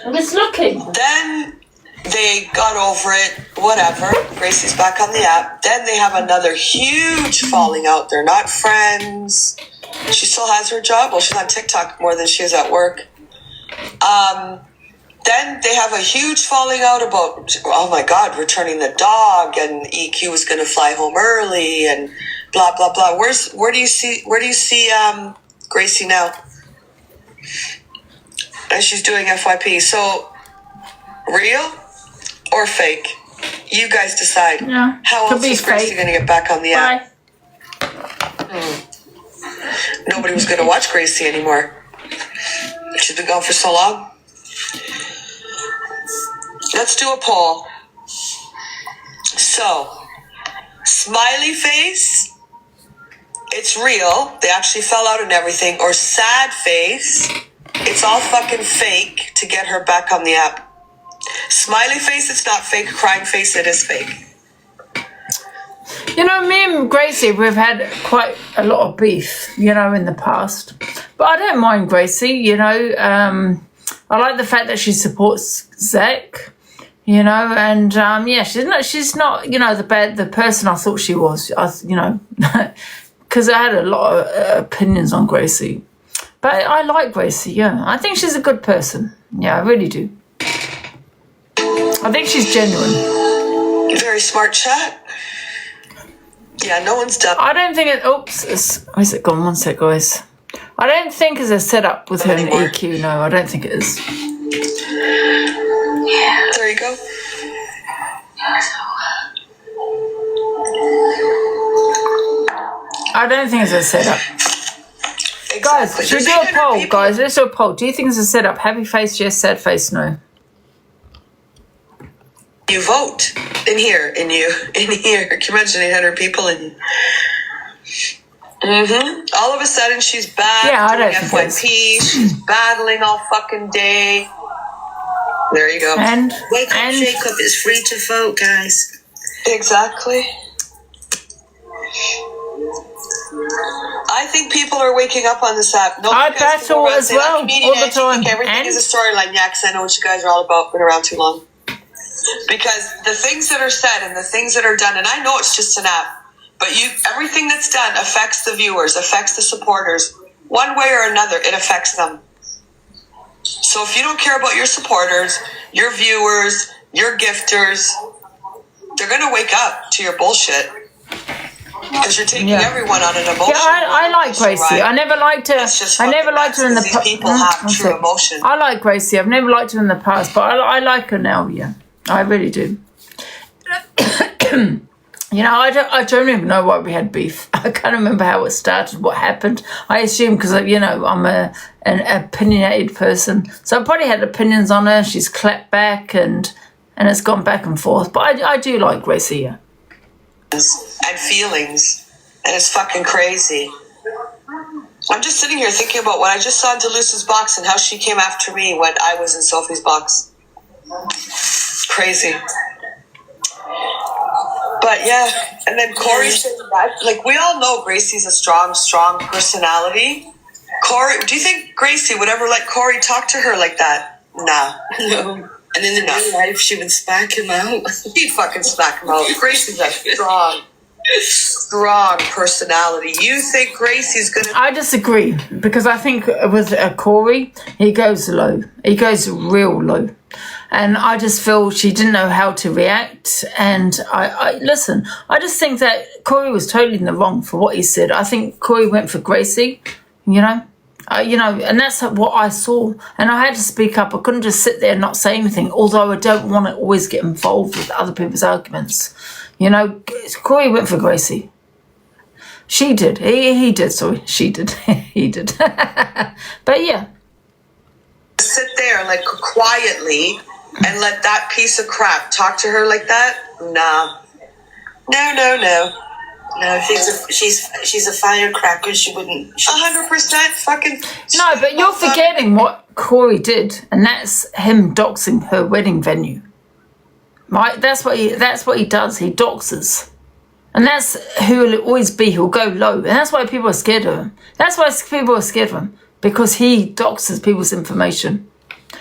I'm just looking. Then they got over it. Whatever. Gracie's back on the app. Then they have another huge falling out. They're not friends. She still has her job. Well, she's on TikTok more than she is at work. Then they have a huge falling out about, oh my God, returning the dog, and EQ was going to fly home early, and blah blah blah. Where do you see Gracie now? And she's doing FYP. So, real or fake? You guys decide. Yeah. How else is Gracie going to get back on the app? Nobody was going to watch Gracie anymore. She's been gone for so long. Let's do a poll. So, smiley face, it's real. They actually fell out and everything. Or sad face, it's all fucking fake to get her back on the app. Smiley face, it's not fake. Crying face, it is fake. You know, me and Gracie, we've had quite a lot of beef, you know, in the past. But I don't mind Gracie, you know. I like the fact that she supports Zach, you know, and yeah, she's not, you know, the person I thought she was, you know, because I had a lot of opinions on Gracie. But I like Gracie, yeah. I think she's a good person. Yeah, I really do. I think she's genuine. Very smart chat. Yeah, no one's done. I don't think it, where's it gone? One sec, guys. I don't think it's a setup with her and EQ, no, I don't think it is. Yeah. There you go. I don't think it's a setup. Exactly. Guys, should we do a poll, guys? Let's do a poll. Do you think it's a setup? Happy face, yes. Sad face, no. You vote in here. Can you imagine 800 people in? All of a sudden, she's back doing FYP. She's battling all fucking day. There you go. Wake up, shake up. It's free to vote, guys. Exactly. I think people are waking up on this app. No, I battle as well all the time. Everything is a storyline. Yeah, because I know what you guys are all about. Been around too long. Because the things that are said and the things that are done, and I know it's just an app. But everything that's done affects the viewers, affects the supporters. One way or another, it affects them. So if you don't care about your supporters, your viewers, your gifters, they're going to wake up to your bullshit. Because you're taking everyone on an emotional. Yeah, I like Gracie. I never liked her. I never liked her in the past. People have true emotion. I like Gracie. I've never liked her in the past, but I like her now. Yeah, I really do. You know, I don't even know why we had beef. I can't remember how it started, what happened. I assume because, you know, I'm an opinionated person. So I probably had opinions on her. She's clapped back and it's gone back and forth. But I do like Gracie, yeah. And feelings. And it's fucking crazy. I'm just sitting here thinking about what I just saw in Duluce's box and how she came after me when I was in Sophie's box. Crazy. But yeah, and then Corey said that, like, we all know Gracie's a strong personality. Corey, do you think Gracie would ever let Corey talk to her like that? Nah. No. And in the real life, she would smack him out. She'd fucking smack him out. Gracie's a strong personality. You think Gracie's gonna... I disagree, because I think with Corey, he goes low. He goes real low. And I just feel she didn't know how to react. And listen, I just think that Corey was totally in the wrong for what he said. I think Corey went for Gracie, you know, and that's what I saw. And I had to speak up. I couldn't just sit there and not say anything, although I don't want to always get involved with other people's arguments. You know, Corey went for Gracie. She did. He did, sorry. She did. He did. But yeah. Sit there like quietly and let that piece of crap talk to her like that? Nah. No, she's a firecracker. She wouldn't. 100% fucking. No, but you're forgetting what Corey did, and that's him doxing her wedding venue. Right? That's what he does. He doxes, and that's who he'll always be. He'll go low, and that's why people are scared of him. That's why people are scared of him, because he doxes people's information.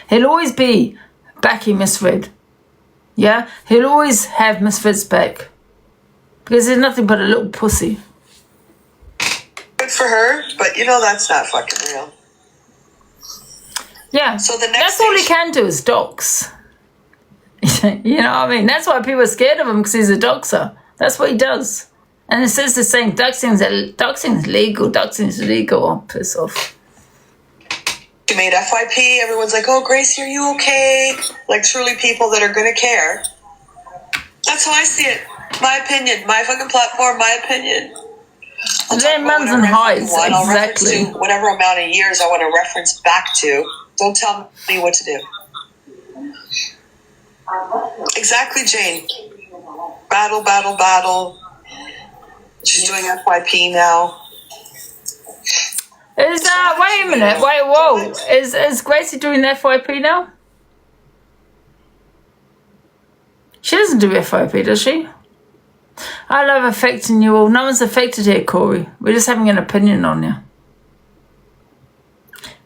He'll always be backing misread. Yeah, he'll always have misread's back. Because there's nothing but a little pussy. Good for her, but that's not fucking real. Yeah, so the next that's all he can do is dox. You know what I mean? That's why people are scared of him, because he's a doxer. That's what he does. And it says the same, doxing is legal. Oh, piss off. She made FYP, everyone's like, oh, Gracie, are you okay? Like, truly people that are going to care. That's how I see it. My opinion, my fucking platform, my opinion. They're mums and highs, exactly. To whatever amount of years I want to reference back to. Don't tell me what to do. Exactly, Jane. Battle. She's doing FYP now. Wait a minute, whoa. Is Gracie doing the FYP now? She doesn't do FYP, does she? I love affecting you all. No one's affected here, Corey. We're just having an opinion on you.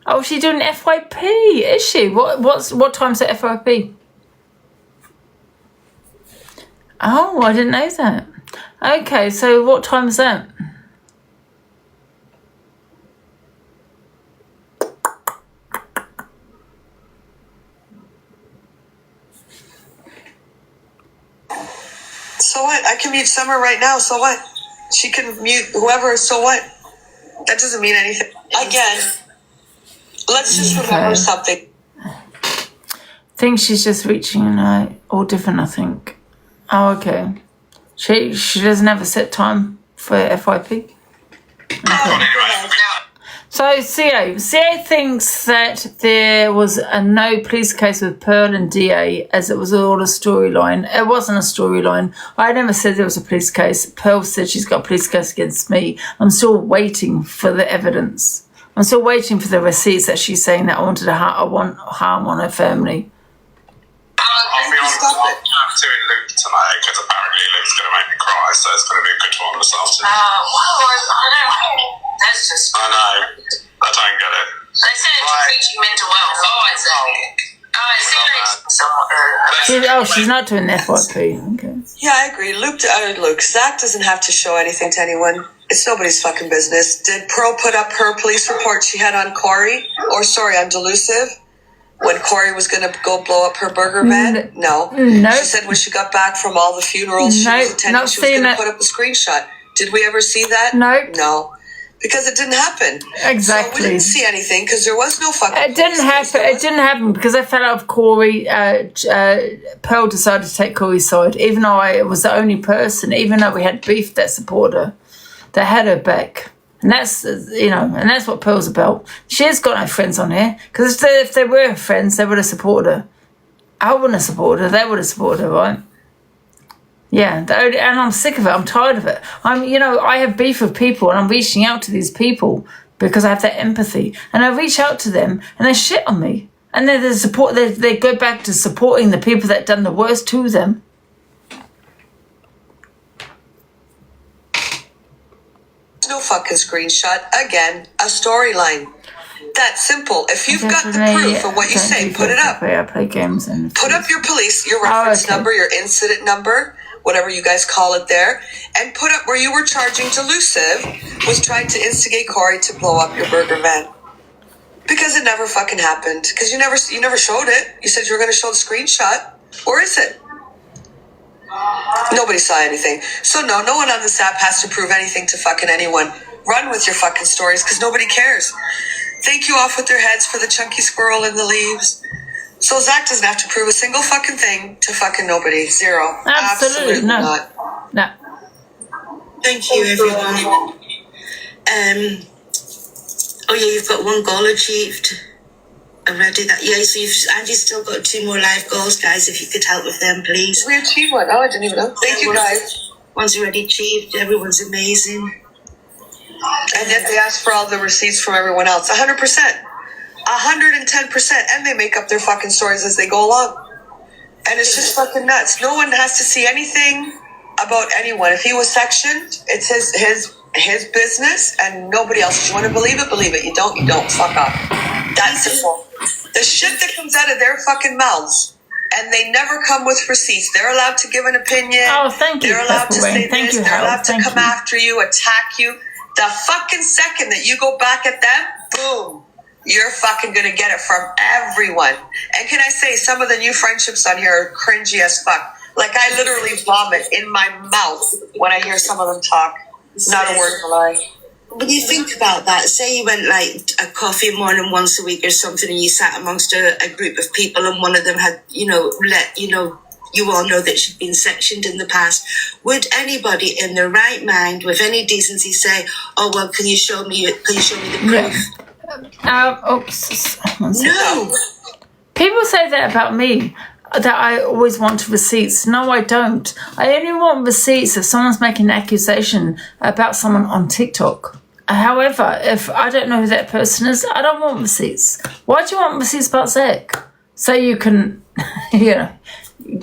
Oh, she's doing FYP, is she? What time's the FYP? Oh, I didn't know that. Okay, so what time is that? So what? I can mute Summer right now, so what? She can mute whoever, so what? That doesn't mean anything. Again, let's just remember something. I think she's just reaching all different, I think. Oh, okay. She doesn't have a set time for FYP? Okay. So CA thinks that there was a no police case with Pearl and DA, as it was all a storyline. It wasn't a storyline. I never said there was a police case. Pearl said she's got a police case against me. I'm still waiting for the evidence. I'm still waiting for the receipts that she's saying that I want harm on her family. I'll be honest, I'm doing Luke tonight because apparently Luke's going to make me cry, so it's going to be a good one this afternoon. That's just... I know. I don't get it. They said it's reaching mental health. She's not doing FYP. Okay. Yeah, I agree. Luke, Zach doesn't have to show anything to anyone. It's nobody's fucking business. Did Pearl put up her police report she had on Corey? On Delusive? When Corey was going to go blow up her burger van? No. She said when she got back from all the funerals she was attending, she was going to put up a screenshot. Did we ever see that? No. Because it didn't happen. Exactly. So we didn't see anything because there was no fucking... It didn't happen because I fell out of Corey. Pearl decided to take Corey's side, even though I was the only person, even though we had beef that supported her, that had her back. And that's, and that's what Pearl's about. She has got no friends on here, because if they were friends, they would have supported her. I wouldn't have supported her. They would have supported her, right? Yeah, and I'm sick of it. I'm tired of it. I have beef with people, and I'm reaching out to these people because I have that empathy. And I reach out to them, and they shit on me. And they go back to supporting the people that done the worst to them. No fucking screenshot. Again, a storyline. That simple. If you've got the proof of what you say, put it up. I play games and put up your police, your reference number, your incident number, whatever you guys call it there, and put up where you were charging Delusive was trying to instigate Corey to blow up your burger van. Because it never fucking happened. Because you never showed it. You said you were going to show the screenshot. Where is it? Nobody saw anything. So no one on this app has to prove anything to fucking anyone. Run with your fucking stories because nobody cares. Thank you off with their heads for the chunky squirrel in the leaves. So Zach doesn't have to prove a single fucking thing to fucking nobody. Zero. Absolutely not. No. Thank you, everyone. Oh yeah, you've got one goal achieved already. So Angie's still got 2 more live goals, guys. If you could help with them, please. We achieved one. Oh, I didn't even know. Thank you, guys. One's already achieved. Everyone's amazing. And yet they ask for all the receipts from everyone else. 100%. 110%. And they make up their fucking stories as they go along. And it's just fucking nuts. No one has to see anything about anyone. If he was sectioned, it's his business and nobody else. If you want to believe it, believe it. You don't, you don't. Fuck off. That's simple. The shit that comes out of their fucking mouths. And they never come with receipts. They're allowed to give an opinion. Oh, thank you. They're allowed to say this. They're allowed to come you. after you, attack you. The fucking second that you go back at them, boom, you're fucking gonna get it from everyone. And can I say, some of the new friendships on here are cringy as fuck. Like, I literally vomit in my mouth when I hear some of them talk. Not a word of a lie. When you think about that, say you went like a coffee morning once a week or something, and you sat amongst a group of people, and one of them had, you all know that she'd been sectioned in the past. Would anybody in their right mind, with any decency, say, "Oh well, can you show me the proof"? No. People say that about me. That I always want receipts. No, I don't. I only want receipts if someone's making an accusation about someone on TikTok. However, if I don't know who that person is, I don't want receipts. Why do you want receipts about Zach? So you can,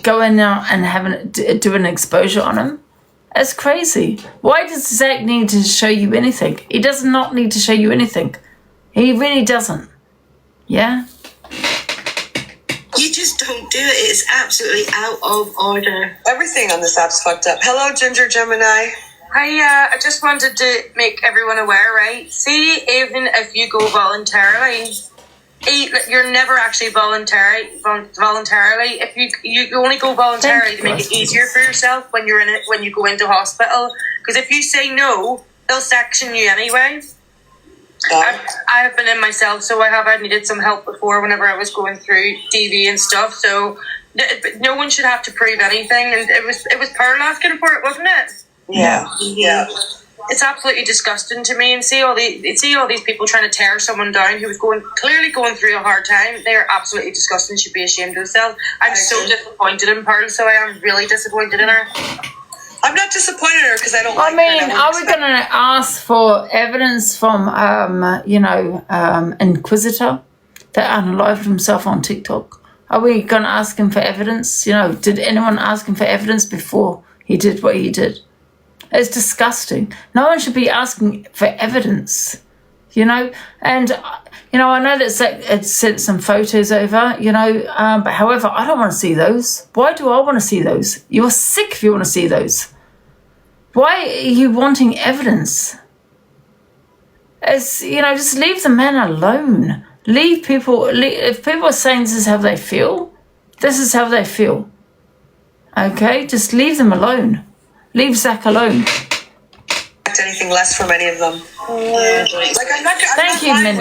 go in there and do an exposure on him? That's crazy. Why does Zach need to show you anything? He does not need to show you anything. He really doesn't. Yeah? You just don't do it. It's absolutely out of order. Everything on this app's fucked up. Hello, Ginger Gemini. I just wanted to make everyone aware, right? See, even if you go voluntarily, you're never actually voluntarily. If you only go voluntarily to make it easier for yourself when you're in it, when you go into hospital. Because if you say no, they'll section you anyway. I have been in myself, so I needed some help before whenever I was going through DV and stuff. So no one should have to prove anything, and it was Pearl asking for it, wasn't it? Yeah. It's absolutely disgusting to me, and see all these people trying to tear someone down who was clearly going through a hard time. They are absolutely disgusting. Should be ashamed of themselves. I'm so disappointed in Pearl, so I am really disappointed in her. I'm not disappointed in her because I don't like her. I mean, are we going to ask for evidence from, Inquisitor that unalived himself on TikTok? Are we going to ask him for evidence? Did anyone ask him for evidence before he did what he did? It's disgusting. No one should be asking for evidence, And, I know that Zach had sent some photos over, but however, I don't want to see those. Why do I want to see those? You're sick if you want to see those. Why are you wanting evidence? Just leave the man alone. If people are saying this is how they feel, this is how they feel. Okay? Just leave them alone. Leave Zach alone. Anything less from any of them. Thank you, Pink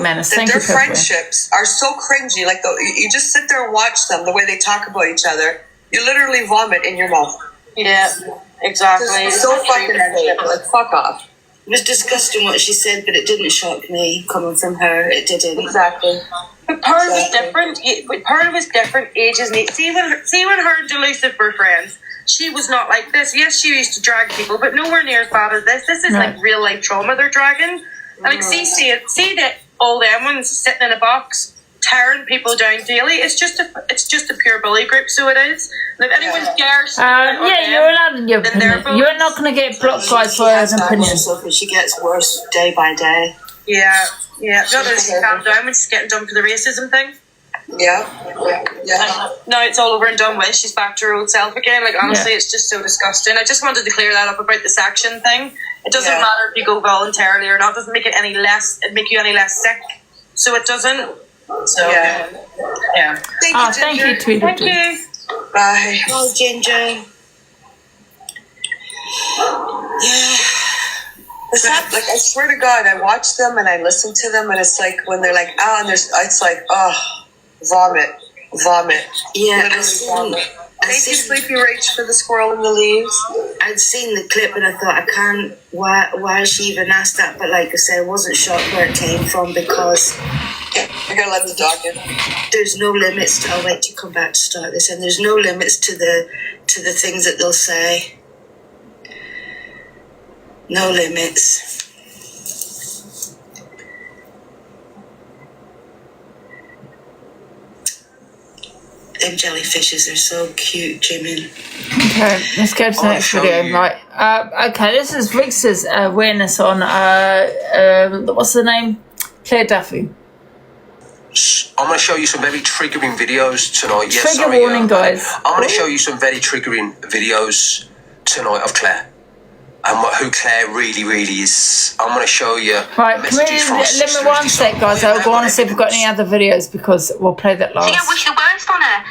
Menace. Thank you, their friendships are so cringy. Like you just sit there and watch them. The way they talk about each other, you literally vomit in your mouth. Yeah, exactly. It's so fucking fake. Like fuck off. It was disgusting what she said, but it didn't shock me coming from her. It didn't. Exactly. But Pearl was different. Pearl was different. Ages. See when her and Delusive were friends. She was not like this. Yes, she used to drag people, but nowhere near as bad as this. This is like real life trauma they're dragging. And like, see that all them ones sitting in a box tearing people down daily. It's just a pure bully group. So it is. And if anyone's scared, you're allowed in your opinion. You're not going to get blocked guys for an opinion. She gets worse day by day. Yeah. Yeah, I've got to calm down when she's getting done for the racism thing. Yeah. Now it's all over and done with. She's back to her old self again. Like, honestly, it's just so disgusting. I just wanted to clear that up about the section thing. It doesn't matter if you go voluntarily or not. It doesn't make it any less. It make you any less sick. So it doesn't. So yeah. Thank you, Tweety. Thank you. Bye. Oh, Ginger. Yeah. Like, I swear to God, I watch them and I listen to them, and it's like when they're like, and it's like, vomit. Yeah, vomit. Thank you, Sleepy Rach, for the squirrel in the leaves. I'd seen the clip and I thought, I can't, why she even asked that? But like I said, I wasn't sure where it came from because I gotta let the dog in. There's no limits to, I'll wait to come back to start this, and there's no limits to the things that they'll say. No limits. Them jellyfishes are so cute, Jimmy. Okay, let's go to the next video. Right. Okay, this is Rix's awareness on what's the name? Claire Duffy. I'm going to show you some very triggering videos tonight. Trigger warning, guys. I'm going to show you some very triggering videos tonight of Claire. And who Claire really, really is. I'm going to show you messages from her let me one sec, guys. I'll go on and see if we've got any other videos because we'll play that last. Yeah, what's the worst on her?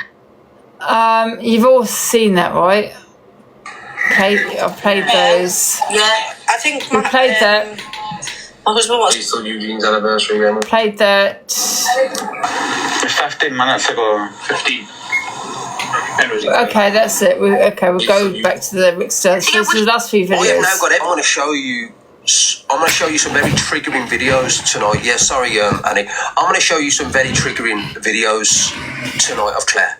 You've all seen that, right? I've played those. Yeah, I think we played that. My husband was. It's still Eugene's anniversary, remember? Played that. 15 minutes ago. 15. Okay, that's it. We'll go back to the Rick Stars. This is the last few videos. I have now got it. I'm going to show you some very triggering videos tonight. Yeah, sorry, Annie. I'm going to show you some very triggering videos tonight of Claire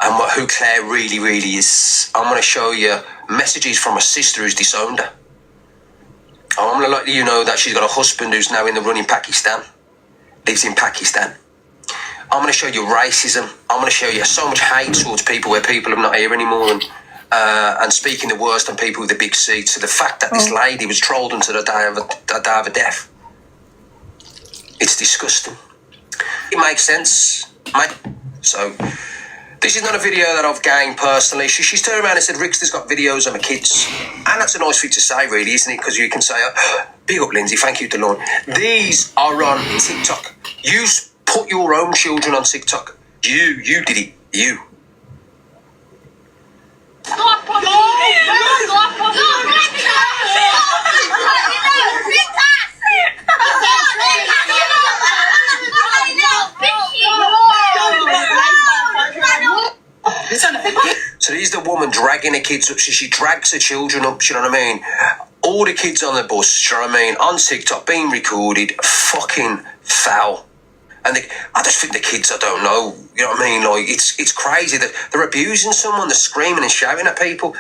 and who Claire really, really is. I'm going to show you messages from a sister who's disowned her. I'm going to let you know that she's got a husband who's now in the run in Pakistan, lives in Pakistan. I'm going to show you racism. I'm going to show you so much hate towards people where people are not here anymore and speaking the worst on people with the big seats. So the fact that this lady was trolled until the day of her death. It's disgusting. It makes sense, mate. So this is not a video that I've gained personally. She's turned around and said, Rickster's got videos of my kids. And that's a nice thing to say, really, isn't it? Because you can say, big up, Lindsay, thank you, Delon. These are on TikTok. You put your own children on TikTok. You did it. You. So here's the woman dragging her kids up. She drags her children up, you know what I mean? All the kids on the bus, you know what I mean? On TikTok, being recorded, fucking foul. And I just think the kids, I don't know, you know what I mean? Like, it's crazy that they're abusing someone, they're screaming and shouting at people.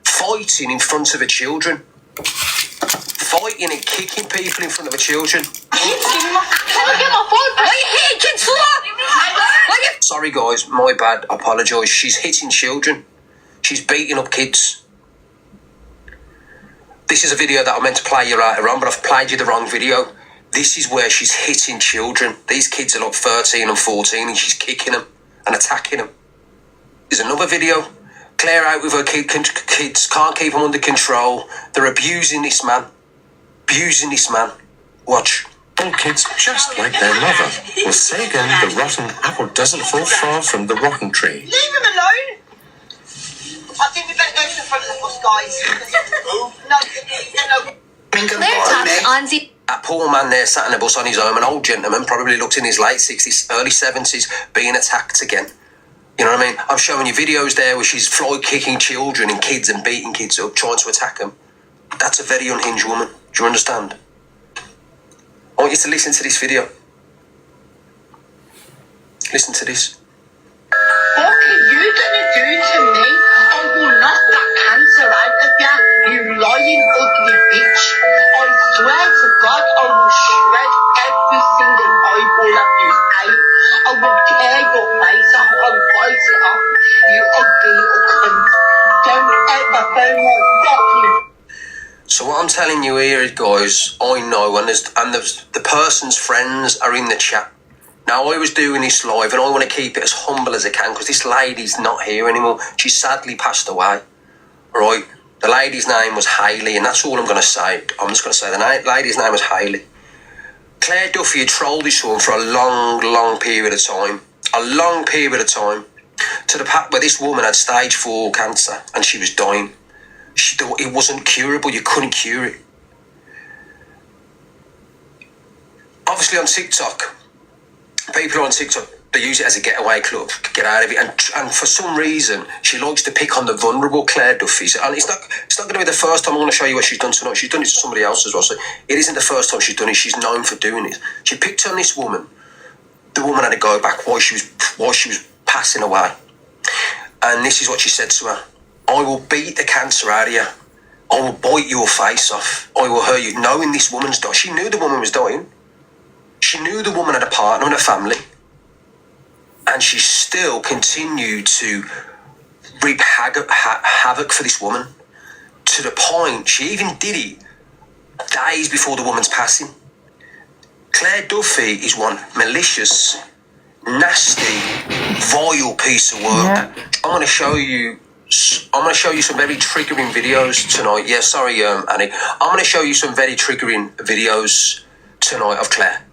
Fighting in front of her children. Fighting and kicking people in front of her children. Sorry guys, my bad, I apologise. She's hitting children. She's beating up kids. This is a video that I meant to play you later on, but I've played you the wrong video. This is where she's hitting children. These kids are like 13 and 14 and she's kicking them and attacking them. There's another video. Claire out with her kids, can't keep them under control. They're abusing this man. Watch. All kids just like their mother. Will say again, the rotten apple doesn't fall far from the rotten tree. Leave him alone. I think we better go to the front of the bus, guys. That poor man there sat in a bus on his own, an old gentleman, probably looked in his late 60s, early 70s, being attacked again. You know what I mean? I'm showing you videos there where she's fly kicking children and kids and beating kids up, trying to attack them. That's a very unhinged woman. Do you understand? I want you to listen to this video. Listen to this. What are you gonna do to me? I will knock that cancer out of you, you lying ugly bitch. I swear to God, I will shred every single eyeball of you out. I will tear your face off and bite it off, you ugly little cunt. Don't ever phone my fucking... telling you here, guys, I know, and the person's friends are in the chat. Now, I was doing this live, and I want to keep it as humble as I can, because this lady's not here anymore. She sadly passed away, right? The lady's name was Hayley, and that's all I'm going to say. I'm just going to say the lady's name was Hayley. Claire Duffy had trolled this woman for a long, long period of time. A long period of time. To the point where this woman had stage 4 cancer, and she was dying. She thought it wasn't curable. You couldn't cure it. Obviously on TikTok, people on TikTok, they use it as a getaway club, get out of it, and for some reason she likes to pick on the vulnerable Claire Duffy. And it's not going to be the first time. I'm going to show you what she's done tonight. She's done it to somebody else as well, so it isn't the first time she's done it. She's known for doing it. She picked on this woman. The woman had to go back while she was passing away, and this is what she said to her: "I will beat the cancer out of you. I will bite your face off. I will hurt you." Knowing this woman's dying, she knew the woman was dying. She knew the woman had a partner and a family. And she still continued to reap havoc for this woman, to the point she even did it days before the woman's passing. Claire Duffy is one malicious, nasty, vile piece of work. Yeah. I'm going to show you some very triggering videos tonight. Yeah, sorry, Annie. I'm going to show you some very triggering videos tonight of Claire.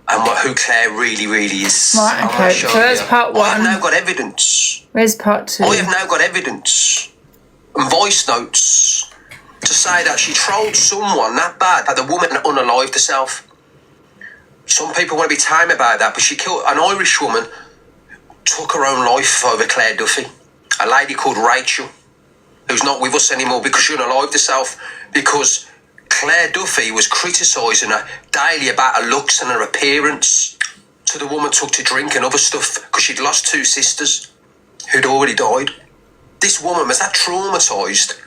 And who Claire really, really is. Right, okay. So there's part 1. I have now got evidence. Where's part 2? I have now got evidence and voice notes to say that she trolled someone that bad that the woman unalived herself. Some people want to be tame about that, but she killed an Irish woman, took her own life over Claire Duffy. A lady called Rachel, who's not with us anymore because she unalived herself because Claire Duffy was criticising her daily about her looks and her appearance. So the woman took to drink and other stuff because she'd lost 2 sisters who'd already died. This woman was that traumatised,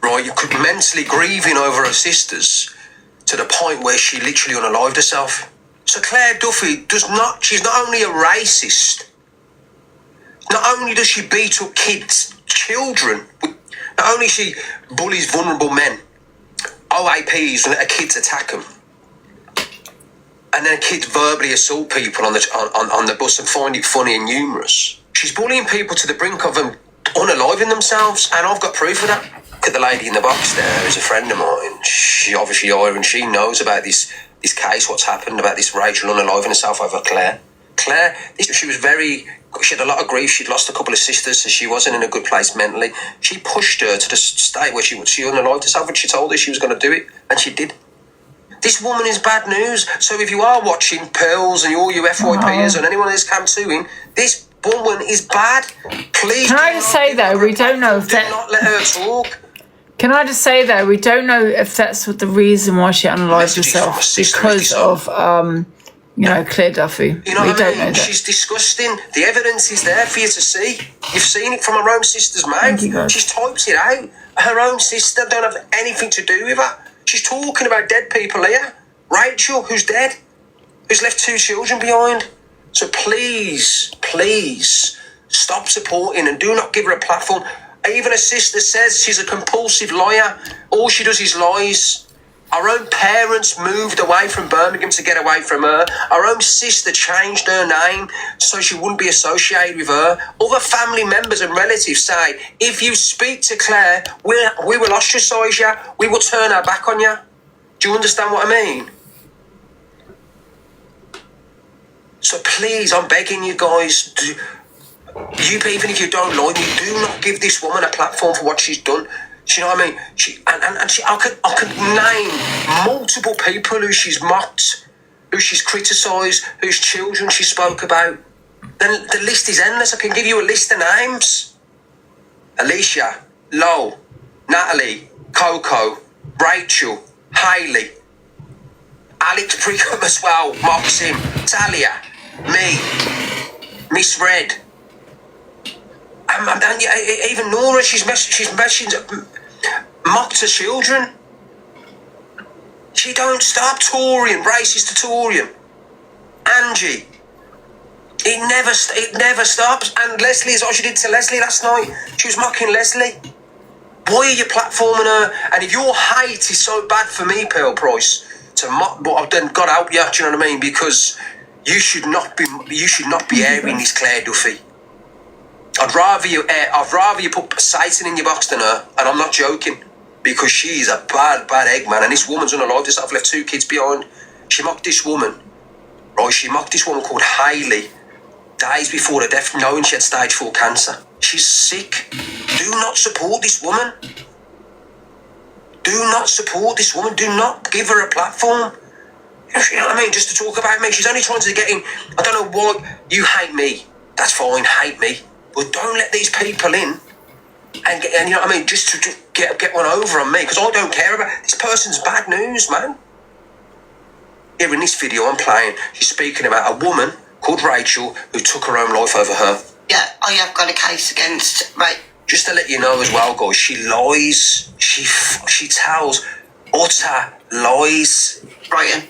right? You could be mentally grieving over her sisters to the point where she literally unalived herself. So Claire Duffy she's not only a racist, not only does she beat up children, not only she bullies vulnerable men, OAPs let her kids attack them, and then kids verbally assault people on the bus and find it funny and humorous. She's bullying people to the brink of them unaliving themselves, and I've got proof of that. Look at the lady in the box there, is a friend of mine. She obviously Irish, she knows about this case, what's happened about this Rachel unaliving herself over Claire. Claire, she had a lot of grief. She'd lost a couple of sisters, so she wasn't in a good place mentally. She pushed her to the state where she unalived herself, and she told her she was going to do it, and she did. This woman is bad news. So if you are watching Pearls and all you FYPers and anyone who's come to in, this woman is bad. Please. Can I just say though, we don't know if do not let her talk. Can I just say though, we don't know if that's the reason why she unalived herself because of Claire Duffy. You know we what don't I mean? know that. She's disgusting. The evidence is there for you to see. You've seen it from her own sister's mouth. She's typed it out. Her own sister don't have anything to do with her. She's talking about dead people here. Rachel, who's dead, who's left 2 children behind. So please, please stop supporting and do not give her a platform. Even her sister says she's a compulsive liar. All she does is lies. Our own parents moved away from Birmingham to get away from her. Our own sister changed her name so she wouldn't be associated with her. Other family members and relatives say, if you speak to Claire, we will ostracise you. We will turn our back on you. Do you understand what I mean? So please, I'm begging you guys, even if you don't like me, do not give this woman a platform for what she's done. Do you know what I mean? I could name multiple people who she's mocked, who she's criticised, whose children she spoke about. Then the list is endless. I can give you a list of names. Alicia, Lo, Natalie, Coco, Rachel, Hayley, Alex Brigham as well, mocks him, Talia, me, Miss Red. And even Nora, she's mocked her children. She don't stop. Torian, racist to Torian. Angie, it never stops. And Leslie is what she did to Leslie last night. She was mocking Leslie. Why are you platforming her? And if your hate is so bad for me, Pearl Price, to mock, but then God help you, do you know what I mean? Because you should not be airing this Claire Duffy. I'd rather you put Satan in your box than her, and I'm not joking, because she's a bad egg, man. And this woman's unalive herself, left 2 kids behind. She mocked this woman, right? She mocked this woman called Hayley days before her death, knowing she had stage 4 cancer. She's sick. Do not support this woman. Do not support this woman. Do not give her a platform. You know what I mean? Just to talk about me. She's only trying to get in. I don't know why you hate me. That's fine, hate me. But don't let these people in and you know what I mean, just to get one over on me, because I don't care about this person's bad news, man. Here in this video I'm playing, she's speaking about a woman called Rachel who took her own life over her. Yeah, I have got a case against, right. Just to let you know as well, guys, she lies. She tells utter lies. Brighton.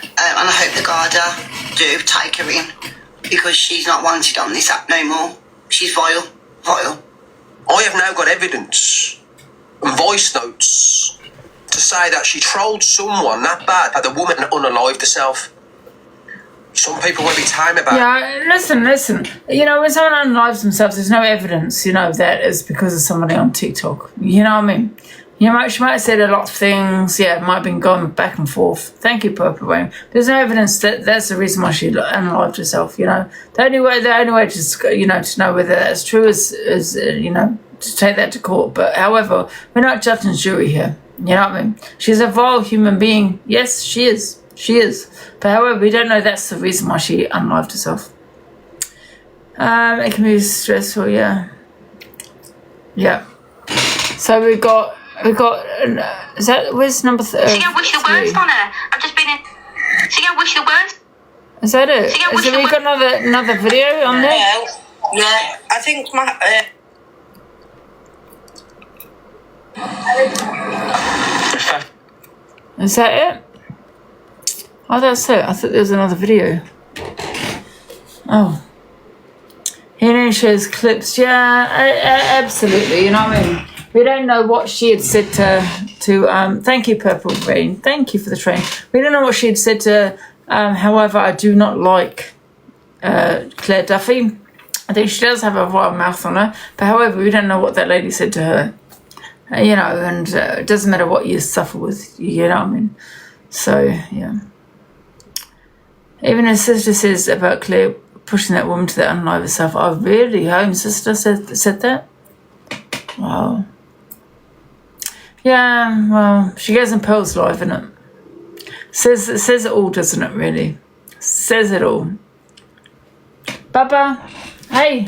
And I hope the Garda do take her in, because she's not wanted on this app no more. She's vile. I have now got evidence and voice notes to say that she trolled someone that bad that the woman unalived herself. Some people won't be time about it. Yeah, listen. You know, when someone unalives themselves, there's no evidence, you know, that is because of somebody on TikTok. You know what I mean? You know, she might have said a lot of things. Yeah, it might have been gone back and forth. Thank you, Purple Rain. There's no evidence that that's the reason why she unalived herself, you know. The only way to, you know, to know whether that's true is you know, to take that to court. But, however, we're not judge and jury here. You know what I mean? She's a vile human being. Yes, she is. She is. But, however, we don't know that's the reason why she unalived herself. It can be stressful, yeah. Yeah. So we got, is that, where's number 3? Wish your words on her. I've just been in. Wish your words. Is that it? Is it, we got another video on there? Yeah, I think my... Is that it? Oh, that's it. I thought there was another video. Oh. He shows clips. Yeah, absolutely. You know what I mean? We don't know what she had said to thank you, Purple Rain. Thank you for the train. We don't know what she had said to however, I do not like Claire Duffy. I think she does have a vile mouth on her. But however, we don't know what that lady said to her. You know, and it doesn't matter what you suffer with, you know what I mean? So, yeah. Even her sister says about Claire pushing that woman to that unalive herself. Oh, really? Her own sister said that? Wow. Yeah, well, she goes in Pearl's life, innit? Says it all, doesn't it, really? Says it all. Baba, hey.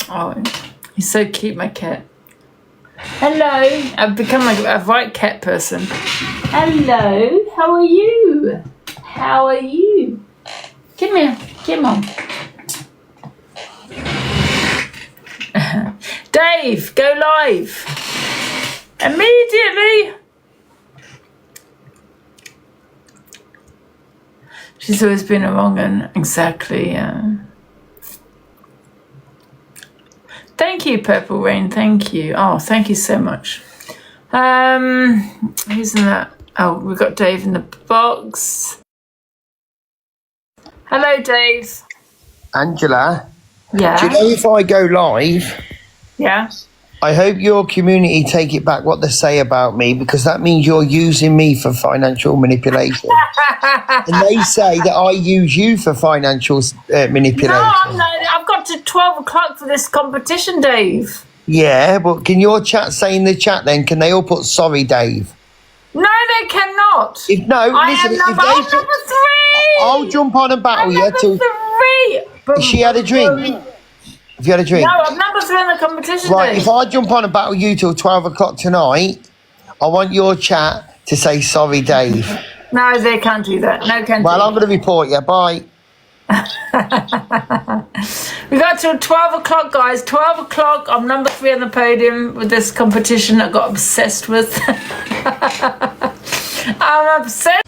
Oh, he's so cute, my cat. Hello. I've become like a right cat person. Hello. How are you? How are you? Come here. Come on. Dave, go live. Immediately. She's always been a wrong un. Exactly, yeah. Thank you, Purple Rain. Thank you. Oh, thank you so much. Who's in that? Oh, we've got Dave in the box. Hello, Dave. Angela. Yeah. Do you know if I go live? Yeah. I hope your community take it back what they say about me, because that means you're using me for financial manipulation. And they say that I use you for financial manipulation. No, I've got to 12 o'clock for this competition, Dave. Yeah, but can your chat say in the chat then, can they all put sorry, Dave? No, they cannot. If no, listen, I'm number 3. I'll jump on and battle you. Number 3. She had a drink. Have you had a drink? No, I'm number 3 in the competition. Right, Dave. if I jump on and battle you till 12 o'clock tonight, I want your chat to say sorry, Dave. No, they can't do that. No, can't. Well, I'm going to report you. Bye. We got till 12 o'clock, guys. 12 o'clock. I'm number 3 on the podium with this competition I got obsessed with. I'm obsessed.